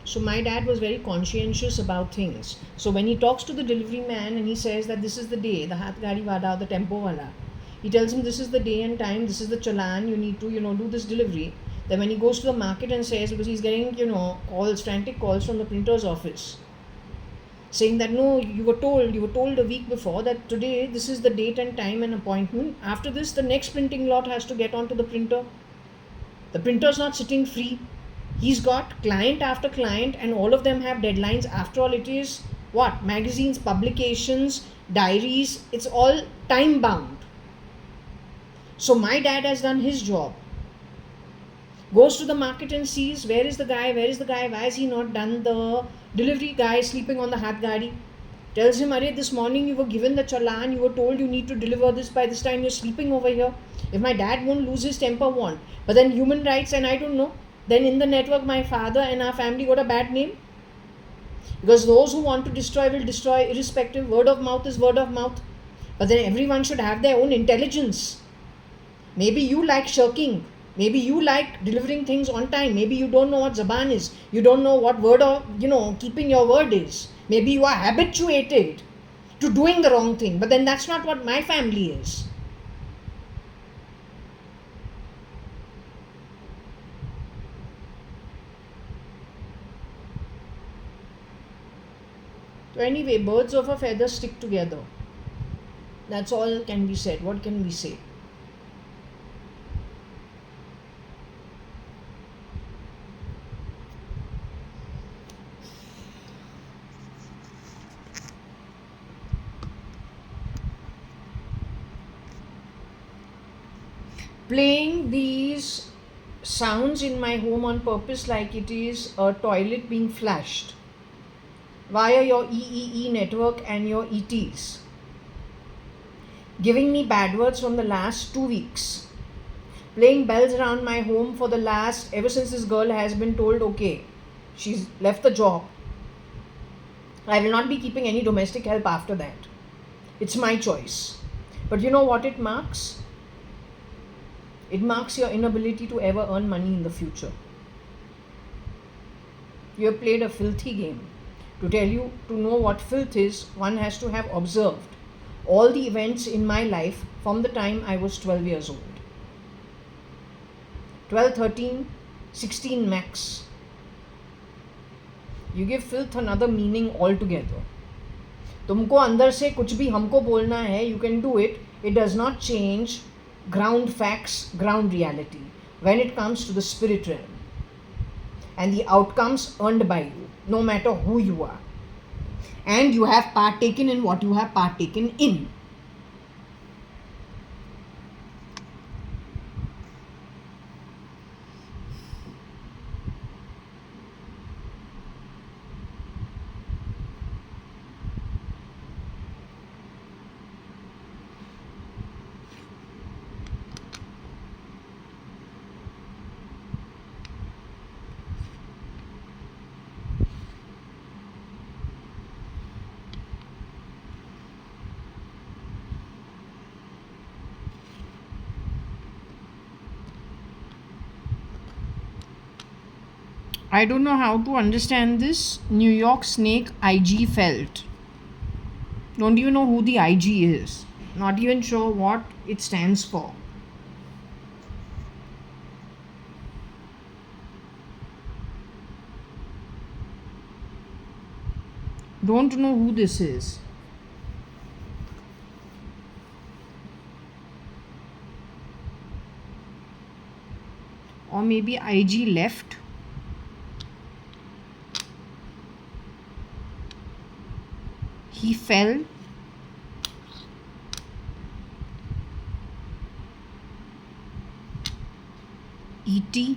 Speaker 1: So my dad was very conscientious about things. So when he talks to the delivery man and he says that this is the day, the Hath Gadi Wala, the tempo wala, he tells him this is the day and time, this is the chalan, you need to, do this delivery. Then when he goes to the market and says, because he's getting, calls, frantic calls from the printer's office, saying that no, you were told a week before that today this is the date and time and appointment. After this, the next printing lot has to get onto the printer. The printer's not sitting free. He's got client after client and all of them have deadlines. After all, it is what? Magazines, publications, diaries, it's all time bound. So my dad has done his job. Goes to the market and sees where is the guy, why has he not done the delivery? Guy sleeping on the Hath Gadi. Tells him, Arey, this morning you were given the chalan, you were told you need to deliver this by this time, you're sleeping over here. If my dad won't lose his temper, won't. But then human rights and I don't know. Then in the network, my father and our family got a bad name. Because those who want to destroy will destroy irrespective. Word of mouth is word of mouth. But then everyone should have their own intelligence. Maybe you like shirking. Maybe you like delivering things on time. Maybe you don't know what zaban is. You don't know what word of, keeping your word is. Maybe you are habituated to doing the wrong thing. But then that's not what my family is. So anyway, birds of a feather stick together. That's all can be said. What can we say? Playing these sounds in my home on purpose like it is a toilet being flushed via your EEE network and your ETs. Giving me bad words from the last 2 weeks. Playing bells around my home for the last, ever since this girl has been told, okay, she's left the job. I will not be keeping any domestic help after that. It's my choice. But you know what it marks? It marks your inability to ever earn money in the future. You have played a filthy game. To tell you to know what filth is, one has to have observed all the events in my life from the time I was 12 years old. 12, 13, 16 max. You give filth another meaning altogether. तुमको अंदर से कुछ भी हमको बोलना है, you can do it. It does not change ground facts, ground reality when it comes to the spirit realm and the outcomes earned by you, no matter who you are. And you have partaken in what you have partaken in. I don't know how to understand this. New York snake IG felt. Don't even know who the IG is. Not even sure what it stands for. Don't know who this is. Or maybe IG left. He fell. ET.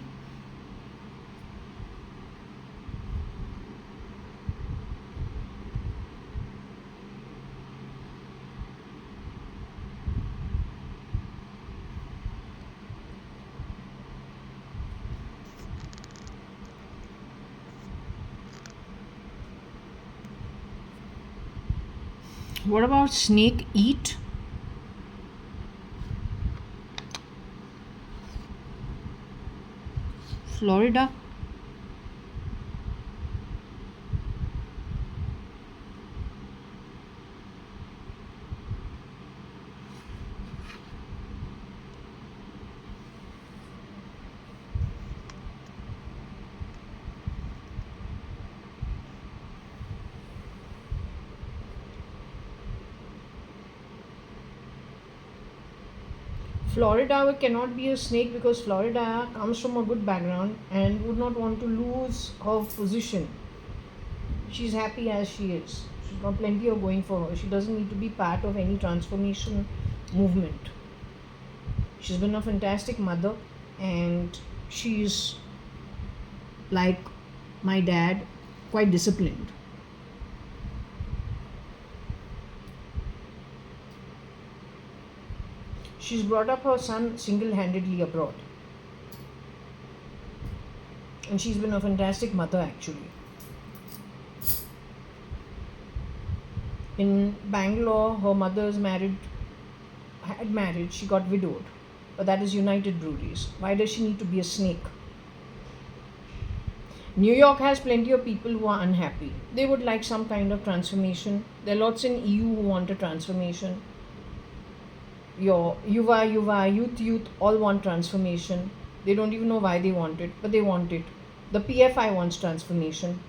Speaker 1: What about snake eat? Florida. Florida cannot be a snake because Florida comes from a good background and would not want to lose her position. She's happy as she is. She's got plenty of going for her. She doesn't need to be part of any transformation movement. She's been a fantastic mother, and she's like my dad, quite disciplined. She's brought up her son single handedly abroad, and she's been a fantastic mother actually. In Bangalore, her mother's had married, she got widowed, but that is United Breweries. Why does she need to be a snake? New York has plenty of people who are unhappy. They would like some kind of transformation. There are lots in EU who want a transformation. Your Yuva, youth, all want transformation. They don't even know why they want it, but they want it. The PFI wants transformation.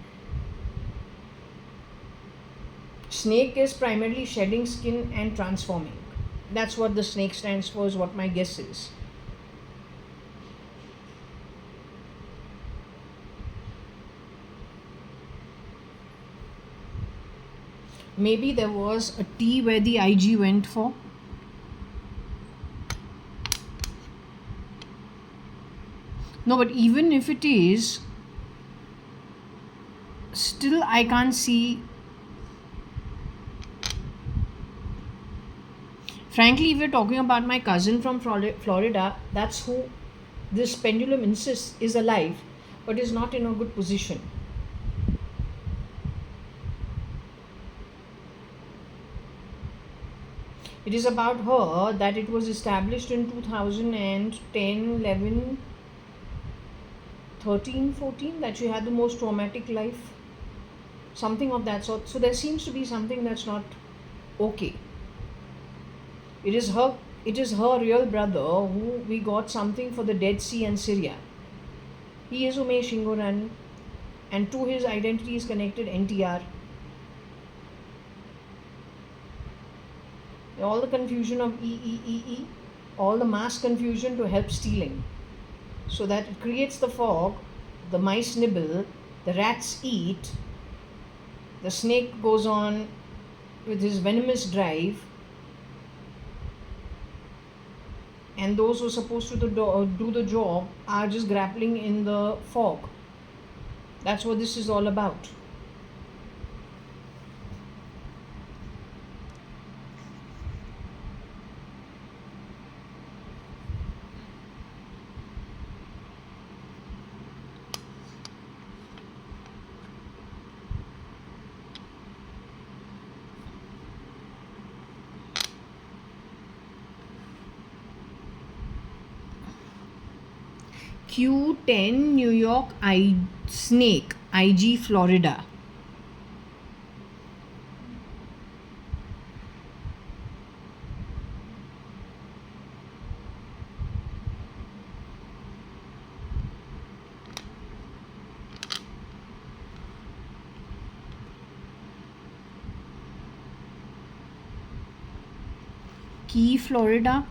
Speaker 1: Snake is primarily shedding skin and transforming. That's what the snake stands for, is what my guess is. Maybe there was a T where the IG went for. No, but even if it is, still I can't see. Frankly, if we're talking about my cousin from Florida, that's who this pendulum insists is alive, but is not in a good position. It is about her that it was established in 2010, 11, 13, 14 that she had the most traumatic life. Something of that sort. So there seems to be something that's not okay. It is her real brother who we got something for the Dead Sea and Syria. He is Umesh Ingorani, and to his identity is connected NTR. All the confusion of EEEE, all the mass confusion to help stealing. So that it creates the fog, the mice nibble, the rats eat, the snake goes on with his venomous drive, and those who are supposed to do the job are just grappling in the fog. That's what this is all about. Q10 New York Snake IG Florida. Key Florida.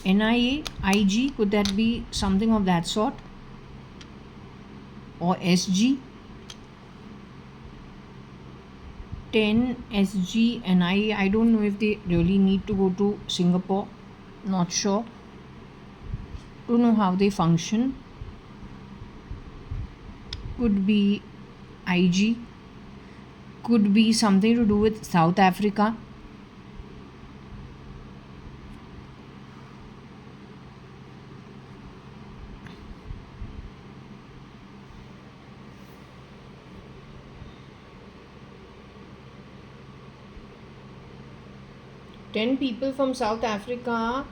Speaker 1: NIA, IG, could that be something of that sort? Or SG? 10 SG NIA. I don't know if they really need to go to Singapore. Not sure. Don't know how they function. Could be IG. Could be something to do with South Africa. 10 people from South Africa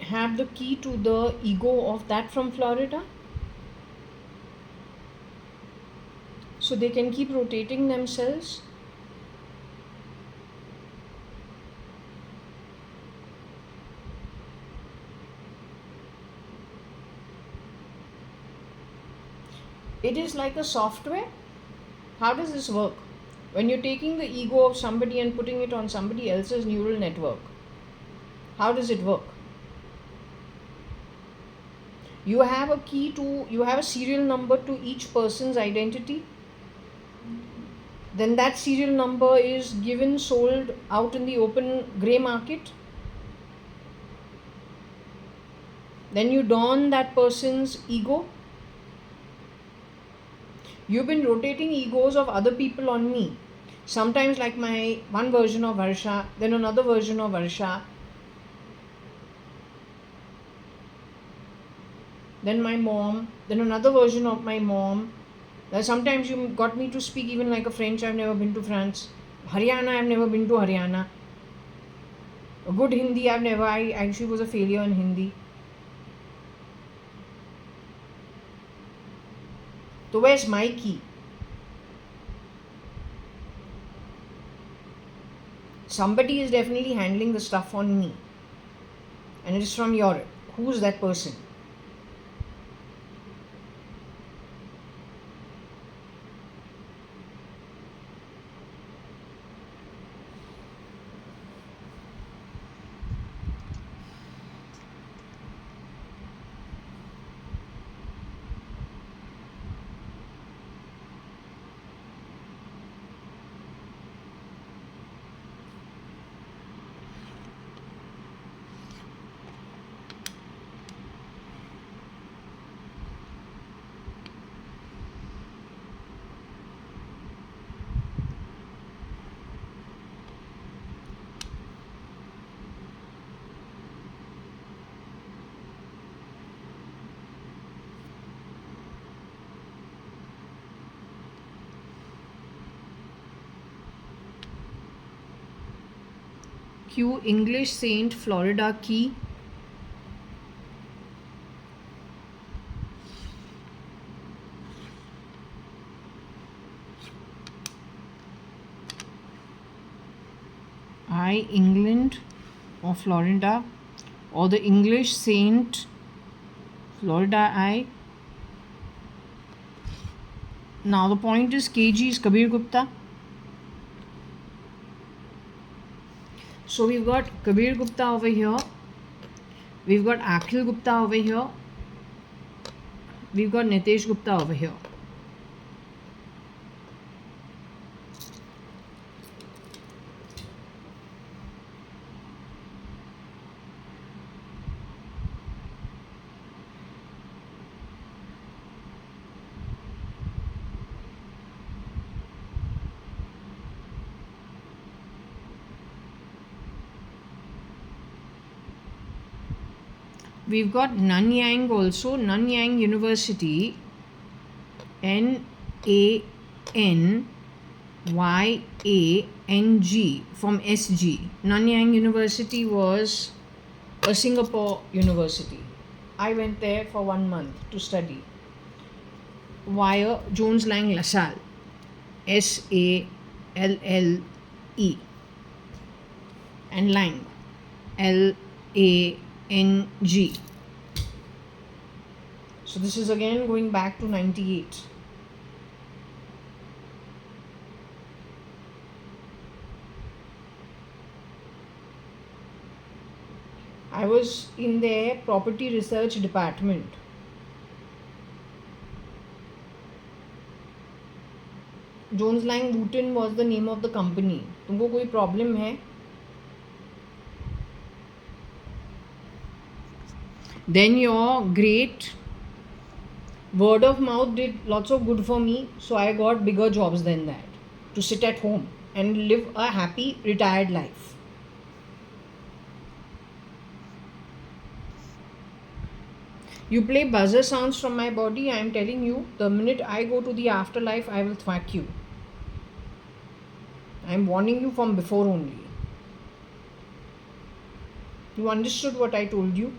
Speaker 1: have the key to the ego of that from Florida. So they can keep rotating themselves. It is like a software. How does this work? When you're taking the ego of somebody and putting it on somebody else's neural network, how does it work? You have a key to, you have a serial number to each person's identity. Then that serial number is given, sold out in the open grey market. Then you don that person's ego. You've been rotating egos of other people on me. Sometimes like my one version of Varsha, then another version of Varsha, then my mom, then another version of my mom. Sometimes you got me to speak even like a French. I've never been to France. Haryana, I've never been to Haryana. A good Hindi, I actually was a failure in Hindi. So where's my key? Somebody is definitely handling the stuff on me. And it is from Europe. Who's that person? Q English Saint Florida key. I England or Florida, or the English Saint Florida I. Now the point is KG is Kabir Gupta. So we've got Kabir Gupta over here. We've got Akhil Gupta over here. We've got Nitesh Gupta over here. We've got Nanyang also, Nanyang University, Nanyang from SG. Nanyang University was a Singapore university. I went there for 1 month to study via Jones Lang LaSalle, SALLE, and Lang, LANG. So this is again going back to 98. I was in their property research department. Jones Lang Wooten was the name of the company. तुमको कोई problem है? Then your great word of mouth did lots of good for me, so I got bigger jobs than that to sit at home and live a happy retired life. You play buzzer sounds from my body. I am telling you, the minute I go to the afterlife, I will thwack you. I am warning you from before only. You understood what I told you?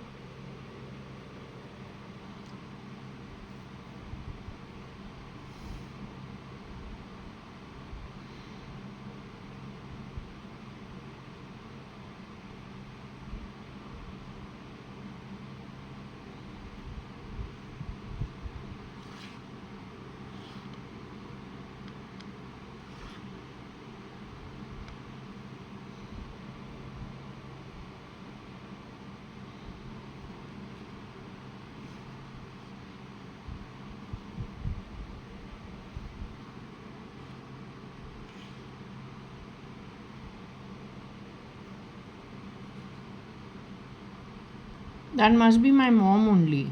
Speaker 1: That must be my mom only.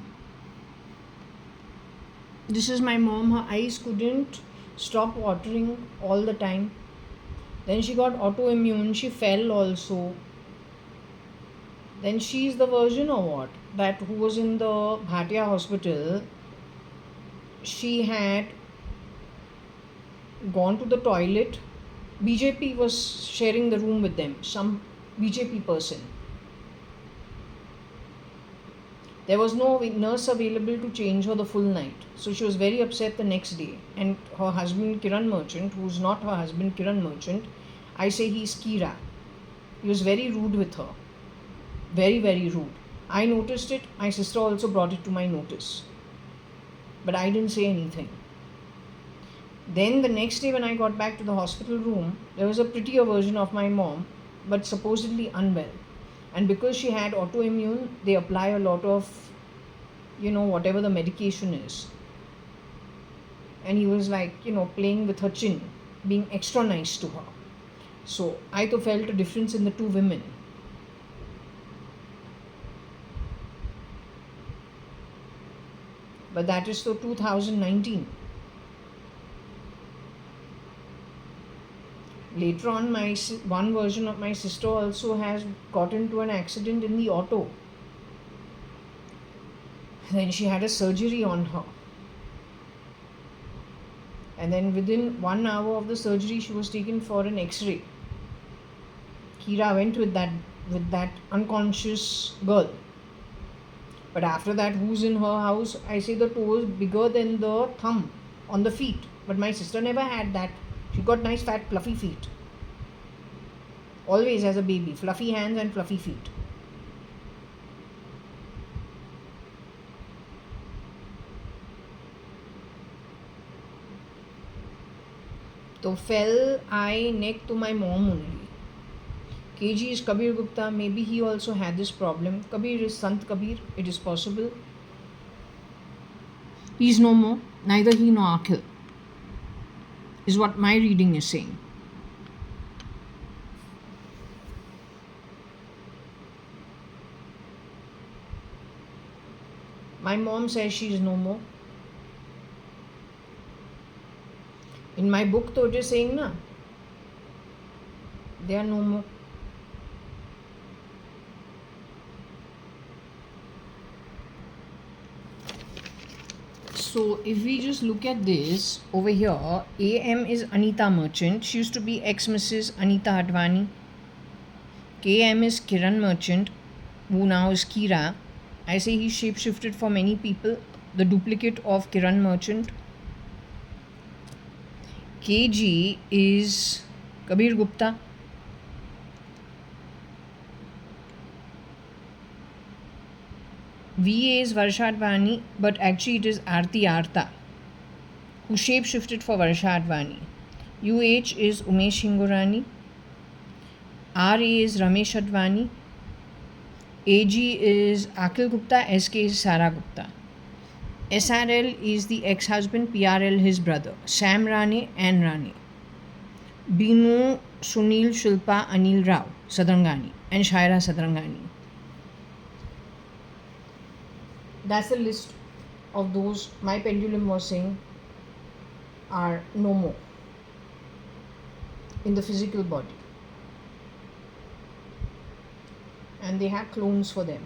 Speaker 1: This is my mom. Her eyes couldn't stop watering all the time. Then she got autoimmune. She fell also. Then she's the version or what? That who was in the Bhatia hospital. She had gone to the toilet. BJP was sharing the room with them. Some BJP person. There was no nurse available to change her the full night. So she was very upset the next day. And her husband, Kiran Merchant, who's not her husband, Kiran Merchant, I say he's Kira. He was very rude with her. Very, very rude. I noticed it. My sister also brought it to my notice. But I didn't say anything. Then the next day when I got back to the hospital room, there was a prettier version of my mom, but supposedly unwell. And because she had autoimmune, they apply a lot of, whatever the medication is. And he was like, playing with her chin, being extra nice to her. So I too felt a difference in the two women. But that is so 2019. Later on, one version of my sister also has got into an accident in the auto. Then she had a surgery on her. And then within 1 hour of the surgery, she was taken for an X-ray. Kira went with that unconscious girl. But after that, who's in her house? I say the toe is bigger than the thumb on the feet. But my sister never had that. She got nice fat fluffy feet. Always as a baby. Fluffy hands and fluffy feet. So fell I neck to my mom only. KG is Kabir Gupta. Maybe he also had this problem. Kabir is Sant Kabir. It is possible. He is no more. Neither he nor Akhil. Is what my reading is saying. My mom says she is no more. In my book, though, it is saying, na, they are no more. So if we just look at this over here, AM is Anita Merchant. She used to be ex-Mrs. Anita Advani. KM is Kiran Merchant, who now is Kira. I say he shapeshifted for many people. The duplicate of Kiran Merchant. KG is Kabir Gupta. VA is Varsha Advani, but actually it is Aarti Arta, who shapeshifted for Varsha Advani. UH is Umesh Hingorani. RA is Ramesh Advani. AG is Akhil Gupta. SK is Sara Gupta. SRL is the ex-husband, PRL his brother, Sam Rane and Rane. Binu, Sunil, Shilpa, Anil Rao, Sadrangani, and Shaira Sadrangani. That's a list of those my pendulum was saying are no more in the physical body. And they have clones for them.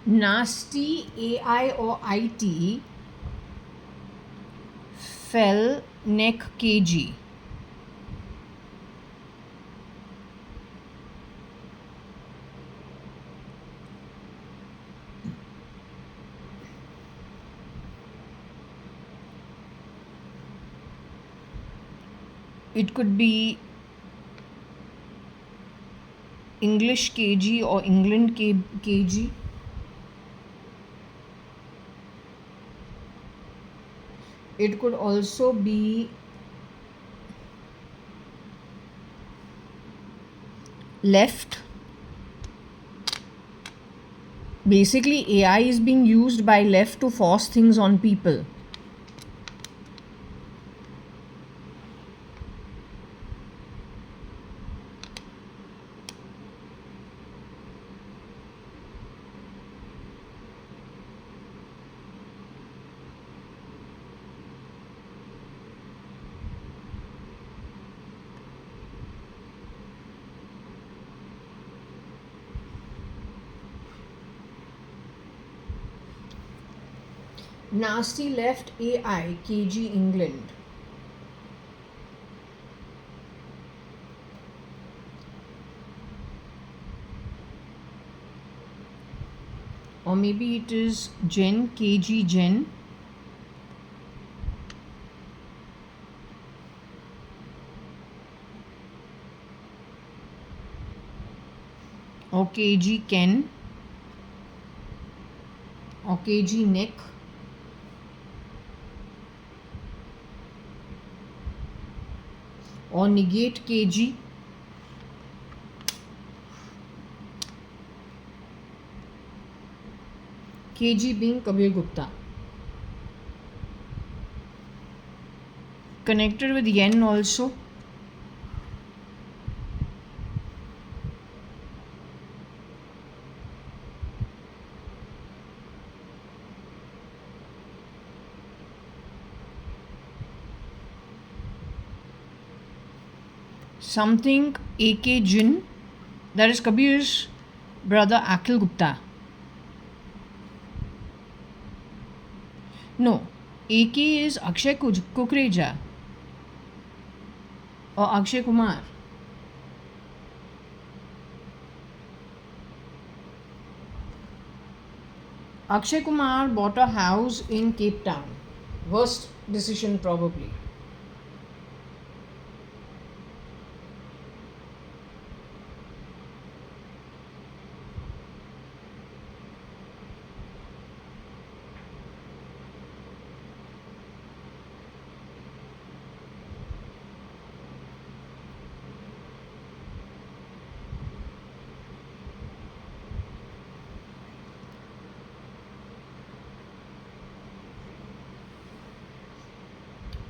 Speaker 1: Nasty, AI or IT, fell, neck, KG. It could be English KG or England KG. It could also be left. Basically, AI is being used by left to force things on people. Nasty left, AI, KG, England. Or maybe it is Gen, KG, Gen. Or KG, Ken. Or KG, neck. Or negate KG. KG being Kabir Gupta. Connected with Yen also. Something AK Jin. That is Kabir's brother Akhil Gupta. No, AK is Akshay Kukreja or Akshay Kumar. Akshay Kumar bought a house in Cape Town. Worst decision probably.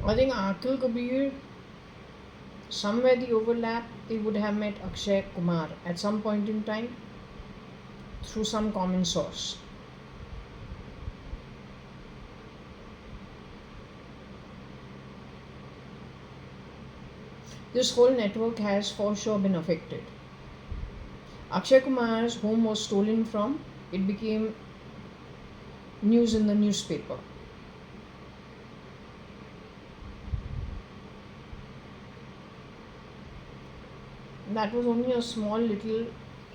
Speaker 1: I think Akhil Kabir, somewhere the overlap, they would have met Akshay Kumar at some point in time through some common source. This whole network has for sure been affected. Akshay Kumar's home was stolen from, it became news in the newspaper. That was only a small little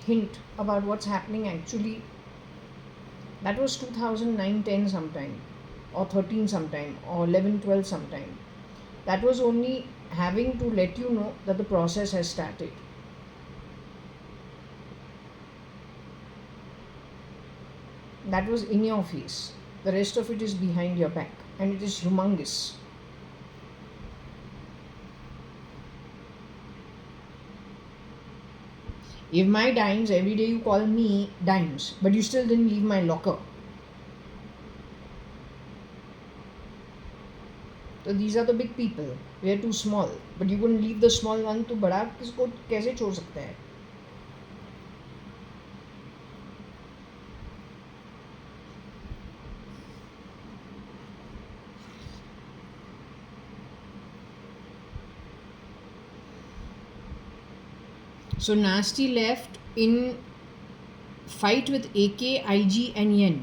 Speaker 1: hint about what's happening actually. That was 2009-10 sometime, or 13 sometime, or 11-12 sometime. That was only having to let you know that the process has started. That was in your face. The rest of it is behind your back, and it is humongous. If my dimes, every day you call me dimes, but you still didn't leave my locker. So these are the big people. We are too small, but you couldn't leave the small one. तो बड़ा किसको कैसे छोड़ सकता है? So Nasty left in fight with AK, IG and Yen.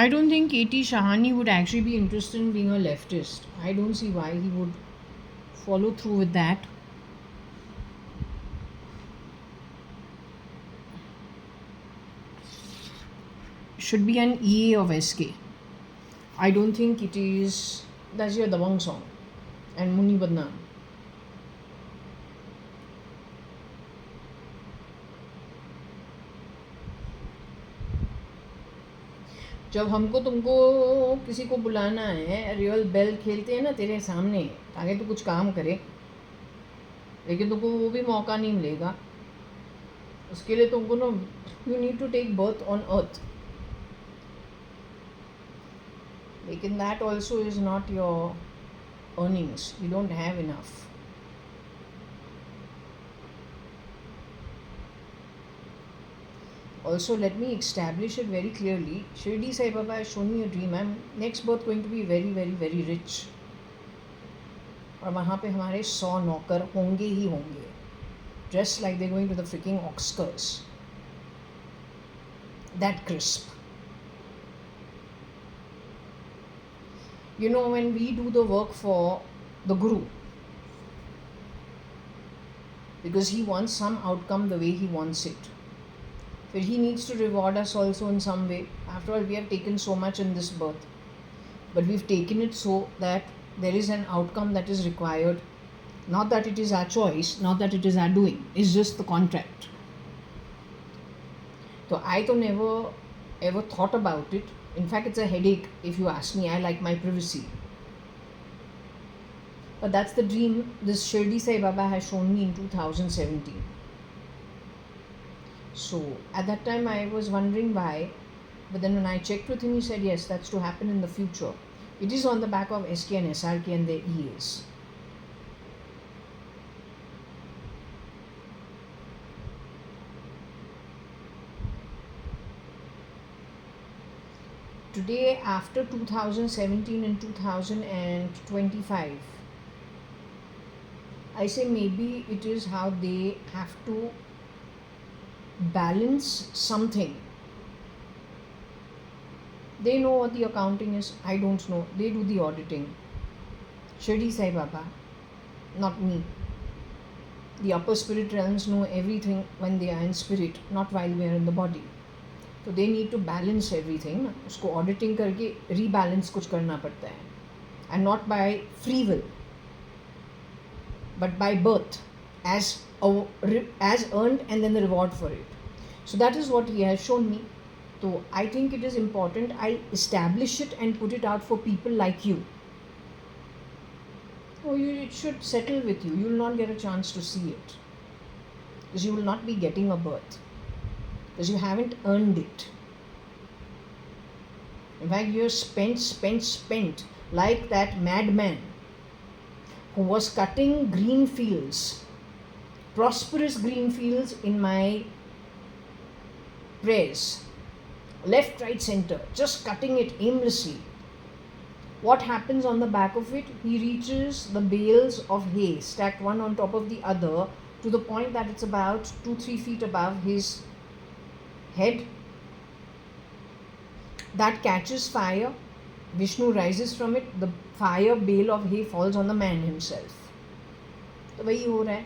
Speaker 1: I don't think KT Shahani would actually be interested in being a leftist. I don't see why he would follow through with that. Should be an EA of SK. I don't think it is. That's your Dabang song and Muni Badnam. जब हमको तुमको किसी को बुलाना है, real bell खेलते हैं ना तेरे सामने ताकि तू कुछ काम करे, लेकिन तुमको वो भी मौका नहीं मिलेगा. उसके लिए तुमको ना you need to take birth on earth, लेकिन that also is not your earnings. You don't have enough. Also, let me establish it very clearly. Shirdi Sai Baba has shown me a dream. I'm next birth going to be very, very, very rich. और वहाँ पे हमारे 100 नौकर होंगे ही होंगे, dressed like they're going to the freaking Oscars. That crisp. You know, when we do the work for the Guru, because he wants some outcome the way he wants it, but he needs to reward us also in some way. After all, we have taken so much in this birth, but we've taken it so that there is an outcome that is required. Not that it is our choice, not that it is our doing. It's just the contract. So I never ever thought about it. In fact, it's a headache if you ask me. I like my privacy. But that's the dream this Shirdi Sai Baba has shown me in 2017. So at that time I was wondering why, but then when I checked with him, he said yes, that's to happen in the future. It is on the back of SK and SRK and their EAs. Today, after 2017 and 2025, I say maybe it is how they have to balance something. They know what the accounting is. I don't know. They do the auditing. Shirdi Sai Baba, not me. The upper spirit realms know everything when they are in spirit, not while we are in the body. So they need to balance everything. उसको auditing करके rebalance कुछ करना पड़ता है, and not by free will, but by birth, as earned and then the reward for it. So that is what he has shown me. So I think it is important I establish it and put it out for people like you. It should settle with you. You will not get a chance to see it, because you will not be getting a birth, because you haven't earned it. In fact, you're spent like that madman who was cutting green fields, prosperous green fields in my prayers, left, right, center, just cutting it aimlessly. What happens on the back of it? He reaches the bales of hay stacked one on top of the other to the point that it's about 2-3 feet above his head. That catches fire. Vishnu rises from it. The fire bale of hay falls on the man himself. तो वही हो रहा है.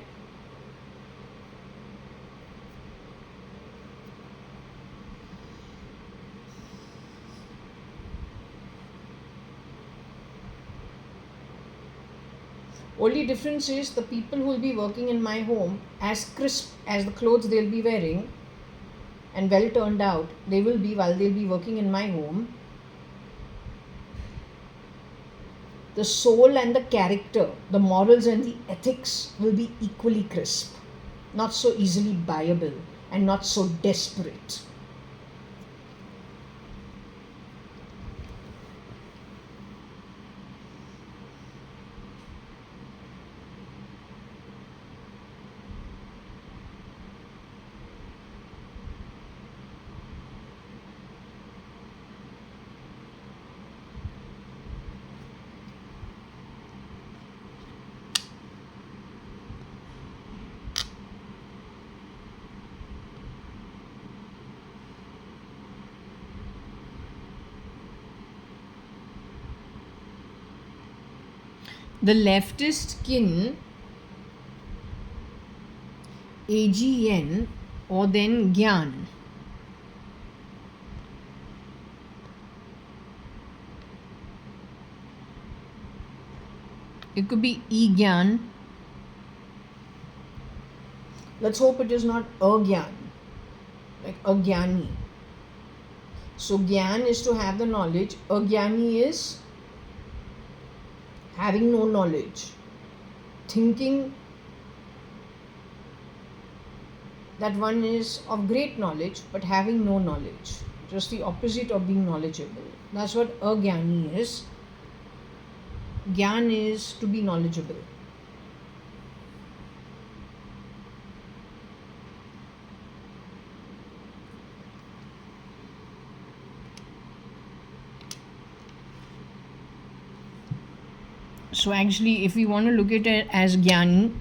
Speaker 1: Only difference is the people who will be working in my home, as crisp as the clothes they'll be wearing, and well turned out they will be while they'll be working in my home, the soul and the character, the morals and the ethics will be equally crisp, not so easily buyable and not so desperate. The leftist kin AGN or then Gyan. It could be E-Gyan. Let's hope it is not A-Gyan, like A-Gyani. So Gyan is to have the knowledge, A-Gyani is having no knowledge, thinking that one is of great knowledge but having no knowledge, just the opposite of being knowledgeable. That's what A-Gyani is. Gyan is to be knowledgeable. So actually, if we want to look at it as Gyani,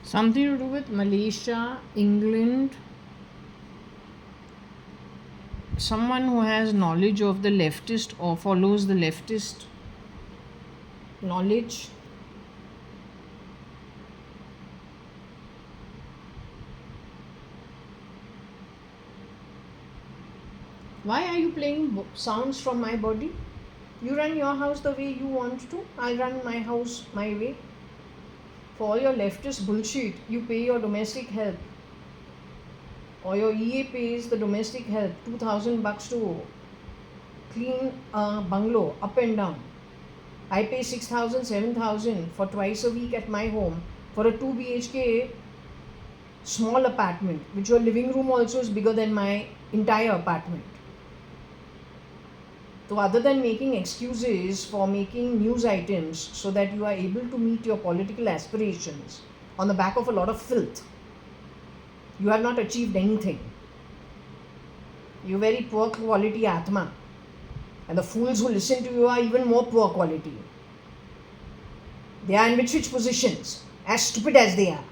Speaker 1: something to do with Malaysia, England, someone who has knowledge of the leftist or follows the leftist knowledge. Why are you playing sounds from my body? You run your house the way you want to. I'll run my house my way. For all your leftist bullshit, you pay your domestic help, or your EA pays the domestic help $2,000 to clean a bungalow up and down. I pay 6,000, 7,000 for twice a week at my home for a 2 BHK small apartment, which your living room also is bigger than my entire apartment. So other than making excuses for making news items so that you are able to meet your political aspirations on the back of a lot of filth, you have not achieved anything. You're very poor quality Atma. And the fools who listen to you are even more poor quality. They are in which positions, as stupid as they are.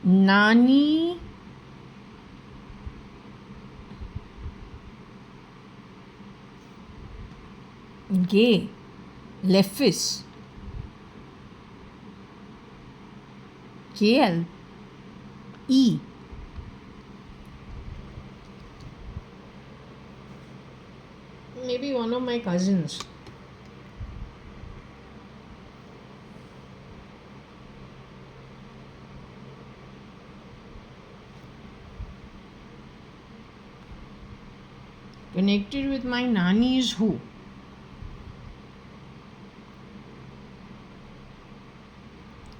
Speaker 1: Nani Gay Lefis KL E maybe one of my cousins. Connected with my nani is who?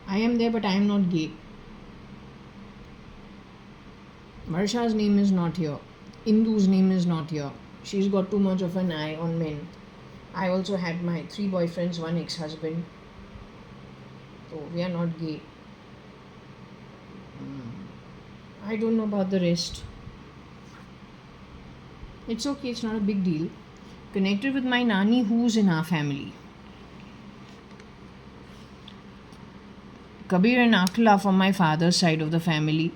Speaker 1: I am there, but I am not gay. Marsha's name is not here. Indu's name is not here. She's got too much of an eye on men. I also had my 3 boyfriends, 1 ex-husband. So we are not gay. I don't know about the rest. It's okay, it's not a big deal. Connected with my nani, who's in our family? Kabir and Akla from my father's side of the family.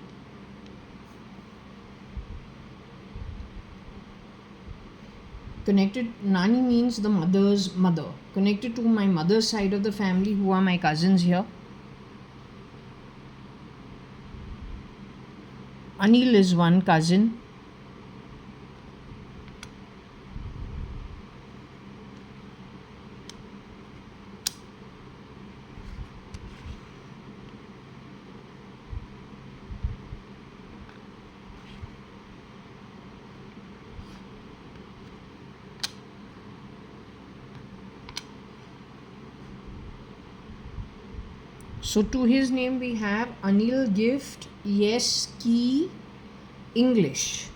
Speaker 1: Connected, nani means the mother's mother. Connected to my mother's side of the family, who are my cousins here. Anil is one cousin. So to his name we have Anil Gift Yes Key English.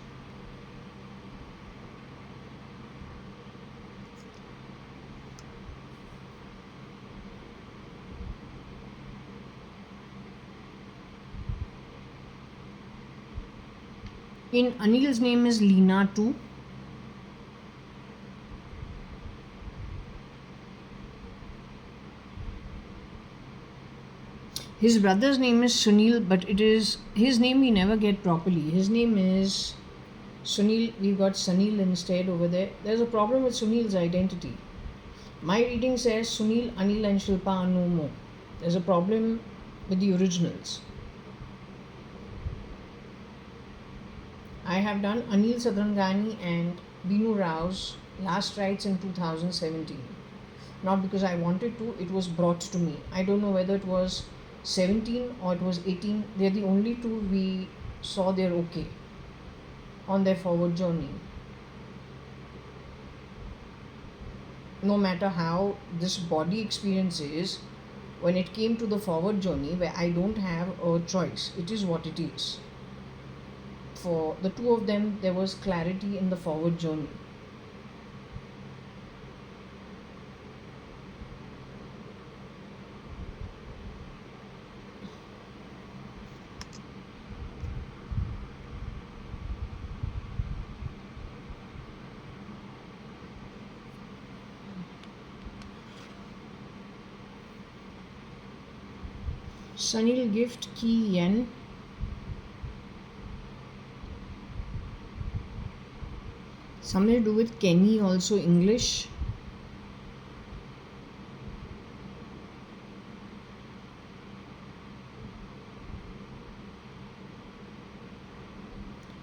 Speaker 1: In Anil's name is Leena too. His brother's name is Sunil, but it is his name we never get properly. His name is Sunil. We've got Sunil instead over there. There's a problem with Sunil's identity. My reading says Sunil, Anil, and Shilpa are no more. There's a problem with the originals. I have done Anil Sadrangani and Binu Rao's last rites in 2017. Not because I wanted to, it was brought to me. I don't know whether it was 17 or it was 18. They're the only two we saw they're okay on their forward journey. No matter how this body experience is, when it came to the forward journey where I don't have a choice, it is what it is. For the two of them, there was clarity in the forward journey. Sunil Gift Ki Yen. Something to do with Kenny, also English.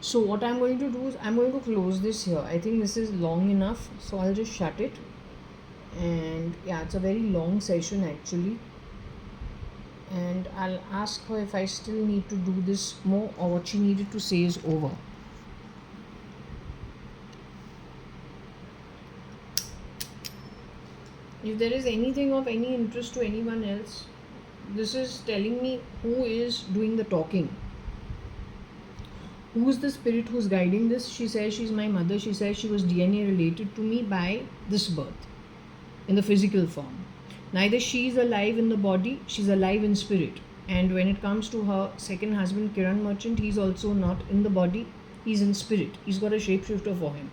Speaker 1: So what I'm going to do is I'm going to close this here. I think this is long enough, so I'll just shut it. And yeah, it's a very long session actually. And I'll ask her if I still need to do this more or what she needed to say is over. If there is anything of any interest to anyone else, this is telling me who is doing the talking. Who is the spirit who's guiding this? She says she's my mother. She says she was DNA related to me by this birth in the physical form. Neither she is alive in the body, she's alive in spirit. And when it comes to her second husband, Kiran Merchant, he's also not in the body, he's in spirit. He's got a shapeshifter for him.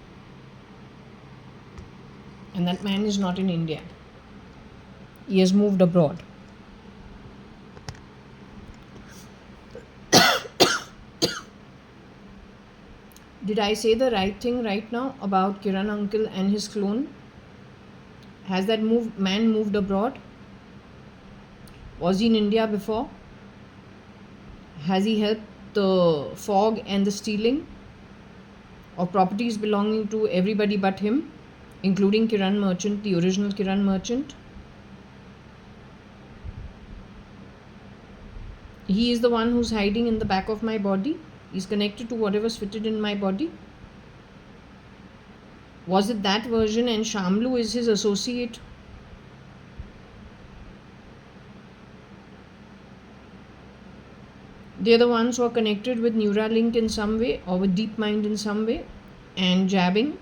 Speaker 1: And that man is not in India. He has moved abroad. Did I say the right thing right now about Kiran uncle and his clone? Has that man moved abroad? Was he in India before? Has he helped the fog and the stealing of properties belonging to everybody but him, including Kiran Merchant, the original Kiran Merchant? He is the one who's hiding in the back of my body. He's connected to whatever's fitted in my body. Was it that version and Shamlu is his associate? They're the ones who are connected with Neuralink in some way or with DeepMind in some way, and jabbing,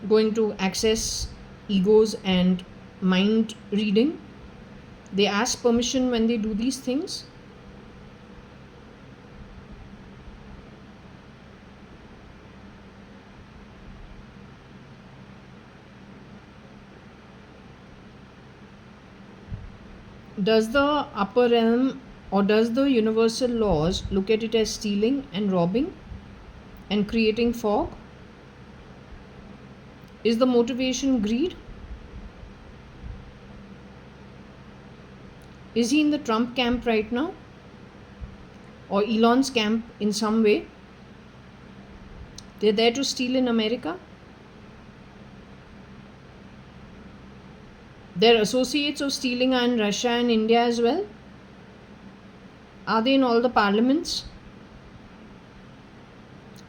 Speaker 1: going to access egos and mind reading. They ask permission when they do these things. Does the upper realm or does the universal laws look at it as stealing and robbing and creating fog? Is the motivation greed? Is he in the Trump camp right now? Or Elon's camp in some way? They're there to steal in America? Their associates of stealing are in Russia and India as well? Are they in all the parliaments?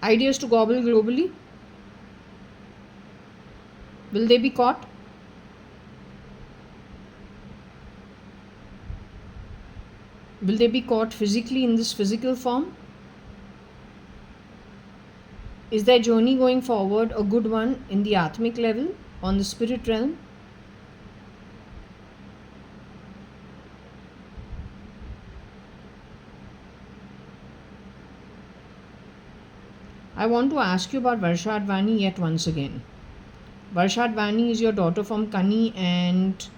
Speaker 1: Ideas to gobble globally? Will they be caught? Will they be caught physically in this physical form? Is their journey going forward a good one in the Atmic level, on the spirit realm? I want to ask you about JAYA.ADVANI yet once again. JAYA.ADVANI is your daughter from Kani and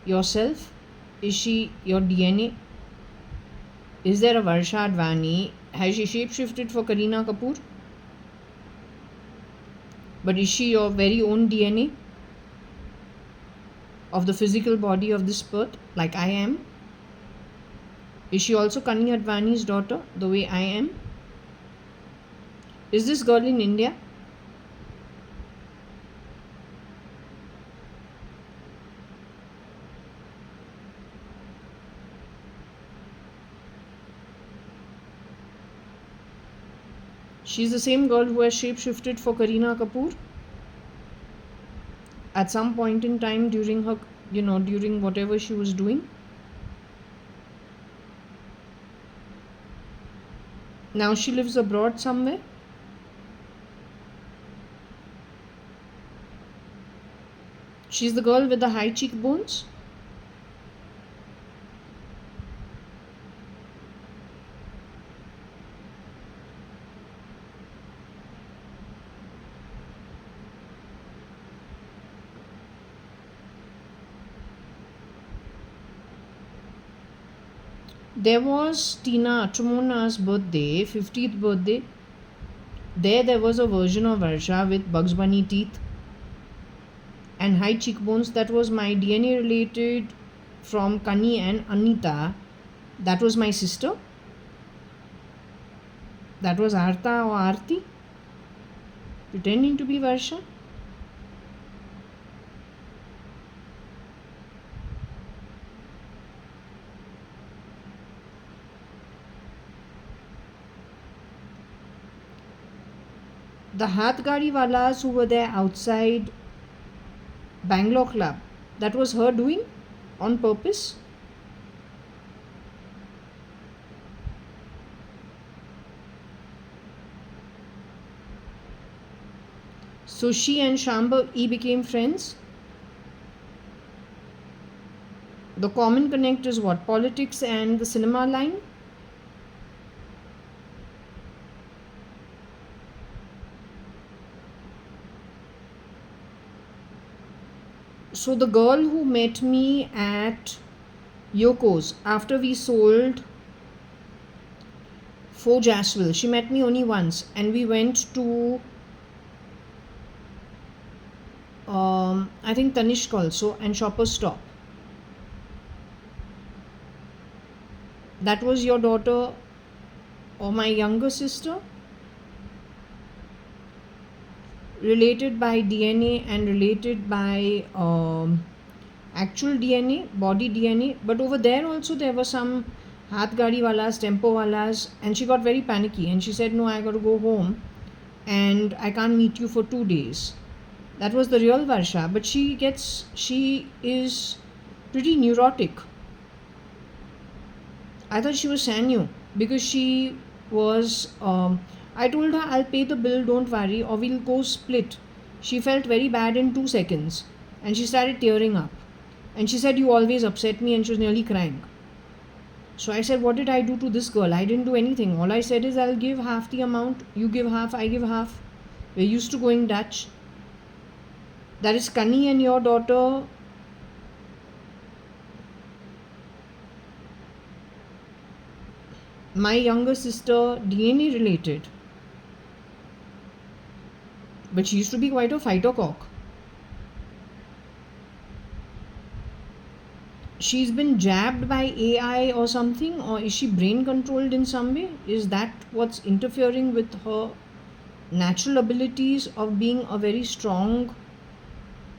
Speaker 1: yourself. Is she your DNA? Is there a JAYA.ADVANI? Has she shapeshifted for Kareena Kapoor? But is she your very own DNA of the physical body of this birth, like I am? Is she also Kani Advani's daughter, the way I am? Is this girl in India? She's the same girl who has shapeshifted for Kareena Kapoor at some point in time during her, during whatever she was doing. Now she lives abroad somewhere. She's the girl with the high cheekbones. There was Tina Trumona's birthday, 50th birthday. There was a version of Varsha with Bugs Bunny teeth and high cheekbones. That was my DNA related from Kani and Anita. That was my sister. That was Arta or Arti, pretending to be Varsha. The Hathgari Walas who were there outside Bangalore Club, that was her doing on purpose. So she and Shambhav E became friends. The common connect is what? Politics and the cinema line. So the girl who met me at Yoko's after we sold for Jaswell, she met me only once, and we went to I think Tanishq also and Shoppers Stop. That was your daughter or my younger sister? Related by DNA and related by actual DNA, body DNA. But over there also there were some Hath Gadi Walas, Tempo Walas, and she got very panicky and she said, no, I got to go home. and I can't meet you for 2 days. That was the real Varsha, but she is pretty neurotic. I thought she was Sanyu because she was. I told her I'll pay the bill, don't worry, or we'll go split. She felt very bad in 2 seconds and she started tearing up. And she said, "You always upset me," and she was nearly crying. So I said, "What did I do to this girl? I didn't do anything. All I said is, I'll give half the amount, you give half, I give half. We're used to going Dutch. That is Kani and your daughter. My younger sister, DNA related. But she used to be quite a fighter cock. She's been jabbed by AI or something, or is she brain controlled in some way? Is that what's interfering with her natural abilities of being a very strong,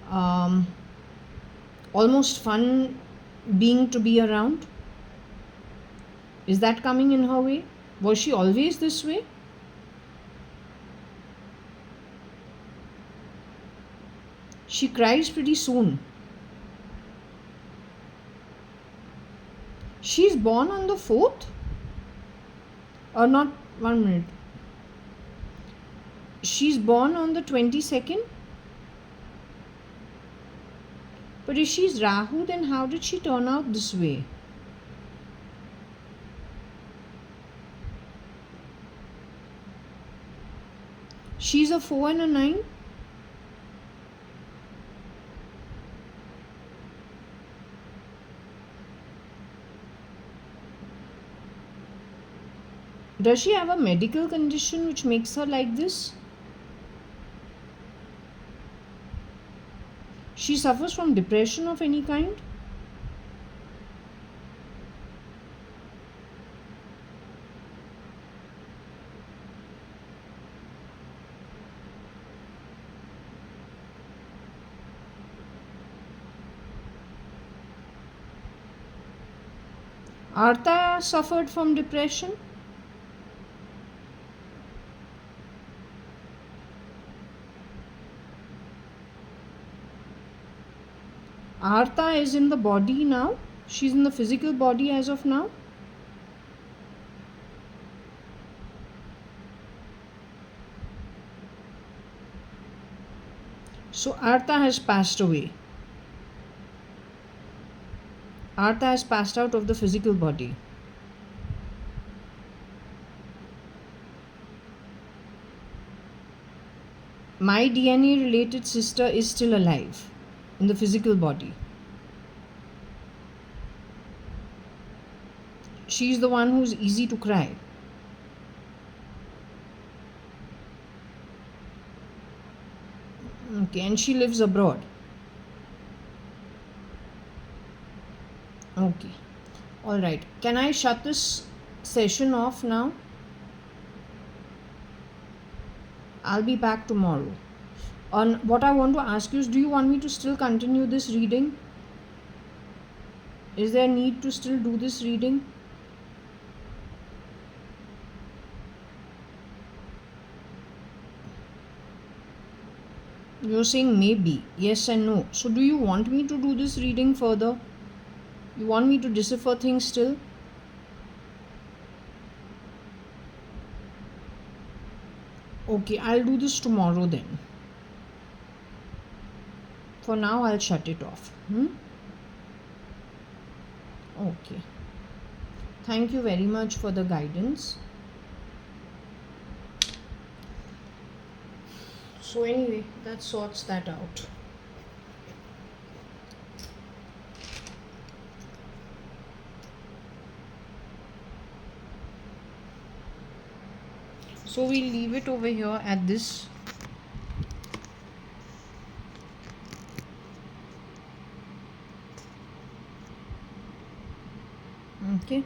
Speaker 1: um, almost fun being to be around? Is that coming in her way? Was she always this way? She cries pretty soon. She's born on the 4th? Or not, 1 minute. She's born on the 22nd? But if she's Rahu, then how did she turn out this way? She's a 4 and a 9? Does she have a medical condition which makes her like this? She suffers from depression of any kind? Artha suffered from depression? Artha is in the body now? She's in the physical body as of now? So Artha has passed away. Artha has passed out of the physical body. My DNA related sister is still alive in the physical body. She's the one who's easy to cry. Okay, and she lives abroad. Okay, all right. Can I shut this session off now? I'll be back tomorrow. On what I want to ask you is, do you want me to still continue this reading? Is there a need to still do this reading? You're saying maybe, yes and no. So do you want me to do this reading further? You want me to decipher things still? Okay, I'll do this tomorrow then. For now, I'll shut it off. Okay. Thank you very much for the guidance. So anyway, that sorts that out. So we'll leave it over here at this. Okay.